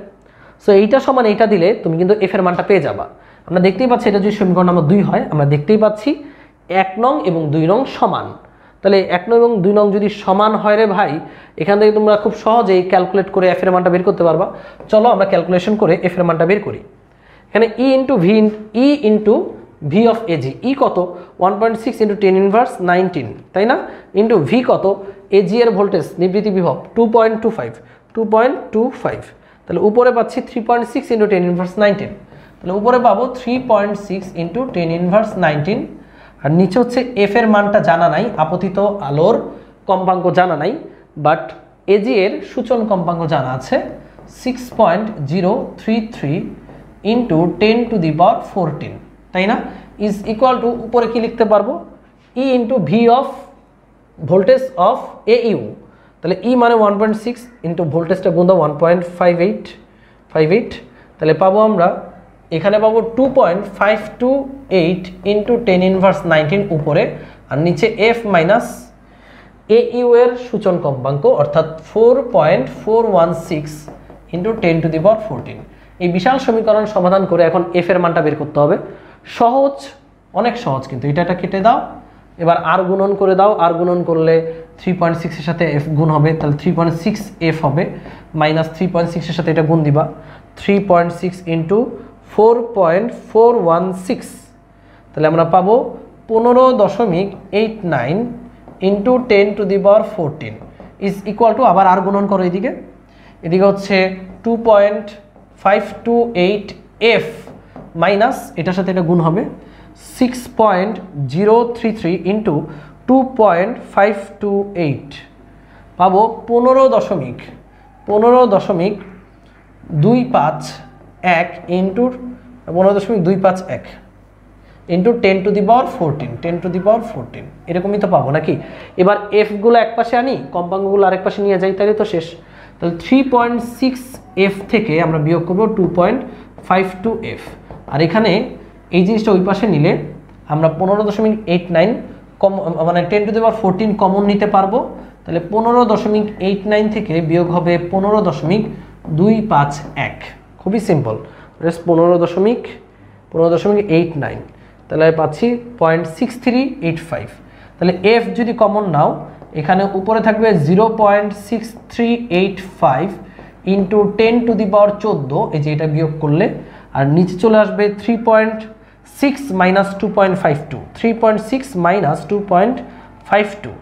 [SPEAKER 1] সো এইটা সমান এইটা দিলে তুমি কিন্তু এফ এর মানটা পেয়ে যাবা। আমরা দেখতেই পাচ্ছি এটা যদি সমীকরণ নম্বর 2 হয়, আমরা দেখতেই পাচ্ছি 1 নং এবং 2 নং সমান। তাহলে 1 নং এবং 2 নং যদি সমান হয় রে ভাই, এখান থেকে তোমরা খুব সহজেই ক্যালকুলেট করে এফ এর মানটা বের করতে পারবা। চলো আমরা ক্যালকুলেশন করে এফ এর মানটা বের করি। এখানে ই ইন্টু ভি অফ এজি, ই কত 1.6 ইন্টু 10 ইনভার্স 19, তাই না, ইন্টু ভি কত এজি এর ভোল্টেজ নিবৃত্তি বিভব 2.25, তাহলে উপরে পাচ্ছি 3.6 ইন্টু 10 ইনভার্স 19, তাহলে উপরে পাবো 3.6 ইন্টু 10 ইনভার্স 19, আর নিচে হচ্ছে এফ এর মানটা জানা নাই, আপতিত আলোর কম্পাঙ্ক জানা নাই, বাট এজি এর সূচন কম্পাঙ্ক জানা আছে 6.033 ইন্টু 10 টু দি পাওয়ার 14, তাই না, ইজ ইকুয়াল টু উপরে কি লিখতে পারবো E into V of voltage of A U. তাহলে ই মানে 1.6 ইন্টু ভোল্টেজটা গুণ দাও 1.58, তাহলে পাবো আমরা এখানে পাবো 2.528 ইন্টু 10 ইনভার্স 19 উপরে, আর নিচে এফ মাইনাস এ ইউ এর সূচন কম্পাঙ্ক অর্থাৎ 4.416 ইন্টু 10 টু দি পাওয়ার 14। এই বিশাল সমীকরণ সমাধান করে এখন এফ এর মানটা বের করতে হবে। সহজ, অনেক সহজ, কিন্তু এটা কেটে দাও, এবার আর গুণন করে দাও, আর গুণন করলে 3.6 এর সাথে এফ গুণ হবে, তাহলে 3.6 এফ হবে, মাইনাস 3.6 এর সাথে এটা গুণ দিবা, 3.6 ইন্টু 4.416, তাহলে আমরা পাবো 15.89 into 10 to the power 14 is equal two, আবার আর গুণন করো এদিকে হচ্ছে 2.528 এফ মাইনাস এটার সাথে এটা গুণ হবে 6.033 ইন্টু 2.528, পাবো 15.251 ইন্টু 15.251 ইন্টু 10 টু দি পাওয়ার 14, এরকমই তো পাবো নাকি। এবার এফগুলো এক পাশে আনি, কম্পাঙ্কগুলো আরেক পাশে নিয়ে যাই, তাহলে তো শেষ। তাহলে 3.6 এফ থেকে আমরা বিয়োগ করবো 2.52 এফ, আর এখানে এই জিনিসটা ওই পাশে নিলে আমরা 15.89 কম, মানে 10 টু দি পাওয়ার 14 কমন নিতে পারবো। তাহলে 15.89 থেকে বিয়োগ হবে 15.251, খুবই সিম্পল, 15.89, তাহলে পাচ্ছি 0.6385। তাহলে এফ যদি কমন নাও, এখানে উপরে থাকবে 0.6385 ইন্টু 10 টু দি পাওয়ার 14, এই যে এটা বিয়োগ করলে, আর নিচে চলে আসবে 3.6 মাইনাস 2.52, 3.6 মাইনাস 2.52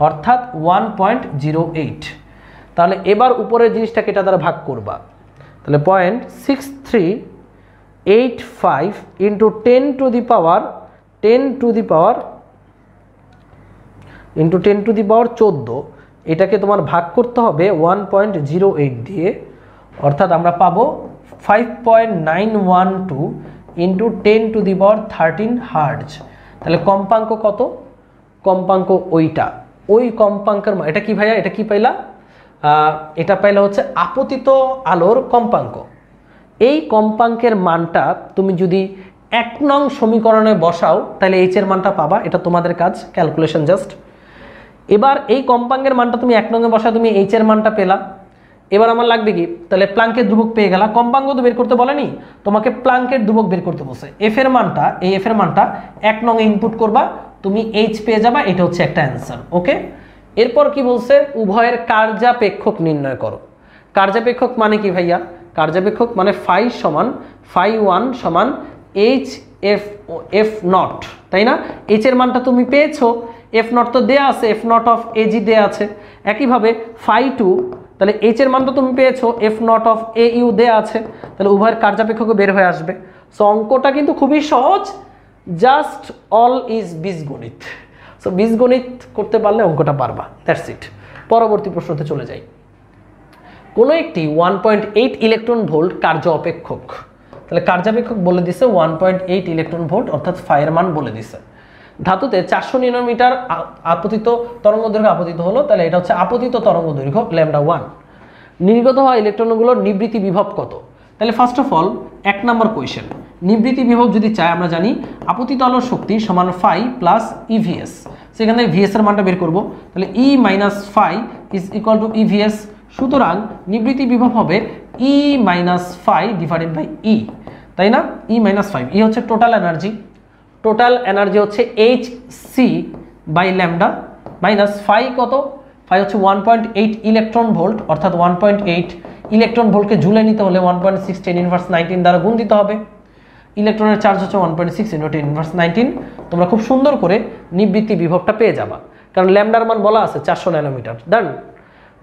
[SPEAKER 1] অর্থাৎ 1.08। তাহলে এবার উপরের জিনিসটাকে এটা দ্বারা ভাগ করবা, তাহলে 0.6385 ইন্টু 10 টু দি পাওয়ার 14, এটাকে তোমার ভাগ করতে হবে 1.08 দিয়ে, অর্থাৎ আমরা পাবো 5.912 into 10 to the power 13 hertz. তাহলে কম্পাঙ্ক কত, কম্পাঙ্ক ওইটা, ওই কম্পাঙ্কের, এটা কি ভাইয়া, এটা কি পাইলা, এটা পাইলা হচ্ছে আপতিত আলোর কম্পাঙ্ক। এই কম্পাঙ্কের মানটা তুমি যদি 1 নং সমীকরণে বসাও, তাহলে এইচ এর মানটা পাবা, এটা তোমাদের কাজ, ক্যালকুলেশন জাস্ট। এবার এই কম্পাঙ্কের মানটা তুমি 1 নং এ বসা, তুমি এইচ এর মানটা পেলা। এবার আমার লাগবে কি, তাহলে প্লাঙ্কের ধ্রুবক পেয়ে গেলা, কম্পাঙ্ক তো বের করতে বলেনি, তোমাকে প্লাঙ্কের ধ্রুবক বের করতে বলছে। এফ এর মানটা, এই এফ এর মানটা 1 নং এ ইনপুট করবা, তুমি এইচ পেয়ে যাবা, এটা হচ্ছে একটা অ্যান্সার। ওকে, এরপর কি বলছে, উভয়ের কার্যাপেক্ষক নির্ণয় করো। কার্যাপেক্ষক মানে কি ভাইয়া, কার্যাপেক্ষক মানে ফাই সমান ফাই 1 সমান এইচ এফ নট, তাই না। এইচ এর মানটা তুমি পেয়েছো, এফ নট তো দেয়া আছে, এফ নট অফ এজি দেয়া আছে। একইভাবে ফাই টু, তাহলে এইচ এর মান তো তুমি পেয়েছো, F not of A you দেয়া আছে, তাহলে উভয়ের কার্যাপেক্ষক বের হয়ে আসবে। সো অঙ্কটা কিন্তু খুবই সহজ, জাস্ট অল ইজ বীজগণিত। সো বীজগণিত করতে পারলে অঙ্কটা পারবা, দ্যাটস ইট। পরবর্তী প্রশ্নতে চলে যাই। কোনো একটি 1.8 ইলেকট্রন ভোল্ট কার্য অপেক্ষক, তাহলে কার্যাপেক্ষক বলে দিছে 1.8 ইলেকট্রন ভোল্ট, অর্থাৎ ফাইয়ের মান বলে দিছে। ধাতুতে 400 ন্যানোমিটার আপতিত তরঙ্গ দৈর্ঘ্য আপতিত হলো, তাহলে এটা হচ্ছে আপতিত তরঙ্গ দৈর্ঘ্য λ1। নির্গত হওয়া ইলেকট্রনগুলোর নিবৃত্তি বিভব কত? তাহলে first of all 1 number question, নিবৃত্তি বিভব যদি চাই আমরা জানি আপতিত আলোর শক্তি সমান ফাই প্লাস ইভিএস। সেখানে ভিএস এর মানটা বের করব, তাহলে E minus phi is equal to EVS. সুতরাং নিবৃত্তি বিভব হবে E minus phi divided by E, তাই না? ই মাইনাস ফাইভ, ই হচ্ছে টোটাল এনার্জি, টোটাল এনার্জি হচ্ছে H C by lambda, minus phi কত? ফাই হচ্ছে 1.8 ইলেকট্রন ভোল্ট, অর্থাৎ 1.8 ইলেকট্রন ভোল্টকে ঝুলে নিতে হলে 1.6 10 ইনভার্স 19 দ্বারা গুণ দিতে হবে। ইলেকট্রনের চার্জ হচ্ছে 1.6 × 10 ইনভার্স 19। তোমরা খুব সুন্দর করে নিবৃত্তি বিভবটা পেয়ে যাবা, কারণ ল্যামডার মান বলা আছে 400 ন্যানোমিটার। দেন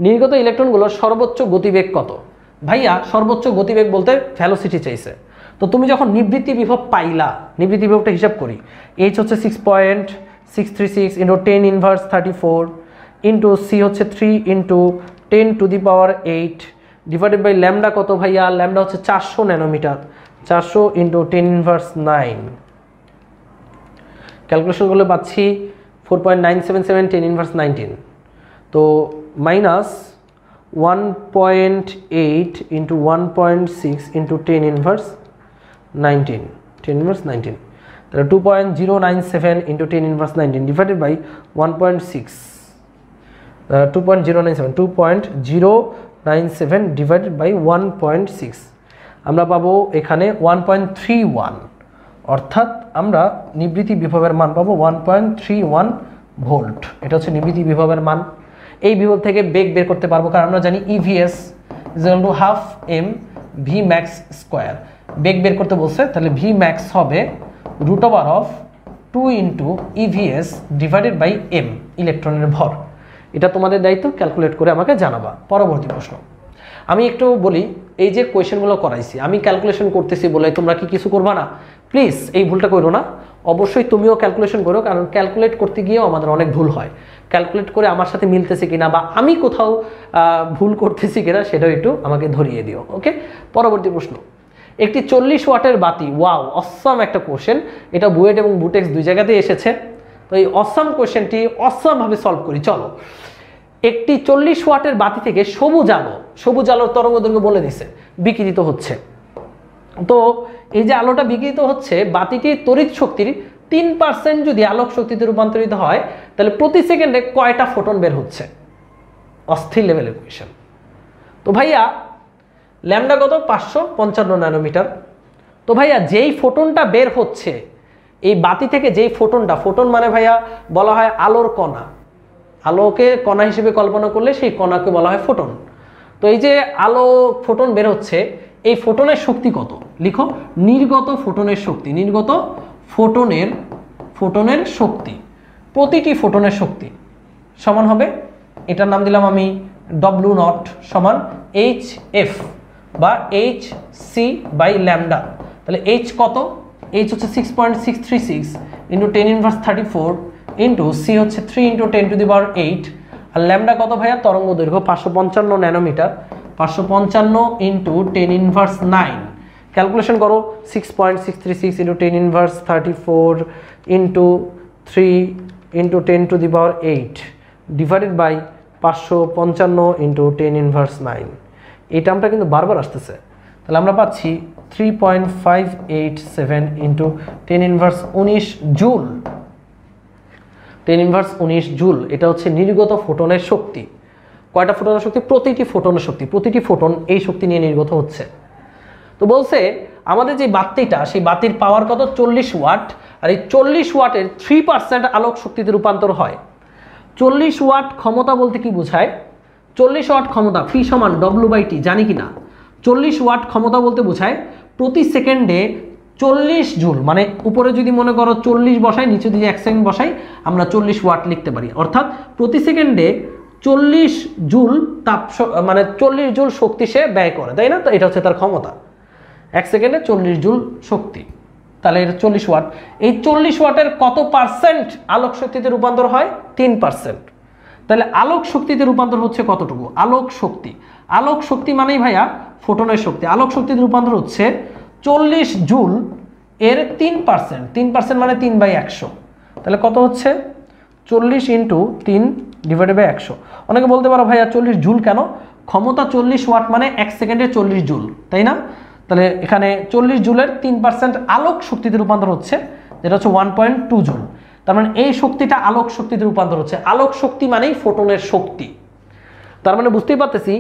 [SPEAKER 1] নির্গত ইলেকট্রনগুলোর সর্বোচ্চ গতিবেগ কত? ভাইয়া সর্বোচ্চ গতিবেগ বলতে ভ্যালোসিটি চাইছে। তো তুমি যখন নিবৃত্তি বিভব পাইলা, নিবৃত্তি বিভবটা হিসাব করি, এইচ হচ্ছে 6.636 × 10 ইনভার্স 34 ইন্টু সি হচ্ছে 3 × 10⁸ ডিভাইডেড বাই ল্যামডা কত ভাইয়া? ল্যামডা হচ্ছে 400 ন্যানোমিটার, 400 × 10 ইনভার্স 9। ক্যালকুলেশন করলে পাচ্ছি 4.977 10 ইনভার্স 19, তো মাইনাস 1.8 × 1.6 × 10 ইনভার্স 19, 10 ইনভার্স 19, তাহলে 2.097 × 10 inverse 19 divided by 1.6, 2.097 divided by 1.6, আমরা পাবো এখানে 1.31, অর্থাৎ আমরা নিবৃত্তি বিভবের মান পাবো 1.31 ভোল্ট। এটা হচ্ছে নিবৃত্তি বিভবের মান। এই বিভব থেকে বেগ বের করতে পারবো, কারণ আমরা জানি EVS ½ m v max square. বেগ বের করতে বলছে, তাহলে v max হবে √2 × EVS ডিভাইডেড বাই m, ইলেকট্রনের ভর। এটা তোমাদের দায়িত্ব, ক্যালকুলেট করে আমাকে জানাবা। পরবর্তী প্রশ্ন, আমি একটু বলি, এই যে কোয়েশ্চেনগুলো করাইছি আমি ক্যালকুলেশন করতেছি বলে তোমরা কি কিছু করবা না? প্লিজ এই ভুলটা করো না, অবশ্যই তুমিও ক্যালকুলেশন করো, কারণ ক্যালকুলেট করতে গিয়েও আমাদের অনেক ভুল হয়। ক্যালকুলেট করে আমার সাথে মিলতেছে কিনা বা আমি কোথাও ভুল করতেছি কিনা সেটাও একটু আমাকে ধরিয়ে দিও, ওকে? পরবর্তী প্রশ্ন, একটি 40 ওয়াটের বাতি, ওয়াও অসাম একটা কোশ্চেন, এটা বুয়েট এবং বুটেক্স দুই জায়গাতেই এসেছে। তো এই অসাম কোশ্চেনটি অসামভাবে সলভ করি, চলো। একটি 40 ওয়াটের বাতি থেকে সবুজ আলোর তরঙ্গ দৈর্ঘ্য বলে দিছে বিকিরিত হচ্ছে। তো এই যে আলোটা বিকিরিত হচ্ছে, বাতিটির তড়িৎ শক্তির 3% যদি আলোক শক্তিতে রূপান্তরিত হয়, তাহলে প্রতি সেকেন্ডে কয়টা ফোটন বের হচ্ছে? অস্থির লেভেলের কোয়েশ্চেন। তো ভাইয়া ল্যামডা কত? 555 ন্যানোমিটার। তো ভাইয়া যেই ফোটনটা বের হচ্ছে এই বাতি থেকে, যেই ফোটনটা, ফোটন মানে ভাইয়া বলা হয় আলোর কণা, আলোকে কণা হিসেবে কল্পনা করলে সেই কণাকে বলা হয় ফোটন। তো এই যে আলো ফোটন বের হচ্ছে, এই ফোটনের শক্তি কত? লিখো, নির্গত ফোটনের শক্তি, নির্গত ফোটনের শক্তি, প্রতিটি ফোটনের শক্তি সমান হবে, এটার নাম দিলাম আমি W0 সমান HF বা HC বাই ল্যামডা। তাহলে H কত? H হচ্ছে 6.636 × 10 ইনভার্স 34 ইন্টু সি হচ্ছে 3 × 10⁸, আর ল্যামডা কত ভাইয়া? তরঙ্গ দৈর্ঘ্য 555 ন্যানোমিটার, 555 × 10 ইনভার্স 9। ক্যালকুলেশন করো, 6.636 × 10 inverse 34 into 3 × 10⁸ divided by 555 × 10 inverse 9। এই টার্মটা কিন্তু বারবার আসতেছে, তাহলে আমরা পাচ্ছি 3.587 × 10 ইনভার্স 19 জুল, 10 ইনভার্স 19 জুল। এটা হচ্ছে নির্গত ফোটনের শক্তি। কয়টা ফোটনের শক্তি? প্রতিটি ফোটনের শক্তি, প্রতিটি ফোটন এই শক্তি নিয়ে নির্গত হচ্ছে। তো বলছে আমাদের যে বাতিটা, সেই বাতির পাওয়ার কত? 40 ওয়াট, আর এই 40 ওয়াটের 3% আলোক শক্তিতে রূপান্তর হয়। 40 ওয়াট ক্ষমতা বলতে কি বোঝায়? 40 ওয়াট ক্ষমতা P সমান W/T, জানি কি না? 40 ওয়াট ক্ষমতা বলতে বোঝায় প্রতি সেকেন্ডে 40 জুল, মানে উপরে যদি মনে করো 40 বসাই, নিচে যদি 1 সেকেন্ড বসাই, আমরা 40 ওয়াট লিখতে পারি। অর্থাৎ প্রতি সেকেন্ডে 40 জুল তাপ, মানে 40 জুল শক্তি সে ব্যয় করে, তাই না? তো এটা হচ্ছে তার ক্ষমতা, 1 সেকেন্ডে 40 জুল শক্তি, তাহলে এটা 40 ওয়াট। এই 40 ওয়াটের কত পার্সেন্ট আলোক শক্তিতে রূপান্তর হয়? 3%। তাহলে আলোক শক্তিতে রূপান্তর হচ্ছে কতটুকু? আলোক শক্তি, আলোক শক্তি মানেই ভাইয়া ফোটনের শক্তি। আলোক শক্তিতে রূপান্তর হচ্ছে 40 জুল এর 3%, 3% মানে 3/100। তাহলে কত হচ্ছে? 40 ইন্টু 3 ডিভাইডেড বাই 100। অনেকে বলতে পারো ভাইয়া 40 জুল কেন? ক্ষমতা 40 ওয়াট মানে 1 সেকেন্ডে 40 জুল, তাই না? তাহলে এখানে 40 জুলের 3% আলোক শক্তিতে রূপান্তর হচ্ছে, যেটা হচ্ছে 1.2 জুল। তার মানে এই শক্তিটা আলোক শক্তিতে রূপান্তর হচ্ছে। আলোক শক্তি মানেই ফোটনের শক্তি। তার মানে বুঝতেই পারতেছি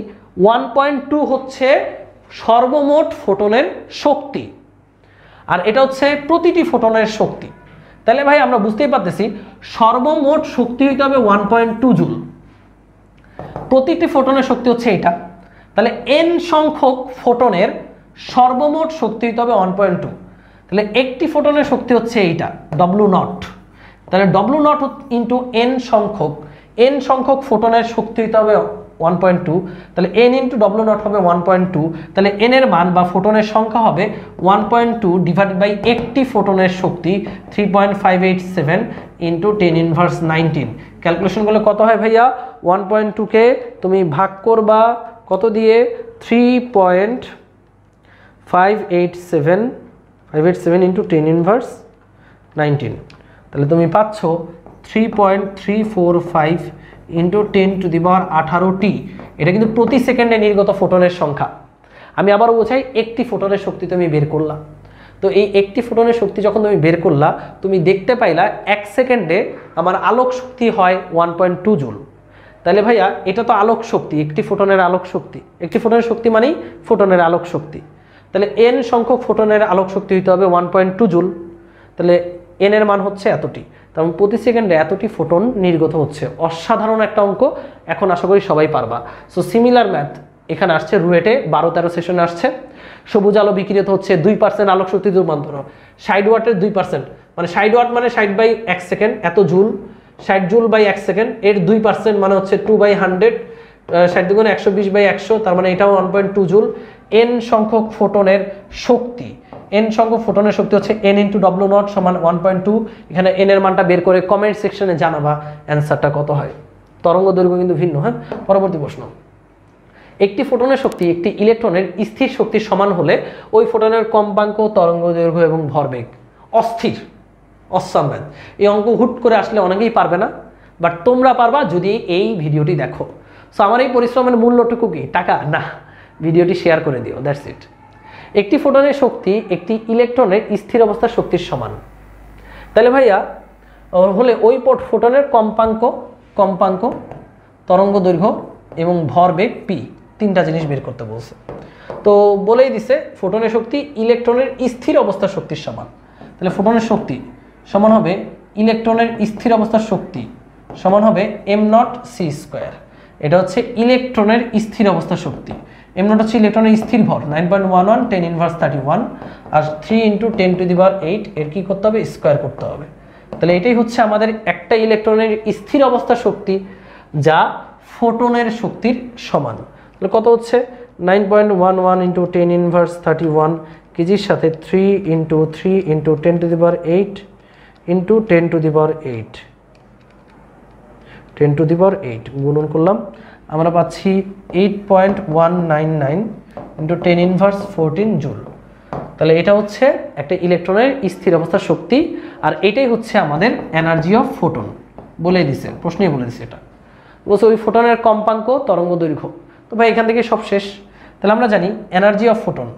[SPEAKER 1] 1.2 হচ্ছে সর্বমোট ফোটনের শক্তি, আর এটা হচ্ছে প্রতিটি ফোটনের শক্তি। তাহলে ভাই আমরা বুঝতেই পারতেছি সর্বমোট শক্তি হইতে হবে 1.2 জুল, প্রতিটি ফোটনের শক্তি হচ্ছে এটা। তাহলে n সংখ্যক ফোটনের সর্বমোট শক্তি হইতে হবে 1.2। তাহলে একটি ফোটনের শক্তি হচ্ছে এইটা W0। তাহলে W0 ইন্টু n সংখ্যক ফোটনের শক্তি হইতে হবে 1.2। তাহলে n ইন্টু W0 হবে 1.2। তাহলে n এর মান বা ফোটনের সংখ্যা হবে 1.2 ডিভাইডেড বাই একটি ফোটনের শক্তি 3.587 ইন্টু 10⁻19। ক্যালকুলেশন করলে কত হয় ভাইয়া? 1.2 কে তুমি ভাগ করবা কত দিয়ে? 3.587 ইন্টু 10⁻19। তাহলে তুমি পাচ্ছ 3.345 ইন্টু 10⁻18t। এটা কিন্তু প্রতি সেকেন্ডে নির্গত ফোটনের সংখ্যা। আমি আবারও বোঝাই, একটি ফোটনের শক্তি তুমি বের করলা। তো এই একটি ফোটনের শক্তি যখন তুমি বের করলা, তুমি দেখতে পাইলা 1 সেকেন্ডে আমার আলোক শক্তি হয় 1.2 জুল। তাহলে ভাইয়া এটা তো আলোক শক্তি, একটি ফোটনের আলোক শক্তি। একটি ফোটনের শক্তি মানেই ফোটনের আলোক শক্তি। তাহলে n সংখ্যক ফোটনের আলোক শক্তি হইতে হবে 1.2 জুল। তাহলে n এর মান হচ্ছে এতটি। তেমন প্রতি সেকেন্ডে এতটি ফোটন নির্গত হচ্ছে। অসাধারণ একটা অঙ্ক, এখন আশা করি সবাই পারবা। সো সিমিলার ম্যাথ এখানে আসছে রুয়েটে 12-13 সেশনে আসছে। সবুজ আলো বিকিরিত হচ্ছে 2% আলোক শক্তিতে রূপান্তর। 60 ওয়াটের 2%, মানে 60 ওয়াট মানে 60/1 সেকেন্ড, এত জুল। 60 জুল বাই 1 সেকেন্ড, এর 2% মানে হচ্ছে 2/100, 60 দুগুণে 120/100, তার মানে এটাও 1.2 জুল। n সংখ্যক ফোটনের শক্তি, n সংখ্যক ফোটনের শক্তি হচ্ছে n ইন্টু W0 সমান 1.2। এখানে n এর মানটা বের করে কমেন্ট সেকশনে জানাবা অ্যান্সারটা কত হয়। তরঙ্গ দৈর্ঘ্য কিন্তু ভিন্ন। হ্যাঁ, পরবর্তী প্রশ্ন। একটি ফোটনের শক্তি একটি ইলেকট্রনের স্থির শক্তির সমান হলে ওই ফোটনের কম্পাঙ্ক, তরঙ্গ দৈর্ঘ্য এবং ভরবেগ। অস্থির, অসাম ম্যাথ। এই অঙ্ক হুট করে আসলে অনেকেই পারবে না, বাট তোমরা পারবা যদি এই ভিডিওটি দেখো। সো আমার এই পরিশ্রমের মূল্যটুকু কি? টাকা না, ভিডিওটি শেয়ার করে দিও, দ্যাটস ইট। একটি ফোটনের শক্তি একটি ইলেকট্রনের স্থির অবস্থার শক্তির সমান। তাহলে ভাইয়া হলে ওই ফোটনের কম্পাঙ্ক, তরঙ্গ দৈর্ঘ্য এবং ভরবেগ পি, তিনটা জিনিস বের করতে বলছে। তো বলেই দিছে ফোটনের শক্তি ইলেকট্রনের স্থির অবস্থার শক্তির সমান। তাহলে ফোটনের শক্তি সমান হবে ইলেকট্রনের স্থির অবস্থার শক্তি সমান হবে m0c²। এটা হচ্ছে ইলেকট্রনের স্থির অবস্থার শক্তি। m0 হচ্ছে ইলেকট্রনের স্থির ভর 9.11 10⁻31, আর 3 × 10⁸ এর কি করতে হবে? স্কোয়ার করতে হবে। তাহলে এটাই হচ্ছে আমাদের একটা ইলেকট্রনের স্থির অবস্থার শক্তি, যা ফোটনের শক্তির সমান। তাহলে কত হচ্ছে? 9.11 × 10⁻31 কেজির সাথে 3 × 3 × 10⁸ ইন্টু 10⁸ গুণন করলাম, আমরা পাচ্ছি 8.199 × 10⁻14 জুল। তাহলে এটা হচ্ছে একটা ইলেকট্রনের স্থির অবস্থার শক্তি, আর এটাই হচ্ছে আমাদের এনার্জি অফ ফোটন। বলে দিছে, প্রশ্নই বলে দিছে এটা। বলছে ওই ফোটনের কম্পাঙ্ক, তরঙ্গ দৈর্ঘ্য। তো ভাই এখান থেকে সব শেষ। তাহলে আমরা জানি এনার্জি অফ ফোটন,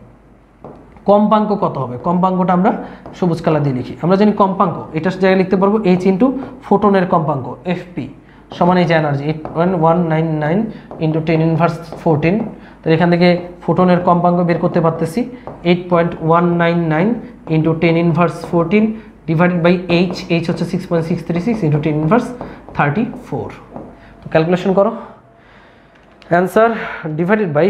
[SPEAKER 1] কম্পাঙ্ক কত হবে? কম্পাঙ্কটা আমরা সবুজ কালার দিয়ে লিখি। আমরা জানি কম্পাঙ্ক, এটার জায়গায় লিখতে পারবো h ইন্টু ফোটনের কম্পাঙ্ক fp সমান এই যে এনার্জি 8.199 × 10⁻14। তাহলে এখান থেকে ফোটনের কম্পাঙ্ক বের করতে পারতেছি 8.199 × 10⁻14 ডিভাইডেড বাই h হচ্ছে 6.636 × 10⁻34। তো ক্যালকুলেশন করো, অ্যান্সার ডিভাইডেড বাই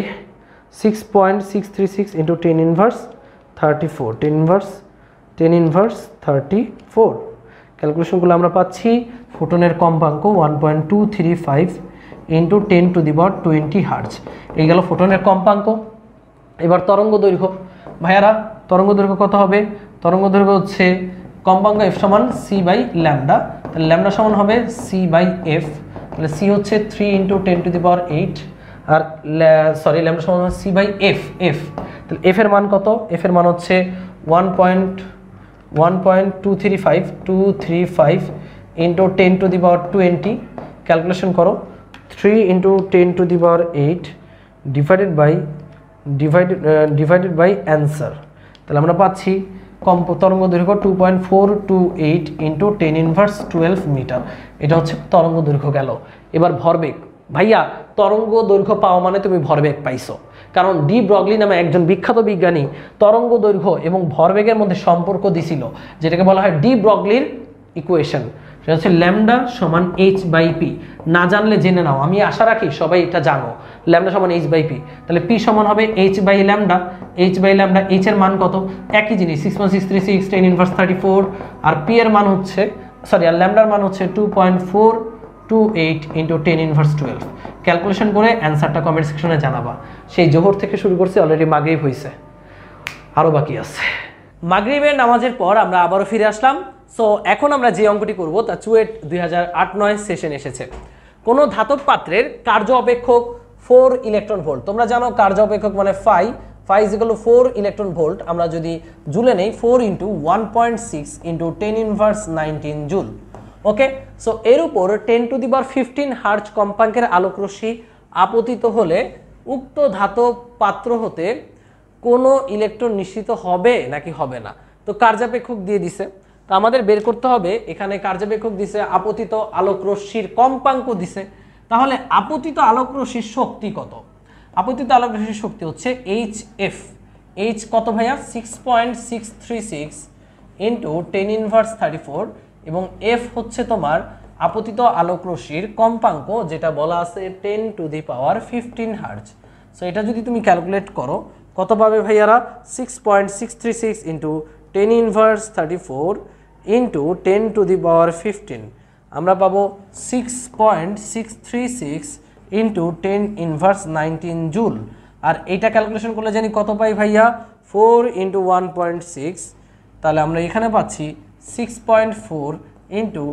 [SPEAKER 1] 6.636 × 10⁻34, 10 ইনভার্স 34। ক্যালকুলেশনগুলো আমরা পাচ্ছি ফোটনের কম্পাঙ্ক 1.235 into 10 to the power 20 hertz. এই গেল ফোটনের কম্পাঙ্ক। এবার তরঙ্গ দৈর্ঘ্য ভাইয়ারা, তরঙ্গ দৈর্ঘ্য কত হবে? তরঙ্গ দৈর্ঘ্য হচ্ছে কম্পাঙ্ক এফ সমান সি বাই ল্যামডা, তাহলে ল্যামডা সমান হবে সি বাই এফ, তাহলে সি হচ্ছে 3 ইন্টু 10 টু দি পাওয়ার 8 আর সরি ল্যামডা সমান হবে সি বাই এফ। তাহলে এফ এর মান কত? এফ এর মান হচ্ছে 1.235 into 10 to the power 20। Calculation করো, 3 into 10 to the power 8 divided by answer. তাহলে আমরা পাচ্ছি তরঙ্গ দৈর্ঘ্য 2.428 ইন্টু 10 ইনভার্স 12 মিটার। এটা হচ্ছে তরঙ্গ দৈর্ঘ্য গেল। এবার ভরবেগ ভাইয়া, তরঙ্গ দৈর্ঘ্য পাওয়া মানে তুমি ভরবেগ পাইছো, কারণ ডি ব্রগলি নামে একজন বিখ্যাত বিজ্ঞানী তরঙ্গ দৈর্ঘ্য এবং ভরবেগের মধ্যে সম্পর্ক দিছিল, যেটাকে বলা হয় ডি ব্রগলির ইকুয়েশন। সেটা হচ্ছে ল্যামডা সমান এইচ বাই পি। না জানলে জেনে নাও, আমি আশা রাখি সবাই এটা জানো। ল্যামডা সমান এইচ বাই পি, তাহলে পি সমান হবে এইচ বাই ল্যামডা। এইচ এর মান কত? একই জিনিস 6.636 10 ইনভার্স 34, আর পি এর মান হচ্ছে আর ল্যামডার মান হচ্ছে 2.428 ইন্টু 10 ইনভার্স 12। ক্যালকুলেশন করে অ্যান্সারটা কমেন্ট সেকশনে জানাবা। সেই জোহর থেকে শুরু করছি, অলরেডি মাগরিব হয়েছে, আরও বাকি আছে। মাগরিবের নামাজের পর আমরা আবারও ফিরে আসলাম। সো এখন আমরা যে অঙ্কটি করব তা চুয়েট 2008-9 সেশন এসেছে। কোনো ধাতব পাত্রের কার্য অপেক্ষক 4 ইলেকট্রন ভোল্ট। তোমরা জানো কার্য অপেক্ষক মানে ফাই 4 ইলেকট্রন ভোল্ট। আমরা যদি জুলে নেই 4 ইন্টু 1.6 ইন্টু 10 ইনভার্স 19 জুল। ওকে, সো এর উপর 10 টু দি পাওয়ার 15 হার্জ কম্পাঙ্কের আলোকরশ্মি আপতিত হলে উক্ত ধাতব পাত্র হতে কোনো ইলেকট্রন নিঃসৃত হবে নাকি হবে না। তো কার্যাপেক্ষক দিয়ে দিছে, তো আমাদের বের করতে হবে। এখানে কার্যাপেক্ষক দিছে, আপতিত আলোকরশ্মির কম্পাঙ্ক দিছে, তাহলে আপতিত আলোকরশ্মির শক্তি কত? আপতিত আলোকরশ্মির শক্তি হচ্ছে এইচ এফ। এইচ কত ভাইয়া? 6.636 ইন্টু 10 ইনভার্স 34, এবং এফ হচ্ছে তোমার আপতিত আলোকরশ্মির কম্পাঙ্ক, যেটা বলা আছে 10 to the power 15 hertz. So এটা যদি তুমি ক্যালকুলেট করো কত পাবে ভাইয়ারা? 6.636 into 10 inverse 34 into 10 to the power 15, আমরা পাবো 6.636 ইন্টু 10 ইনভার্স 19 জুল। আর এইটা ক্যালকুলেশন করলে জানি কত পাই ভাইয়া? 4 ইন্টু 1.6, তাহলে আমরা এখানে পাচ্ছি 6.4 ইন্টু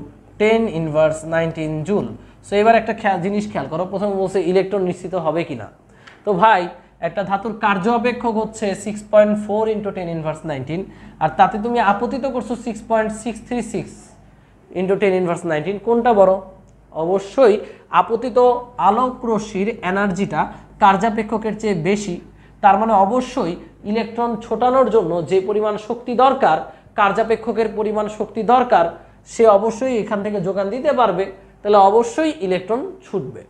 [SPEAKER 1] 10 ইনভার্স 19 জুল। সো এবার একটা জিনিস খেয়াল করো, প্রথমে বলছে ইলেকট্রন নিশ্চিত হবে কিনা। তো ভাই একটা ধাতুর কার্য অপেক্ষক হচ্ছে 6.4 ইন্টু 10 ইনভার্স 19, আর তাতে তুমি আপতিত করছো 6.636 ইন্টু 10 ইনভার্স 19। কোনটা বড়? অবশ্যই আপতিত আলোকরশ্মির এনার্জিটা কার্যাপেক্ষকের চেয়ে বেশি। তার মানে অবশ্যই ইলেকট্রন ছোটানোর জন্য যে পরিমাণ শক্তি দরকার, কার্যাপেক্ষকের পরিমাণ শক্তি দরকার, সে অবশ্যই এখান থেকে যোগান দিতে পারবে, তাহলে অবশ্যই ইলেকট্রন ছুটবে।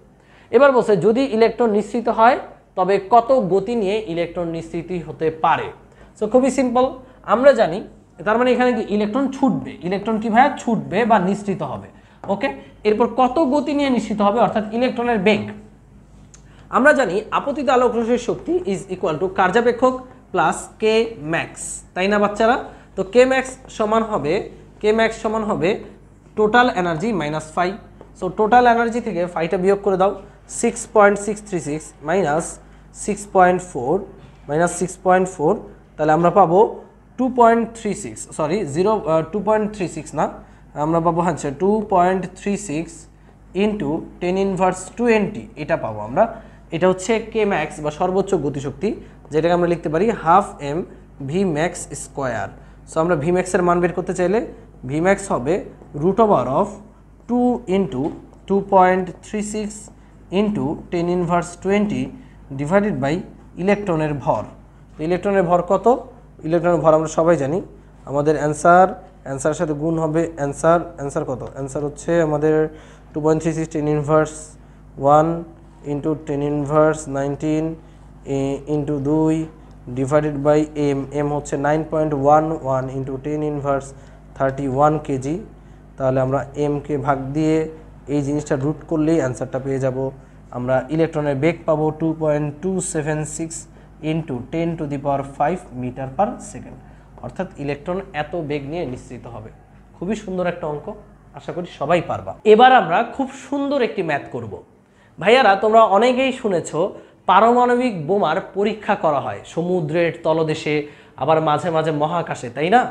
[SPEAKER 1] এবার বলছে যদি ইলেকট্রন নিঃসৃত হয় তবে কত গতি নিয়ে ইলেকট্রন নিঃসৃত হতে পারে। সো খুবই সিম্পল, আমরা জানি তার মানে এখানে কি ইলেকট্রন ছুটবে, ইলেকট্রন কি ভাইয়া? ছুটবে বা নিঃসৃত হবে। ওকে, এরপর কত গতি নিয়ে নিঃসৃত হবে, অর্থাৎ ইলেকট্রনের বেগ। আমরা জানি আপতিত আলোকরশ্মির শক্তি ইজ ইকুয়াল টু কার্যাপেক্ষক প্লাস কে ম্যাক্স, তাই না বাচ্চারা? তো কে ম্যাক্স সমান হবে total energy minus phi. So total energy থেকে ফাইটা বিয়োগ করে দাও, 6.636 মাইনাস 6.4 তাহলে আমরা পাবো 2.36, সরি 2.36 না, আমরা পাবো হচ্ছে 2.36 ইন্টু 10 ইনভার্স 20, এটা পাবো আমরা। এটা হচ্ছে কে ম্যাক্স বা সর্বোচ্চ গতিশক্তি, যেটাকে আমরা লিখতে পারি half M V max square. So আমরা ভি ম্যাক্সের মান বের করতে চাইলে ভি ম্যাক্স হবে √2 into 2.36 into 10 inverse 20 divided by ইলেকট্রনের ভর। তো ইলেকট্রনের ভর কত? ইলেকট্রনের ভর আমরা সবাই জানি, আমাদের অ্যান্সারের সাথে গুণ হবে অ্যান্সার কত? অ্যান্সার হচ্ছে আমাদের 2.36 10 inverse 1 into 10 inverse 19 into 2 divided by M হচ্ছে 9.11 ইন্টু 10 ইনভার্স 31 কেজি। তাহলে আমরা এমকে ভাগ দিয়ে এই জিনিসটা রুট করলেই অ্যান্সারটা পেয়ে যাব। আমরা ইলেকট্রনের বেগ পাবো 2.276 into 10 to the power 5 metre per second. অর্থাৎ ইলেকট্রন এত বেগ নিয়ে নিঃসৃত হবে। খুবই সুন্দর একটা অঙ্ক, আশা করি সবাই পারবা। এবার আমরা খুব সুন্দর একটি ম্যাথ করব। ভাইয়ারা তোমরা অনেকেই শুনেছো পারমাণবিক বোমার পরীক্ষা করা হয় সমুদ্রের তলদেশে, আবার মাঝে মাঝে মহাকাশে, তাই না?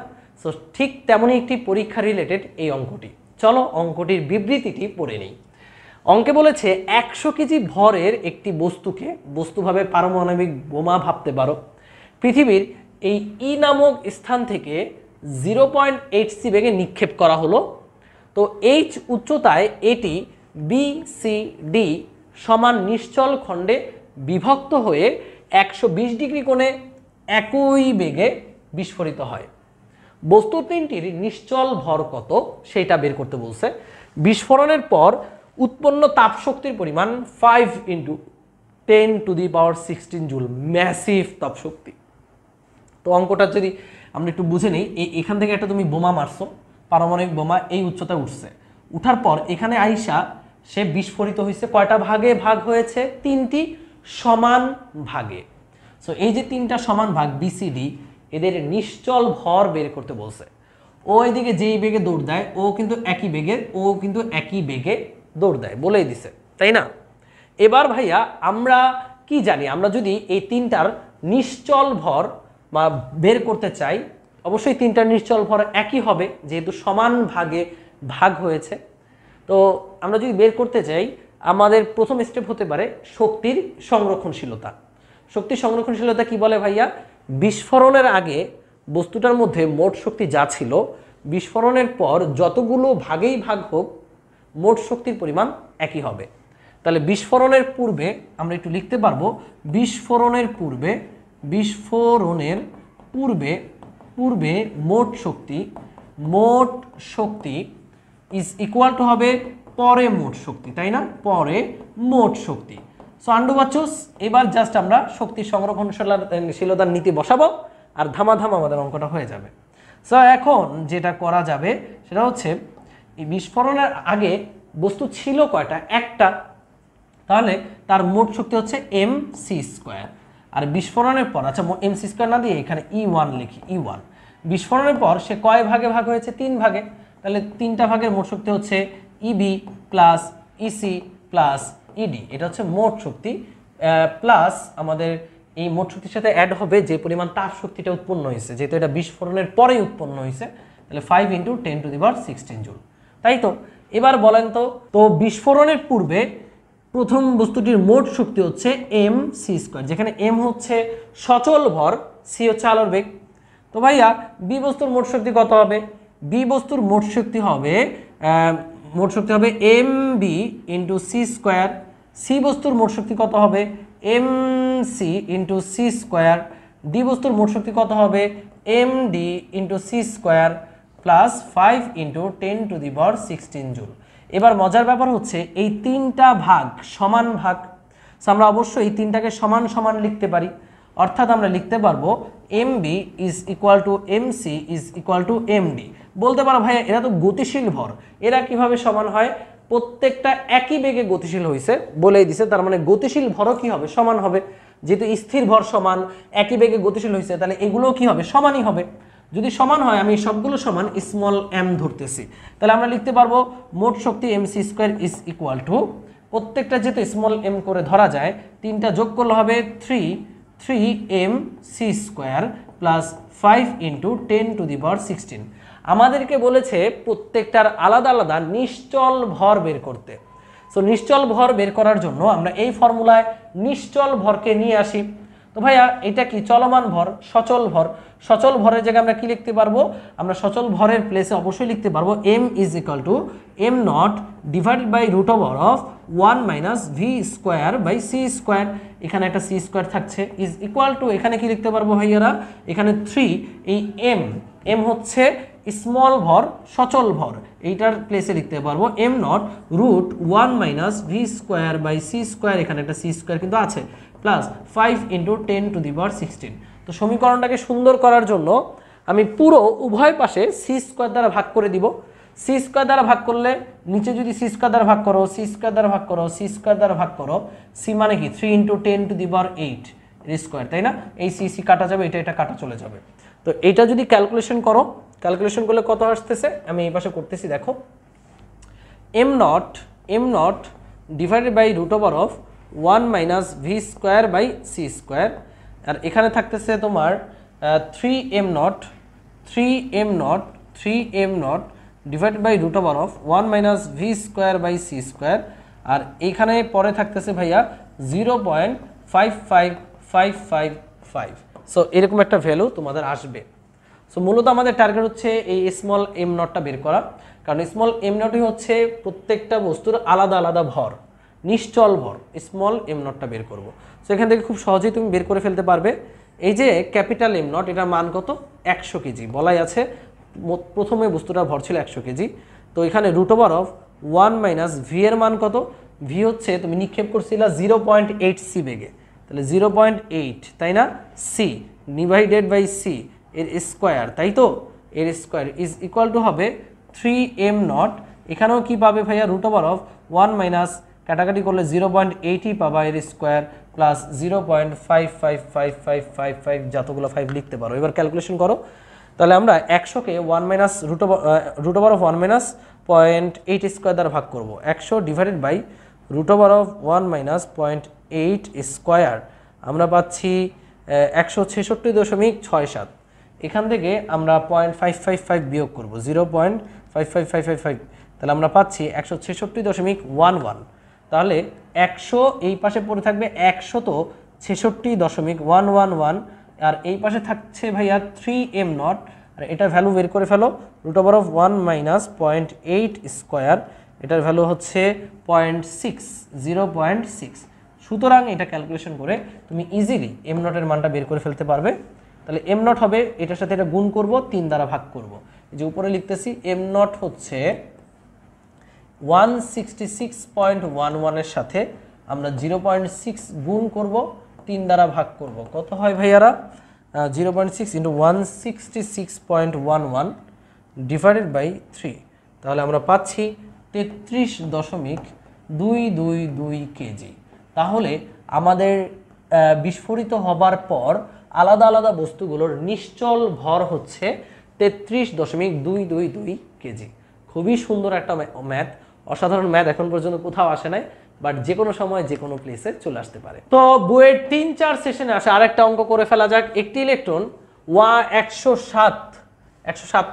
[SPEAKER 1] সো ঠিক তেমনই একটি পরীক্ষা রিলেটেড এই অঙ্কটি। চলো অঙ্কটির বিবৃতিটি পড়ে নিই। অঙ্কে বলেছে 100 কেজি ভরের একটি বস্তুকে বস্তুভাবে পারমাণবিক বোমা ভাবতে পারো। পৃথিবীর এই ই নামক স্থান থেকে 0.8 সি বেগে নিক্ষেপ করা হলো। তো এইচ উচ্চতায় এটি বি সি ডি সমান নিশ্চল খণ্ডে বিভক্ত হয়ে 120 ডিগ্রি কোণে একই বেগে বিস্ফোরিত হয়। বস্তু তিনটির নিশ্চল ভর কত সেটা বের করতে বলছে। বিস্ফোরণের পর উৎপন্ন তাপশক্তির পরিমাণ 5 × 10⁻16 জুল, ম্যাসিভ তাপশক্তি। তো অঙ্কটা যদি আমরা একটু বুঝে নিই, এখান থেকে একটা তুমি বোমা মারছো, পারমাণবিক বোমা এই উচ্চতায় উঠছে, উঠার পর এখানে আইসা সে বিস্ফোরিত হয়েছে। কয়টা ভাগে ভাগ হয়েছে? 3টি সমান ভাগে। সো এই যে 3টা সমান ভাগ বিসিডি, এদের নিশ্চল ভর বের করতে বলছে। ও এদিকে যেই বেগে দৌড় দেয় ও কিন্তু একই বেগে দৌড় দেয়, বলেই দিছে, তাই না? এবার ভাইয়া আমরা কি জানি, আমরা যদি এই 3টার নিশ্চল ভর বা বের করতে চাই, অবশ্যই 3টার নিশ্চল ভর একই হবে যেহেতু সমান ভাগে ভাগ হয়েছে। তো আমরা যদি বের করতে চাই, আমাদের প্রথম স্টেপ হতে পারে শক্তির সংরক্ষণশীলতা। শক্তির সংরক্ষণশীলতা কি বলে ভাইয়া? বিস্ফোরণের আগে বস্তুটার মধ্যে মোট শক্তি যা ছিল, বিস্ফোরণের পর যতগুলো ভাগেই ভাগ হোক মোট শক্তির পরিমাণ একই হবে। তাহলে বিস্ফোরণের পূর্বে আমরা একটু লিখতে পারবো, বিস্ফোরণের পূর্বে মোট শক্তি ইজ ইকুয়াল টু হবে পরে মোট শক্তি, তাই না? পরে মোট শক্তি। সো আন্ডু বাচ্চুস, এবার জাস্ট আমরা শক্তি সংরক্ষণশীলতার নীতি বসাবো আর ধামাধাম আমাদের অঙ্কটা হয়ে যাবে। সো এখন যেটা করা যাবে সেটা হচ্ছে, এই বিস্ফোরণের আগে বস্তু ছিল কয়টা? একটা, তাহলে তার মোট শক্তি হচ্ছে mc²। আর বিস্ফোরণের পর, আচ্ছা mc² না দিয়ে এখানে E1 লিখি, E1। বিস্ফোরণের পর সে কয় ভাগে ভাগ হয়েছে? 3 ভাগে। তাহলে 3টা ভাগের মোট শক্তি হচ্ছে EB plus EC plus ED, এটা হচ্ছে মোট শক্তি। প্লাস আমাদের এই মোট শক্তির সাথে অ্যাড হবে যে পরিমাণ তাপ শক্তিটা উৎপন্ন হয়েছে, যেহেতু এটা বিস্ফোরণের পরেই উৎপন্ন হয়েছে, তাহলে 5 × 10⁻16 জুল, তাই তো? এবার বলেন তো বিস্ফোরণের পূর্বে প্রথম বস্তুটির মোট শক্তি হচ্ছে mc², যেখানে m হচ্ছে সচল ভর, c হচ্ছে আলোর বেগ। তো ভাইয়া বি বস্তুর মোট শক্তি কত হবে? বি বস্তুর মোট শক্তি হবে mb × c²। সি বস্তুর মোট শক্তি কত হবে? mc × c²। ডি বস্তুর মোট শক্তি কত হবে? md × c² plus 5 × 10⁻16 joule. এবার মজার ব্যাপার হচ্ছে এই 3টা ভাগ সমান ভাগ, আমরা অবশ্যই এই 3টাকে সমান সমান লিখতে পারি। অর্থাৎ আমরা লিখতে পারবো mb = mc = md। বলতে পারো ভাইয়া এরা তো গতিশীল ভর, এরা কিভাবে সমান হয়? প্রত্যেকটা একই বেগে গতিশীল হয়েছে, বলেই দিছে, তার মানে গতিশীল ভরও কি হবে? সমান হবে। যেহেতু স্থির ভর সমান, একই বেগে গতিশীল হয়েছে, তাহলে এগুলোও কি হবে? সমানই হবে। যদি সমান হয়, আমি সবগুলো সমান স্মল m ধরতেছি, তাহলে আমরা লিখতে পারবো মোট শক্তি mc² ইজ ইকুয়াল টু, প্রত্যেকটা যেহেতু স্মল m করে ধরা যায়, 3টা যোগ করলে হবে 3mc² প্লাস 5 × 10⁻16। আমাদেরকে বলেছে প্রত্যেকটার আলাদা আলাদা নিশ্চল ভর বের করতে। সো নিশ্চল ভর বের করার জন্য আমরা এই ফর্মুলায় নিশ্চল ভরকে নিয়ে আসি। তো ভাইয়া এটা কি? চলমান ভর, সচল ভর। সচল ভরের জায়গায় আমরা কি লিখতে পারবো? আমরা সচল ভরের প্লেসে অবশ্যই লিখতে পারবো m = m0 divided by √1 - v²/c²। এখানে একটা c² থাকছে, ইজ ইকুয়াল টু, এখানে কি লিখতে পারবো ভাইয়ারা? এখানে 3, এই m হচ্ছে স্মল ভর, সচল ভর, এইটার প্লেসে লিখতে পারবো m0 √1 - v²/c²। এখানে একটা c² কিন্তু আছে, প্লাস 5 × 10⁻16। তো সমীকরণটাকে সুন্দর করার জন্য আমি পুরো উভয় পাশে c² দ্বারা ভাগ করে দিব। c² দ্বারা ভাগ করলে নিচে যদি c² দ্বারা ভাগ করো, c² দ্বারা ভাগ করো, c² দ্বারা ভাগ করো, c মানে কি? 3 × 10⁸ এর স্কোয়ার, তাই না? এই সি সি কাটা যাবে, এটা কাটা চলে যাবে। তো এইটা যদি ক্যালকুলেশন করো, ক্যালকুলেশন করলে কত আসতেছে, আমি এই পাশে করতেছি, দেখো M naught divided by root over of 1 minus V square by C square, আর এখানে থাকতেছে তোমার 3m naught divided by root over of 1 minus V square by C square, আর এইখানে পরে থাকতেছে ভাইয়া 0.55555। সো এরকম একটা ভ্যালু তোমাদের আসবে। সো মূলত আমাদের টার্গেট হচ্ছে এই স্মল এম নটটা বের করা, কারণ স্মল এম নটই হচ্ছে প্রত্যেকটা বস্তুর আলাদা আলাদা ভর, নিশ্চল ভর। স্মল এম নটটা বের করব। সো এখান থেকে খুব সহজেই তুমি বের করে ফেলতে পারবে। এই যে ক্যাপিটাল এম নট, এটার মান কত, 100 কেজি বলাই আছে। প্রথমে বস্তুটার ভর ছিল 100 কেজি। তো এখানে root over of 1 minus V এর মান কত, ভি হচ্ছে তুমি নিক্ষেপ করছিলা 0.8 সি বেগে, তাহলে 0.8, তাই না, সি ডিভাইডেড বাই সি এর স্কোয়ার, তাই তো, এর স্কোয়ার ইজ ইকুয়াল টু হবে 3m নট। এখানেও কি পাবে ভাইয়া, রুট ওভার অফ 1 মাইনাস কাটাকাটি করলে 0.8ই পাবা এর স্কোয়ার প্লাস 0.55555 যতগুলো 5 লিখতে পারো। এবার ক্যালকুলেশন করো, তাহলে আমরা 100কে 1 minus root over of 1 minus 0.8 square দ্বারা ভাগ করবো। 100 divided by root over of 1 minus 0.8 square, আমরা পাচ্ছি 166.67। এখান থেকে আমরা 0.555 বিয়োগ করবো, 0.55555, তাহলে আমরা পাচ্ছি 166.11। তাহলে 100 এই পাশে পড়ে থাকবে 166.111, আর এই পাশে থাকছে ভাইয়া 3m নট, আর এটার ভ্যালু বের করে ফেলো, root over of 1 minus 0.8 square, এটার ভ্যালু হচ্ছে 0.6। সুতরাং এটা ক্যালকুলেশন করে তুমি ইজিলি এম নটের মানটা বের করে ফেলতে পারবে। তাহলে এম নট হবে, এটার সাথে এটা গুণ করব, 3 দ্বারা ভাগ করব। এই যে উপরে লিখতেছি এম নট হচ্ছে 166.11 এর সাথে আমরা 0.6 গুণ করব, 3 দ্বারা ভাগ করব। কত হয় ভাইয়ারা, 0.6 ইন্টু 166.11 ডিভাইডেড বাই 3, তাহলে আমরা পাচ্ছি 33.222 কেজি। তাহলে আমাদের বিস্ফোরিত হবার পর আলাদা আলাদা বস্তুগুলোর নিশ্চল ভর হচ্ছে 33.222 কেজি। খুবই সুন্দর একটা ম্যাথ, অসাধারণ ম্যাথ, এখন পর্যন্ত কোথাও আসে নাই, বাট যে কোনো সময় যে কোনো প্লেসে চলে আসতে পারে। তো বইয়ের 3-4 সেশনে আসে আরেকটা অঙ্ক করে ফেলা যাক। একটি ইলেকট্রন 107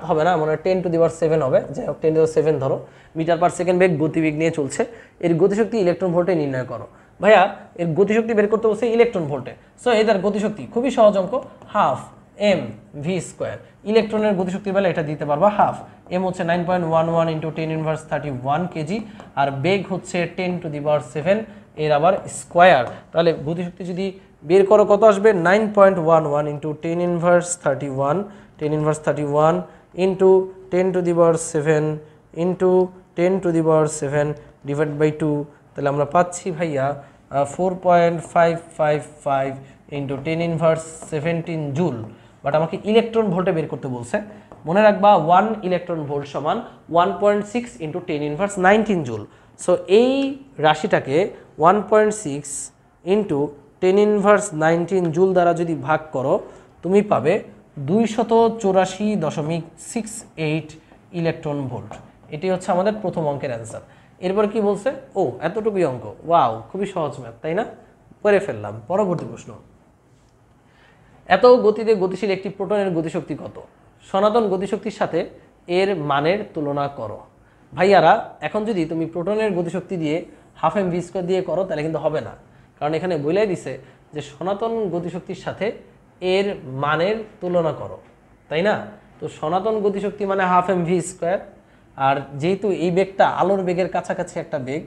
[SPEAKER 1] হবে না, মনে হয় 10⁻7 হবে, যাই হোক 10⁻7 ধরো, মিটার পার সেকেন্ড বেগ গতিবেগ নিয়ে চলছে। এর গতিশক্তি ইলেকট্রন ভোল্টে নির্ণয় করো। ভাইয়া এর গতিশক্তি বের করতে বলছে ইলেকট্রন ভোল্টে। সো এদের গতিশক্তি খুবই সহজ অঙ্ক, হাফ এম ভি স্কোয়ার। ইলেকট্রনের গতিশক্তির বেলা এটা দিতে পারবা হাফ, এম হচ্ছে 9.11 ইন্টু 10⁻31 কেজি, আর বেগ হচ্ছে 10⁻7 এর আবার স্কোয়ার। তাহলে গতিশক্তি যদি বের করো কত আসবে, 9.11 into 10⁻31 into 10⁻7 into 10⁻7 divide by 2, তাহলে আমরা পাচ্ছি ভাইয়া 4.555 ইন্টু 10⁻17 জুল। বাট আমাকে ইলেকট্রন ভোল্টে বের করতে বলছে। মনে রাখবা 1 ইলেকট্রন ভোল্ট সমান 1.6 ইন্টু 10⁻19 জুল। সো এই রাশিটাকে 1.6 ইন্টু 10⁻19 জুল দ্বারা যদি ভাগ করো, তুমি পাবে 284.68 ইলেকট্রন ভোল্ট। এটি হচ্ছে আমাদের প্রথম অঙ্কের অ্যান্সার। এরপর কি বলছে, ও এতটুকুই অঙ্ক, ওয়াও, খুবই সহজ ম্যাথ, তাই না, করে ফেললাম। পরবর্তী প্রশ্ন, এত গতিতে গতিশীল একটি প্রোটনের গতিশক্তি কত? সনাতন গতিশক্তির সাথে এর মানের তুলনা করো। ভাইয়ারা এখন যদি তুমি প্রোটনের গতিশক্তি দিয়ে হাফ এম ভি স্কোয়ার দিয়ে করো তাহলে কিন্তু হবে না, কারণ এখানে বলেই দিছে যে সনাতন গতিশক্তির সাথে এর মানের তুলনা করো, তাই না? তো সনাতন গতিশক্তি মানে হাফ এম ভি স্কোয়ার, আর যেহেতু এই বেগটা আলোর বেগের কাছাকাছি একটা বেগ,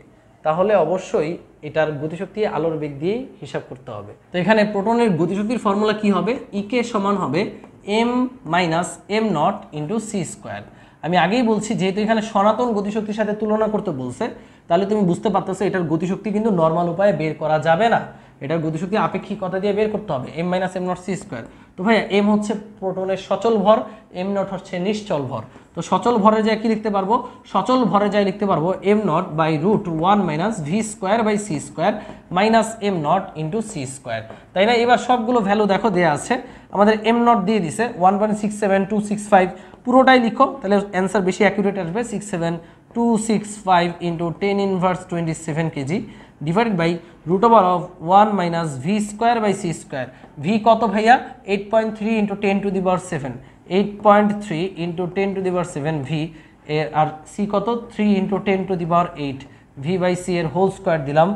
[SPEAKER 1] তাহলে অবশ্যই এটার গতিশক্তি আলোর বেগ দিয়েই হিসাব করতে হবে। তো এখানে প্রোটনের গতিশক্তির ফর্মুলা কি হবে, ইকে সমান হবে M minus am not into C square. আমি আগেই বলছি যেহেতু এখানে সনাতন গতিশক্তির সাথে তুলনা করতে বলছে, তাহলে তুমি বুঝতে পারতেছো এটার গতিশক্তি কিন্তু নর্মাল উপায়ে বের করা যাবে না, এটার গতিশক্তি আপেক্ষিকতা দিয়ে বের করতে হবে, M minus am not C square. তো ভাইয়া এম হচ্ছে প্রোটনের সচল ভর, এম নট হচ্ছে নিশ্চল ভর। তো সচল ভরে যায় কি লিখতে পারবো, সচল ভরে যায় লিখতে পারবো M not by root 1 minus V square by C square minus am not into C square, তাই না? এবার সবগুলো ভ্যালু দেখো দেওয়া আছে, আমাদের এম নট দিয়ে দিছে 1.67265, পুরোটাই লিখো তাহলে অ্যান্সার বেশি অ্যাকুরেট আসবে। 67265 into 10 inverse 27 KG divided by root over of 1 minus V square by C square. V কত ভাইয়া, 8.3 into 10 to the power 7, 8.3 into 10 to the power 7 V, আর সি কত 3 into 10 to the power 8 V by C এর whole square দিলাম।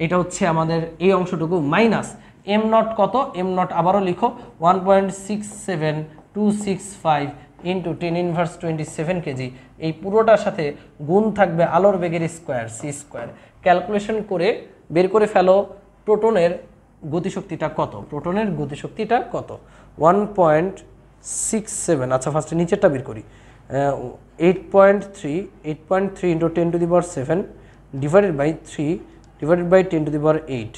[SPEAKER 1] এটা হচ্ছে আমাদের এই অংশটুকু মাইনাস এম নট কত, এম নট আবারও লিখো 1.67265 ইন্টু 10 ইনভার্স 27 কেজি, এই পুরোটার সাথে গুণ থাকবে আলোর বেগের স্কোয়ার সি স্কোয়ার। ক্যালকুলেশন করে বের করে ফেলো প্রোটনের গতিশক্তিটা কত, প্রোটনের গতিশক্তিটা কত 1.67, আচ্ছা ফার্স্টে নিচেরটা বের করি, 8.3 into 10 to the power 7 divided by 3 divided by 10 to the power 8,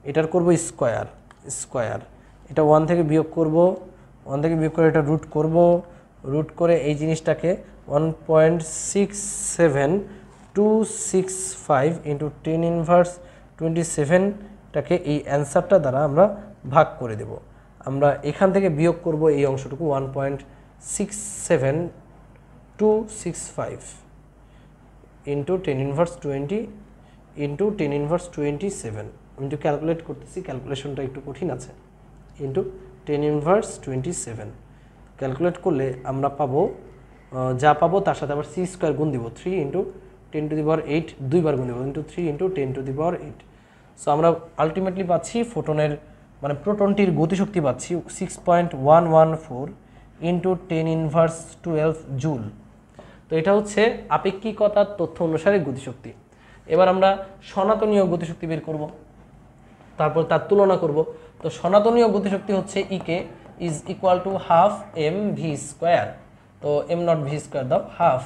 [SPEAKER 1] এটার করবো স্কোয়ার স্কোয়ার, এটা 1 থেকে বিয়োগ করব, 1 থেকে বিয়োগ করে এটা রুট করব, রুট করে এই জিনিসটাকে 1.67265 ইন্টু 10 ইনভার্স 27টাকে এই অ্যান্সারটা দ্বারা আমরা ভাগ করে দেব। আমরা এখান থেকে বিয়োগ করব এই অংশটুকু 1.67265 ইন্টু 10 ইনভার্স 20 ইন্টু 10 ইনভার্স 27, আমি তো ক্যালকুলেট করতেছি, ক্যালকুলেশনটা একটু কঠিন আছে, ইন্টু 10 ইনভার্স 27 ক্যালকুলেট করলে আমরা পাবো, যা পাবো তার সাথে আবার সি স্কোয়ার গুণ দিব, 3 ইন্টু 10 টু দি পাওয়ার 8 দুইবার গুণ দিব, into 3 into 10 to the power 8। So আমরা আলটিমেটলি পাচ্ছি ফোটনের মানে প্রোটনটির গতিশক্তি পাচ্ছি 6.114 ইন্টু 10 ইনভার্স 12 জুল। তো এটা হচ্ছে আপেক্ষিকতার তথ্য অনুসারে গতিশক্তি। এবার আমরা সনাতনীয় গতিশক্তি বের করব, তারপর তার তুলনা করব। তো সনাতনীয় গতিশক্তি হচ্ছে EK is equal to half M V square, তো এম নট ভি স্কোয়ার দাও, হাফ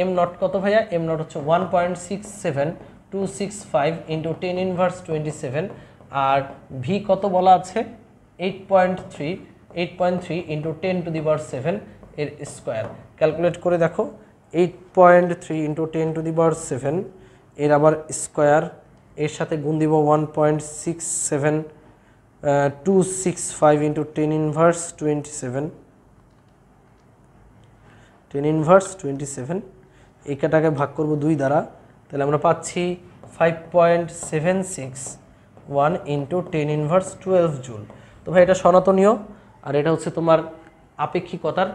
[SPEAKER 1] এম নট কত ভাইয়া, এম নট হচ্ছে 1.67265 ইন্টু 10 ইনভার্স 27, আর ভি কত বলা আছে 8.3 ইন্টু 10 টু দি পাওয়ার 7 এর স্কোয়ার। ক্যালকুলেট করে দেখো 8.3 ইন্টু 10 টু দি পাওয়ার 7 এর আবার স্কোয়ার, এর সাথে গুণ দিব 1.67265 ইন্টু 10 ইনভার্স 27 এইটাকে ভাগ করব 2 দ্বারা, তাহলে আমরা পাচ্ছি 5.761 ইন্টু 10 ইনভার্স 12 জুল। তো ভাই এটা সনাতনীয়, আর এটা হচ্ছে তোমার আপেক্ষিকতার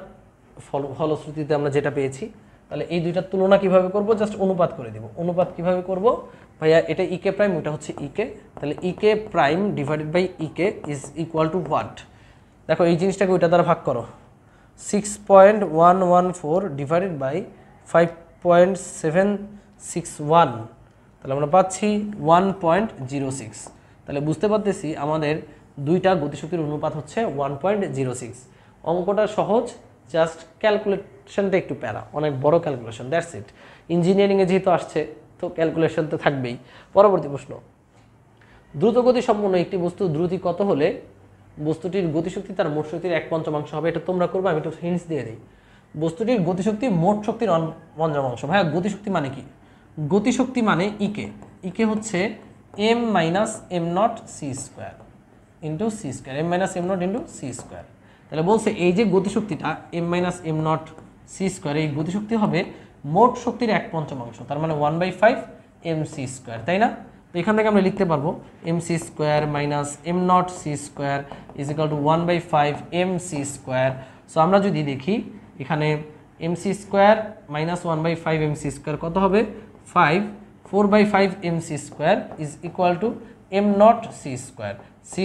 [SPEAKER 1] ফলশ্রুতিতে আমরা যেটা পেয়েছি। তাহলে এই দুইটার তুলনা কিভাবে করব, জাস্ট অনুপাত করে দিব। অনুপাত কিভাবে করব ভাইয়া, এটা ইকে প্রাইম, এটা হচ্ছে ইকে, তাহলে EK prime divided by EK is equal to what, দেখো এই জিনিসটাকে ওইটা দ্বারা ভাগ করো, 6.114 ডিভাইডেড বাই 5.761, তাহলে আমরা পাচ্ছি 1.06। তাহলে বুঝতে পারতেছি আমাদের দুইটা গতিশক্তির অনুপাত হচ্ছে 1.06। অঙ্কটা সহজ, জাস্ট ক্যালকুলেশনটা একটু প্যারা, অনেক বড় ক্যালকুলেশন, দ্যাটস ইট। ইঞ্জিনিয়ারিংয়ে যেহেতু আসছে তো ক্যালকুলেশন তো থাকবেই। পরবর্তী প্রশ্ন, দ্রুতগতি সম্পন্ন একটি বস্তু দ্রুতি কত হলে বস্তুটির গতিশক্তি তার মোট শক্তির 1/5 হবে? এটা তোমরা করবে, আমি একটু হিন্টস দিয়ে দিই। বস্তুটির গতিশক্তি মোট শক্তির 1/5। ভাইয়া গতিশক্তি মানে কি? গতিশক্তি মানে ইকে, ইকে হচ্ছে M minus am not C square into C square, M minus am not into C square. তাহলে বলছে এই যে গতিশক্তিটা M minus am not C square, এই গতিশক্তি হবে মোট শক্তির 1/5, তার মানে 1/5 এম সি স্কোয়ার, তাই না? তো এখান থেকে আমরা লিখতে পারবো M C square minus am not C square is equal to 1/5 M C square. So আমরা যদি দেখি এখানে M C square minus 1/5 M C square কত হবে, 4/5 M C square is equal to M not C square. C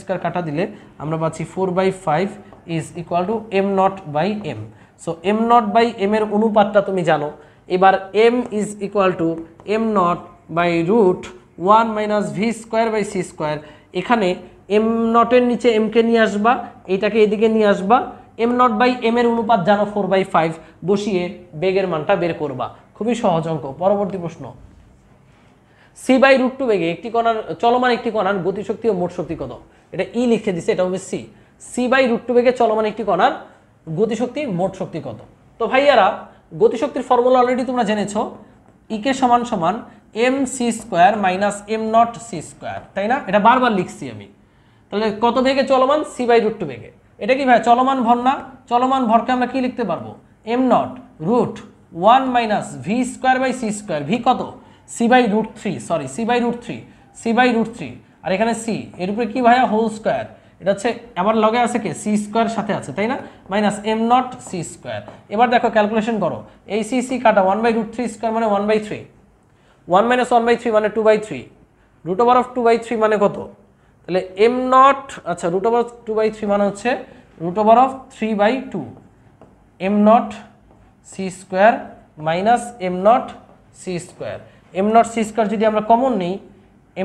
[SPEAKER 1] square কাটা দিলে আমরা পাচ্ছি 4/5 is equal to M not by M. So M not by M এর অনুপাতটা তুমি জানো। এবার M is equal to M not by root 1 minus V square by C square. এখানে এম নটের নিচে এমকে নিয়ে আসবা, এইটাকে এদিকে নিয়ে আসবা, এম নট বাই এম এর অনুপাত জানো 4/5, বসিয়ে বেগের মানটা বের করবা। খুবই সহজ অঙ্ক। পরবর্তী প্রশ্ন, সি বাই রুট 2 বেগে একটি কণার চলমান একটি কণার গতিশক্তি ও মোট শক্তি কত? এটা ই লিখে দিছে, এটা হবে সি। c/√2 বেগে চলমান একটি কণার গতিশক্তি মোট শক্তি কত? তো ভাইয়ারা গতিশক্তির ফর্মুলা অলরেডি তোমরা জেনেছো, ইকে সমান সমান mc² - m0c², তাই না? এটা বারবার লিখছি আমি। তাহলে কত বেগে চলমান? c/√2 বেগে। এটা কি ভাই চলমান ভর না? চলমান ভরকে আমরা কি লিখতে পারবো? m0√1 - v²/c²। ভি কত? c/√3 আর এখানে c এর উপরে কি ভাইয়া হোল স্কয়ার, এটা হচ্ছে আবার লগে আছে কে c² সাথে আছে, তাই না? Minus m0c²। এবার দেখো ক্যালকুলেশন করো, এই c কাটা 1/√3² মানে 1/3, 1 - 1/3 মানে 2/3, √2/3 মানে কত? তাহলে m0, আচ্ছা √2/3 মানে হচ্ছে √3/2, m0c² মাইনাস m0c²। m0c² যদি আমরা কমন নিই,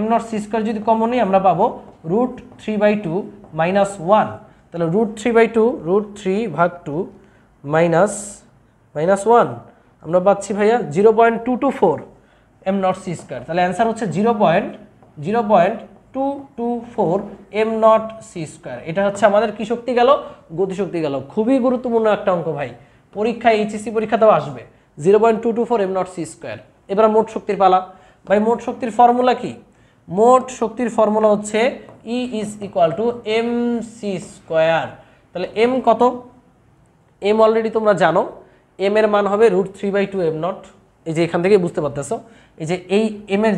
[SPEAKER 1] m0c² যদি কমন নিই আমরা পাবো √3/2 মাইনাস 1। তাহলে √3/2 মাইনাস 1 আমরা পাচ্ছি ভাইয়া 0.224 m0c²। তাহলে অ্যান্সার হচ্ছে 0.224 m0c²। এটা হচ্ছে আমাদের কি শক্তি গেল? গতিশক্তি গেল। খুবই গুরুত্বপূর্ণ একটা অঙ্ক ভাই, পরীক্ষায় এইচএসসি পরীক্ষাতেও আসবে 0.224 m0c²। এবার মোট শক্তির পালা। ভাই মোট শক্তির ফর্মুলা কি? মোট শক্তির ফর্মুলা হচ্ছে E = mc²। তাহলে m কত? m অলরেডি তোমরা জানো, m এর মান হবে √3/2 m0। এই যে এখান থেকে বুঝতে পারতেছো, এই যে এই m এর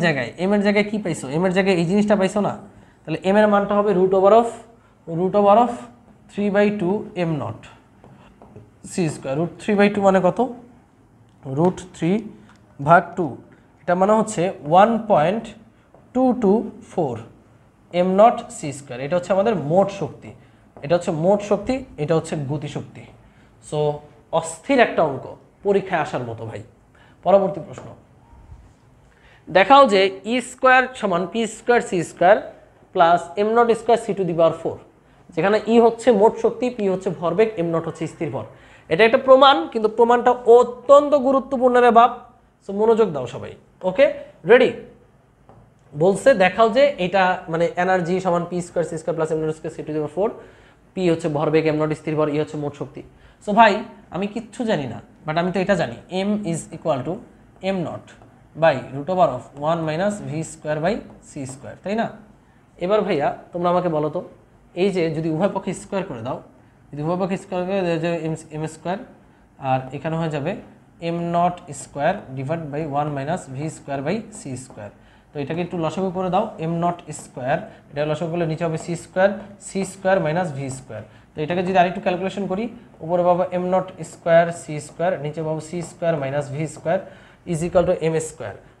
[SPEAKER 1] জায়গায় কি পাইছো? m এর জায়গায় এই জিনিসটা পাইছো না? তাহলে m এর মানটা হবে √3/2 m0 c²। √3/2 মানে কত? √3/2, এটা মানে হচ্ছে 1.224 m0c²। এটা হচ্ছে আমাদের মোট শক্তি, এটা হচ্ছে মোট শক্তি, এটা হচ্ছে গতিশক্তি। সো অস্থির একটা অঙ্ক, পরীক্ষায় আসার মতো ভাই। পরবর্তী প্রশ্ন দেখাও যে E² = p²c² plus m0² c⁴, যেখানে E হচ্ছে মোট শক্তি, p হচ্ছে ভরবেগ, m0 হচ্ছে স্থির ভর। এটা একটা প্রমাণ, কিন্তু প্রমাণটা অত্যন্ত গুরুত্বপূর্ণ রে বাপ। সো মনোযোগ দাও সবাই। ওকে, রেডি? বলছে দেখাও যে এটা মানে এনার্জি সমান p²c² plus m0² c⁴, p হচ্ছে ভরবেগ, m0 স্থির ভর, E হচ্ছে মোট শক্তি। সো ভাই আমি কিচ্ছু জানি না, বাট আমি তো এটা জানি m = m0/√1 - v²/c², তাই না? এবার ভাইয়া তোমরা আমাকে বলো তো, এই যে যদি উভয় পক্ষে স্কোয়ার করে দাও, যদি উভয় পক্ষে স্কোয়ার করে দেওয়া যায় m², আর এখানে হয়ে যাবে m0² / 1 - v²/c²। তো এটাকে একটু লসাগু করে দাও, m0², এটা লসাগু করলে নিচে হবে c² - v²। তো এটাকে যদি আরেকটু ক্যালকুলেশন করি, উপরে পাবো m0² c², নিচে পাবো c² - v² = m²।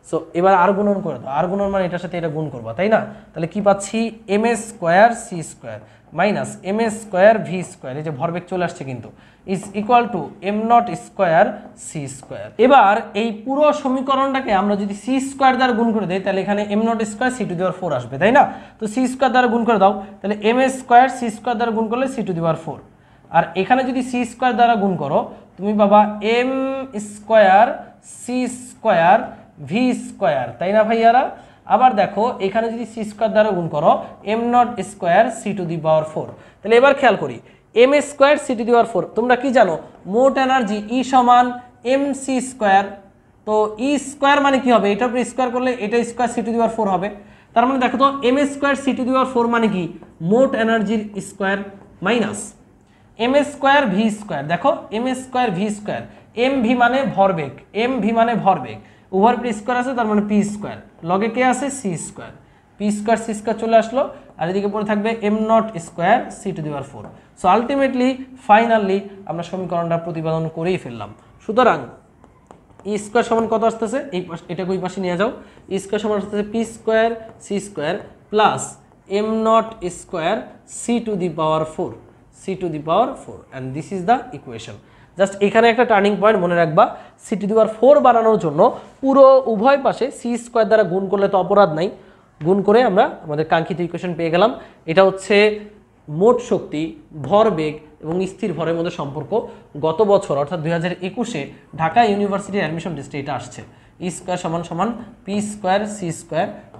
[SPEAKER 1] সো এবার আর গুণন করে দাও, আর গুণন মানে এটার সাথে এটা গুণ করবা, তাই না? তাহলে কি পাচ্ছি? m² c² minus m² v², এই যে ভরবেগ চলে আসছে কিন্তু, = m0² c²। এবার এই পুরো সমীকরণটাকে আমরা যদি c² দ্বারা গুণ করে দেই, তাহলে এখানে m0² c⁴ আসবে, তাই না? তো c² দ্বারা গুণ করে দাও, তাহলে m² c² দ্বারা গুণ করলে c⁴। আর এখানে যদি c² দ্বারা গুণ করো, তুমি পাবা m² c² v², তাই না ভাইয়ারা? আবার দেখো এখানে যদি c² দ্বারা গুণ করো m0² c⁴। তাহলে এবার খেয়াল করি, m² c⁴, তোমরা কি জানো? মোট এনার্জি E = mc²। তো E² মানে কি হবে? এটার উপর স্কয়ার করলে এটা স্কয়ার c⁴ হবে। তার মানে দেখো তো m² c⁴ মানে কি? মোট এনার্জির স্কয়ার মাইনাস m² v²। দেখো m² v², mv মানে ভরবেগ, mv মানে ভরবেগ, উভয়ের উপর স্কয়ার আছে, তার মানে p², লগে কে আছে? c², p²c² চলে আসলো, আর এদিকে পড়ে থাকবে m0² c⁴। So ultimately finally আমরা সমীকরণটা প্রতিপাদন করেই ফেললাম। সুতরাং E² সমান কত আসতেছে? এই এটাকে ওই পাশে নিয়ে যাও। E² সমান আসতেছে p²c² plus m0² c⁴, and this is the equation. Just এখানে একটা টার্নিং পয়েন্ট মনে রাখবা, c⁴ বানানোর জন্য পুরো উভয় পাশে c² দ্বারা গুণ করলে তো অপরাধ নাই, গুণ করে আমরা আমাদের কাঙ্ক্ষিত ইকুয়েশন পেয়ে গেলাম। এটা হচ্ছে মোট শক্তি, ভরবেগ এবং স্থির ভরের মধ্যে সম্পর্ক। গত বছর অর্থাৎ 2021-এ ঢাকা ইউনিভার্সিটির অ্যাডমিশন টেস্টে এটা আসছে। E² সমান p² c²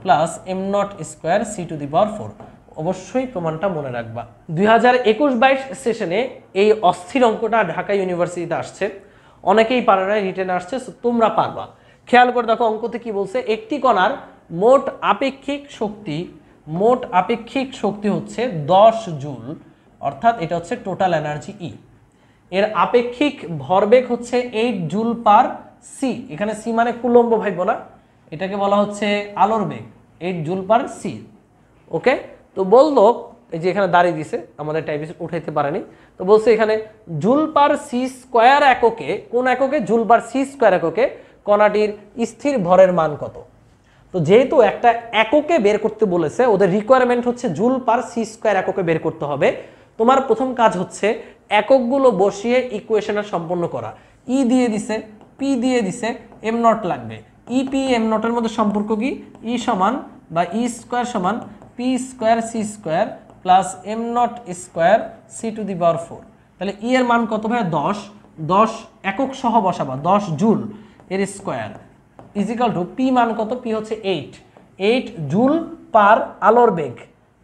[SPEAKER 1] plus m0² c⁴। অবশ্যই প্রমাণটা মনে রাখবা। 2021-22 সেশনে এই অস্থির অঙ্কটা ঢাকা ইউনিভার্সিটিতে আসছে, অনেকেই পারে না, রিটেন আসছে, তোমরা পারবা। খেয়াল করে দেখো অঙ্কতে কি বলছে, একটি কণার মোট আপেক্ষিক শক্তি হচ্ছে 10 জুল, অর্থাৎ এটা হচ্ছে টোটাল এনার্জি ই। এর আপেক্ষিক ভরবেগ হচ্ছে 8 জুল পার সি, এখানে সি মানে কুলম্ব ভাইব না, এটাকে বলা হচ্ছে আলোর বেগ, 8 জুল পার সি। ওকে, তো বললো এই যে এখানে দাঁড়িয়ে দিছে, আমাদের টাইপিস উঠাইতে পারেনি, তো বলছে এখানে জুল পার সি স্কোয়ার এককে, কোন এককে, জুল পার সি স্কোয়ার এককে কণাটির স্থির ভরের মান কত। তো যেহেতু একটা এককে বের করতে বলেছে, ওদের রিকোয়ারমেন্ট হচ্ছে জুল পার সি স্কোয়ার এককে বের করতে হবে। তোমার প্রথম কাজ হচ্ছে এককগুলো বসিয়ে ইকুয়েশনটা সম্পন্ন করা। ই দিয়ে দিছে, পি দিয়ে দিছে, এম নট লাগবে। ই পি এম নটের মধ্যে সম্পর্ক কি, ই সমান বা ই স্কোয়ার সমান P square C square plus M naught square C to the power 4। তাহলে ই এর মান কত ভাই, 10 একক সহ বসাবা, 10 জুল এর স্কোয়ার ইজিক্যাল টু পি মান কত, পি হচ্ছে 8 জুল পার আলোর বেগ,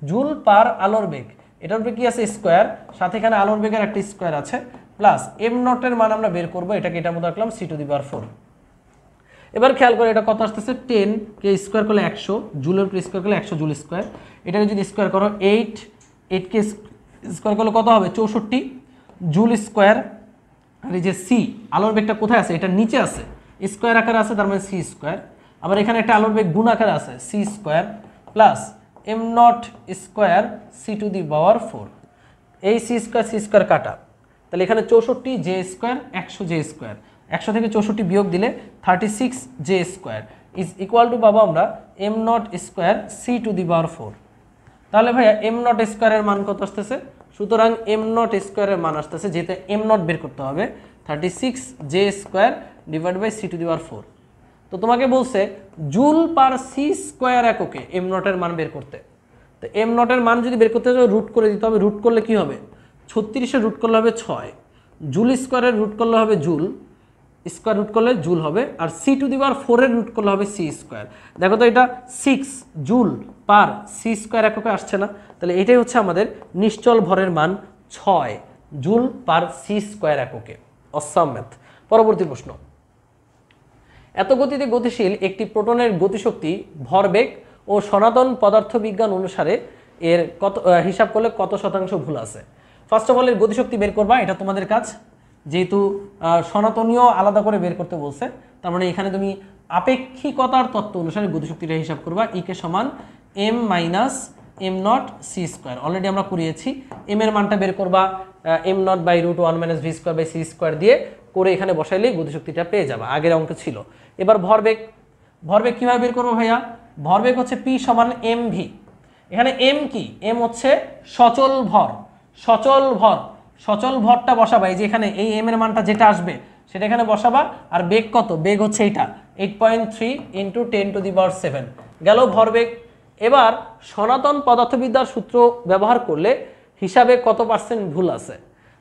[SPEAKER 1] জুল পার আলোর বেগ, এটার উপরে কি আছে স্কোয়ার, সাথে এখানে আলোর বেগের একটা স্কোয়ার আছে, প্লাস এম নটের মান আমরা বের করবো, এটাকে এটার মধ্যে রাখলাম সি টু দি পাওয়ার 4। এবার খেয়াল করে এটা কত আসতেছে, 10 কে স্কোয়ার করলে 100, জুলের উপরে স্কোয়ার করলে 100 জুল স্কোয়ার, এটাকে যদি স্কোয়ার করো 8 কে স্কোয়ার করলে কত হবে, 64 জুল স্কোয়ার। আর এই যে সি আলোর বেগটা কোথায় আছে, এটা নিচে আছে, স্কোয়ার আকারে আছে, তার মানে সি স্কোয়ার। আবার এখানে একটা আলোর বেগ গুণ আকারে আছে, C square plus M naught square C to the power 4। এই সি স্কোয়ার কাটা, তাহলে এখানে 64 জে স্কোয়ার, 100 জে স্কোয়ার, 100 থেকে 64 বিয়োগ দিলে 36 J square is equal to পাবো আমরা M naught square C to the power 4। তাহলে ভাইয়া এম নট স্কোয়ারের মান কত আসতেছে, সুতরাং এম নট স্কোয়ারের মান আসতেছে, যেহেতু এম নট বের করতে হবে, 36 J square divide by C to the power 4। তো তোমাকে বলছে জুল পার সি স্কোয়ার এককে এম নটের মান বের করতে। তো এম নটের মান যদি বের করতে চাও রুট করে দিতে হবে, রুট করলে কি হবে, 36-এর রুট করলে হবে 6, জুল স্কোয়ারের রুট করলে হবে জুল স্কোয়ার, রুট করলে জুল হবে, আর সি টু দি পাওয়ার 4-এর রুট করলে হবে সি স্কোয়ার। দেখো তো এটা 6 জুল পার সি স্কোয়ার এককে আসছে না, তাহলে এটাই হচ্ছে আমাদের নিশ্চল ভরের মান, 6 জুল পার সি স্কোয়ার এককে। Awesome math. পরবর্তী প্রশ্ন, এত গতিতে গতিশীল একটি প্রোটনের গতিশক্তি, ভরবেগ ও সনাতন পদার্থবিজ্ঞান অনুসারে এর কত হিসাব করলে কত শতাংশ ভুল আছে। ফার্স্ট অফ অল এর গতিশক্তি বের করবা, এটা তোমাদের কাজ, যেহেতু সনাতনীয় আলাদা করে বের করতে বলছে, তার মানে এখানে তুমি আপেক্ষিকতার তত্ত্ব অনুসারে গতিশক্তিটা হিসাব করবা। ই কে সমান M minus am not C square, already আমরা করিয়েছি। এম এর মানটা বের করবা M not by root 1 minus V square by C square দিয়ে করে এখানে বসাইলেই গতিশক্তিটা পেয়ে যাবা, আগের অঙ্ক ছিল। এবার ভরবেগ কিভাবে বের করবো ভাইয়া, ভরবেগ হচ্ছে পি সমান এম ভি। এখানে এম কি, এম হচ্ছে সচল ভরটা বসাবা, এই যে এখানে এই এম এর মানটা যেটা আসবে সেটা এখানে বসাবা, আর বেগ কত, বেগ হচ্ছে এইটা 8.3 ইন্টু 10 টু দি পাওয়ার 7 গেল ভরবেগ। এবার সনাতন পদার্থবিদ্যার সূত্র ব্যবহার করলে হিসাবে কত পার্সেন্ট ভুল আছে।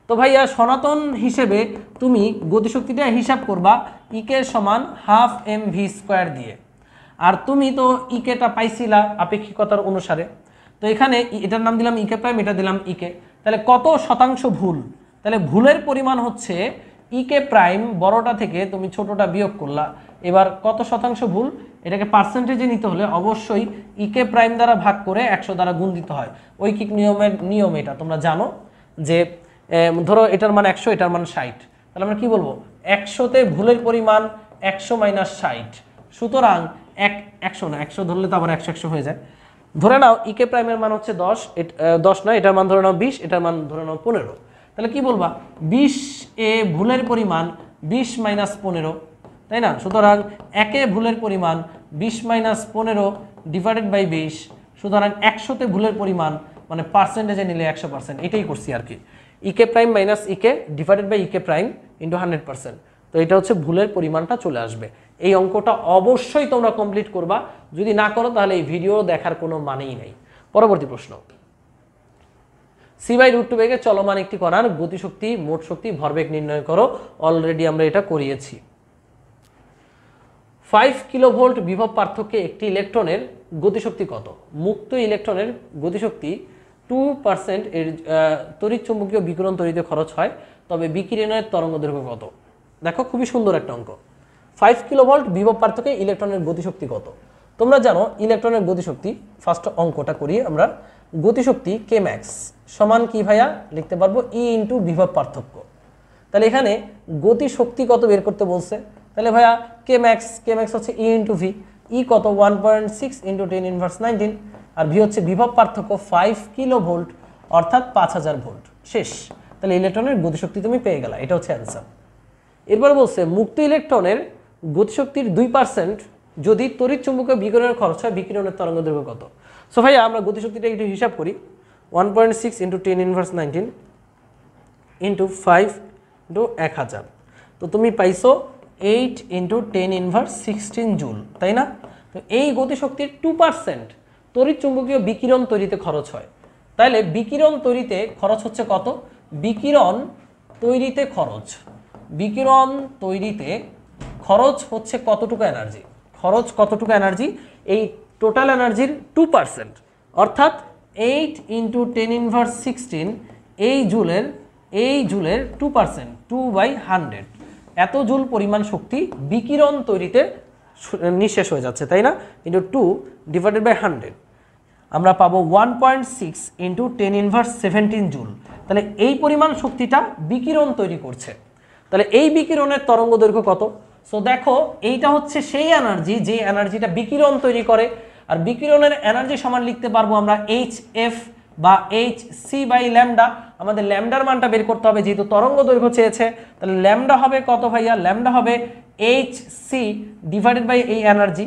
[SPEAKER 1] তো ভাইয়া সনাতন হিসেবে তুমি গতিশক্তিটা হিসাব করবা ইকে সমান হাফ এম ভি স্কোয়ার দিয়ে, আর তুমি তো ইকেটা পাইছিলা আপেক্ষিকতার অনুসারে, তো এখানে এটার নাম দিলাম ইকে প্রাইম, এটা দিলাম ইকে, তাহলে কত শতাংশ ভুল, তাহলে ভুলের পরিমাণ হচ্ছে ইকে প্রাইম, বড়টা থেকে তুমি ছোটটা বিয়োগ করলা, এবার কত শতাংশ ভুল, এটাকে পার্সেন্টেজে নিতে হলে অবশ্যই ইকে প্রাইম দ্বারা ভাগ করে 100 দ্বারা গুণ দিতে হয়। ঐকিক নিয়ম এটা তোমরা জানো, যে ধরো এটার মান 100, এটার মান 60, তাহলে আমরা কি বলবো 100-তে ভুলের পরিমাণ 100 মাইনাস 60, সুতরাং 100 না, 100 ধরলে তো আবার 100 হয়ে যায়। ধরে নাও ইকে প্রাইমের মান হচ্ছে 10 নয়, এটার মান ধরে নাও 20, এটার মান ধরে নাও 15, তাহলে কি বলবা 20 এ ভুলের পরিমাণ 20 মাইনাস 15, তাই না, সুতরাং একে ভুলের পরিমাণ 20 মাইনাস 15 ডিভাইডেড বাই 20, সুতরাং 100-তে ভুলের পরিমাণ মানে পার্সেন্টেজে নিলে 100%, এটাই করছি আর কি, EK prime minus EK divided by EK prime into 100%, তো এটা হচ্ছে ভুলের পরিমাণটা চলে আসবে। এই অঙ্কটা অবশ্যই তোমরা কমপ্লিট করবা, যদি না করো তাহলে এই ভিডিও দেখার কোনো মানেই নাই। পরবর্তী প্রশ্ন, সি বাই রুট 2 বেগে চলমান একটি কণার গতিশক্তি, মোট শক্তি, ভরবেগ নির্ণয় করো। অলরেডি আমরা এটা করিয়েছি। 5 কিলোভোল্ট বিভব পার্থক্যে একটি ইলেকট্রনের গতিশক্তি কত? মুক্ত ইলেকট্রনের গতিশক্তি 2% এর তড়িৎ চুম্বকীয় বিকিরণ তৈরিতে খরচ হয়, তবে বিকিরণের তরঙ্গদৈর্ঘ্য কত? দেখো খুবই সুন্দর একটা অঙ্ক। 5 কিলোভোল্ট বিভব পার্থক্যে ইলেকট্রনের গতিশক্তি কত? তোমরা জানো ইলেকট্রনের গতিশক্তি, ফার্স্ট অঙ্কটা করি আমরা। গতিশক্তি কে ম্যাক্স সমান কি ভাইয়া লিখতে পারবো ই ইন্টু বিভব পার্থক্য। তাহলে এখানে গতিশক্তি কত বের করতে বলছে, তাহলে ভাইয়া কে ম্যাক্স হচ্ছে ই ইন্টু ভি। ই কত 1.6 ইন্টু 10 ইনভার্স 19, আর ভি হচ্ছে বিভব পার্থক্য 5 কিলোভোল্ট অর্থাৎ 5000 ভোল্ট। শেষ। তাহলে ইলেকট্রনের গতিশক্তি তুমি পেয়ে গেলা, এটা হচ্ছে অ্যান্সার। এরপর বলছে মুক্ত ইলেকট্রনের গতিশক্তির 2% যদি তড়িৎ চুম্বকীয় বিকিরণের খরচ হয়, বিকিরণের তরঙ্গদৈর্ঘ্য কত? সো ভাইয়া আমরা গতিশক্তিটা একটু হিসাব করি। 1.6 ইন্টু 10 ইনভার্স 19 ইন্টু 5 ইন্টু 1000, তো তুমি পাইছো 8 ইন্টু 10 ইনভার্স 16 জুল, তাই না? তো এই গতিশক্তির 2% তড়িৎ চুম্বকীয় বিকিরণ তৈরিতে খরচ হয়। তাহলে বিকিরণ তৈরিতে খরচ হচ্ছে কত? বিকিরণ তৈরিতে খরচ হচ্ছে কতটুকু এনার্জি? খরচ কতটুকু এনার্জি? এই টোটাল এনার্জির 2%, অর্থাৎ 8 ইন্টু 10 ইনভার্স 16 এই জুলের 2%, 2/100 এত জুল পরিমাণ শক্তি বিকিরণ তৈরিতে নিঃশেষ হয়ে যাচ্ছে, তাই না? ইন্টু 2 ডিভাইডেড বাই 100 আমরা পাবো 1.6 ইন্টু 10 ইনভার্স 17 জুল। তাহলে এই পরিমাণ শক্তিটা বিকিরণ তৈরি করছে। তাহলে এই বিকিরণের তরঙ্গ দৈর্ঘ্য কত? সো দেখো এইটা হচ্ছে সেই এনার্জি যে এনার্জিটা বিকিরণ তৈরি করে, আর বিকিরণের এনার্জি সমান লিখতে পারবো আমরা HF বা HC বাই ল্যামডা। আমাদের ল্যামডার মানটা বের করতে হবে, যেহেতু তরঙ্গ দৈর্ঘ্য চেয়েছে। তাহলে ল্যামডা হবে কত ভাইয়া? ল্যামডা হবে HC ডিভাইডেড বাই এই এনার্জি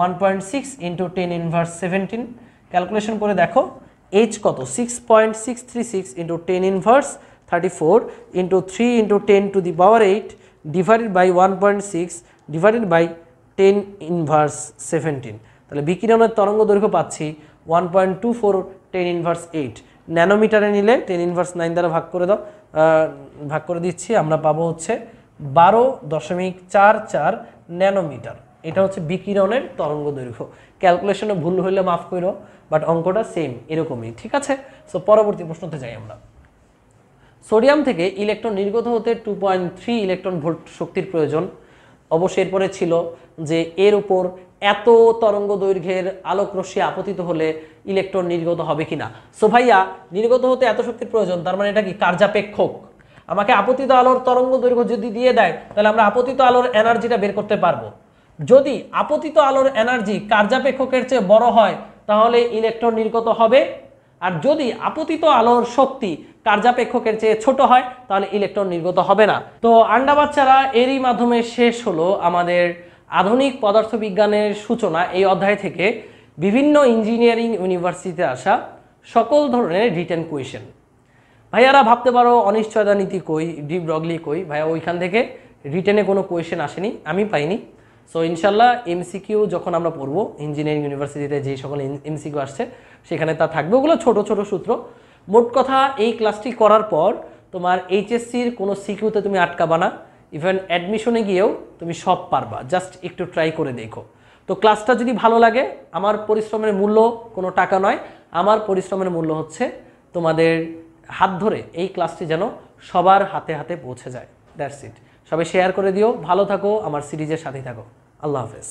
[SPEAKER 1] 1.6 ইন্টু 10 ইনভার্স 17। ক্যালকুলেশন করে দেখো H কত? 6.636 into 10 inverse 34 into 3 into 10 to the power 8 divided by 1.6 divided by 10 inverse 17। তাহলে বিকিরণের তরঙ্গ দৈর্ঘ্য পাচ্ছি 1.24 10 ইনভার্স 8। ন্যানোমিটারে নিলে 10 ইনভার্স 9 দ্বারা ভাগ করে দিচ্ছি, আমরা পাবো হচ্ছে 12.44 ন্যানোমিটার। এটা হচ্ছে বিকিরণের তরঙ্গ দৈর্ঘ্য। ক্যালকুলেশনে ভুল হইলে মাফ করো, বাট অঙ্কটা সেম এরকমই, ঠিক আছে? সো পরবর্তী প্রশ্নতে যাই আমরা। সোডিয়াম থেকে ইলেকট্রন নির্গত হতে 2.3 ইলেকট্রন ভোল্ট শক্তির প্রয়োজন। অবশ্যই এরপরে ছিল যে এর উপর এত তরঙ্গ দৈর্ঘ্যের আলোক রশ্মি আপতিত হলে ইলেকট্রন নির্গত হবে কিনা। সো ভাইয়া নির্গত হতে এত শক্তির প্রয়োজন, তার মানে এটা কি কার্যাপেক্ষক। আমাকে আপতিত আলোর তরঙ্গ দৈর্ঘ্য যদি দিয়ে দেয়, তাহলে আমরা আপতিত আলোর এনার্জিটা বের করতে পারবো। যদি আপতিত আলোর এনার্জি কার্যাপেক্ষকের চেয়ে বড় হয়, তাহলে ইলেকট্রন নির্গত হবে। আর যদি আপতিত আলোর শক্তি কার্যাপেক্ষকের চেয়ে ছোট হয়, তাহলে ইলেকট্রন নির্গত হবে না। তো আন্ডা বাচ্চারা, এরই মাধ্যমে শেষ হলো আমাদের আধুনিক পদার্থবিজ্ঞানের সূচনা এই অধ্যায় থেকে বিভিন্ন ইঞ্জিনিয়ারিং ইউনিভার্সিটিতে আসা সকল ধরনের রিটেন কোয়েশ্চেন। ভাইয়ারা ভাবতে পারো অনিশ্চয়তা নীতি কই, ডি ব্রগলি কই, ভাইয়া ওইখান থেকে রিটেনে কোনো কোয়েশ্চেন আসেনি, আমি পাইনি। সো ইনশাল্লাহ এমসিকিউ যখন আমরা পড়বো ইঞ্জিনিয়ারিং ইউনিভার্সিটিতে যেই সকল এমসিকিউ আসছে সেখানে তা থাকবে, ওগুলো ছোট ছোট সূত্র। মোট কথা এই ক্লাসটি করার পর তোমার এইচএসসির কোনো সিকিউতে তুমি আটকাবা না, ইভেন অ্যাডমিশনে গিয়েও তুমি সব পারবা, জাস্ট একটু ট্রাই করে দেখো। তো ক্লাসটা যদি ভালো লাগে, আমার পরিশ্রমের মূল্য কোনো টাকা নয়, আমার পরিশ্রমের মূল্য হচ্ছে তোমাদের হাত ধরে এই ক্লাসটি যেন সবার হাতে হাতে পৌঁছে যায়। That's it. সবাই শেয়ার করে দিও, ভালো থাকো, আমার সিরিজের সাথেই থাকো। আল্লাহ হাফেজ।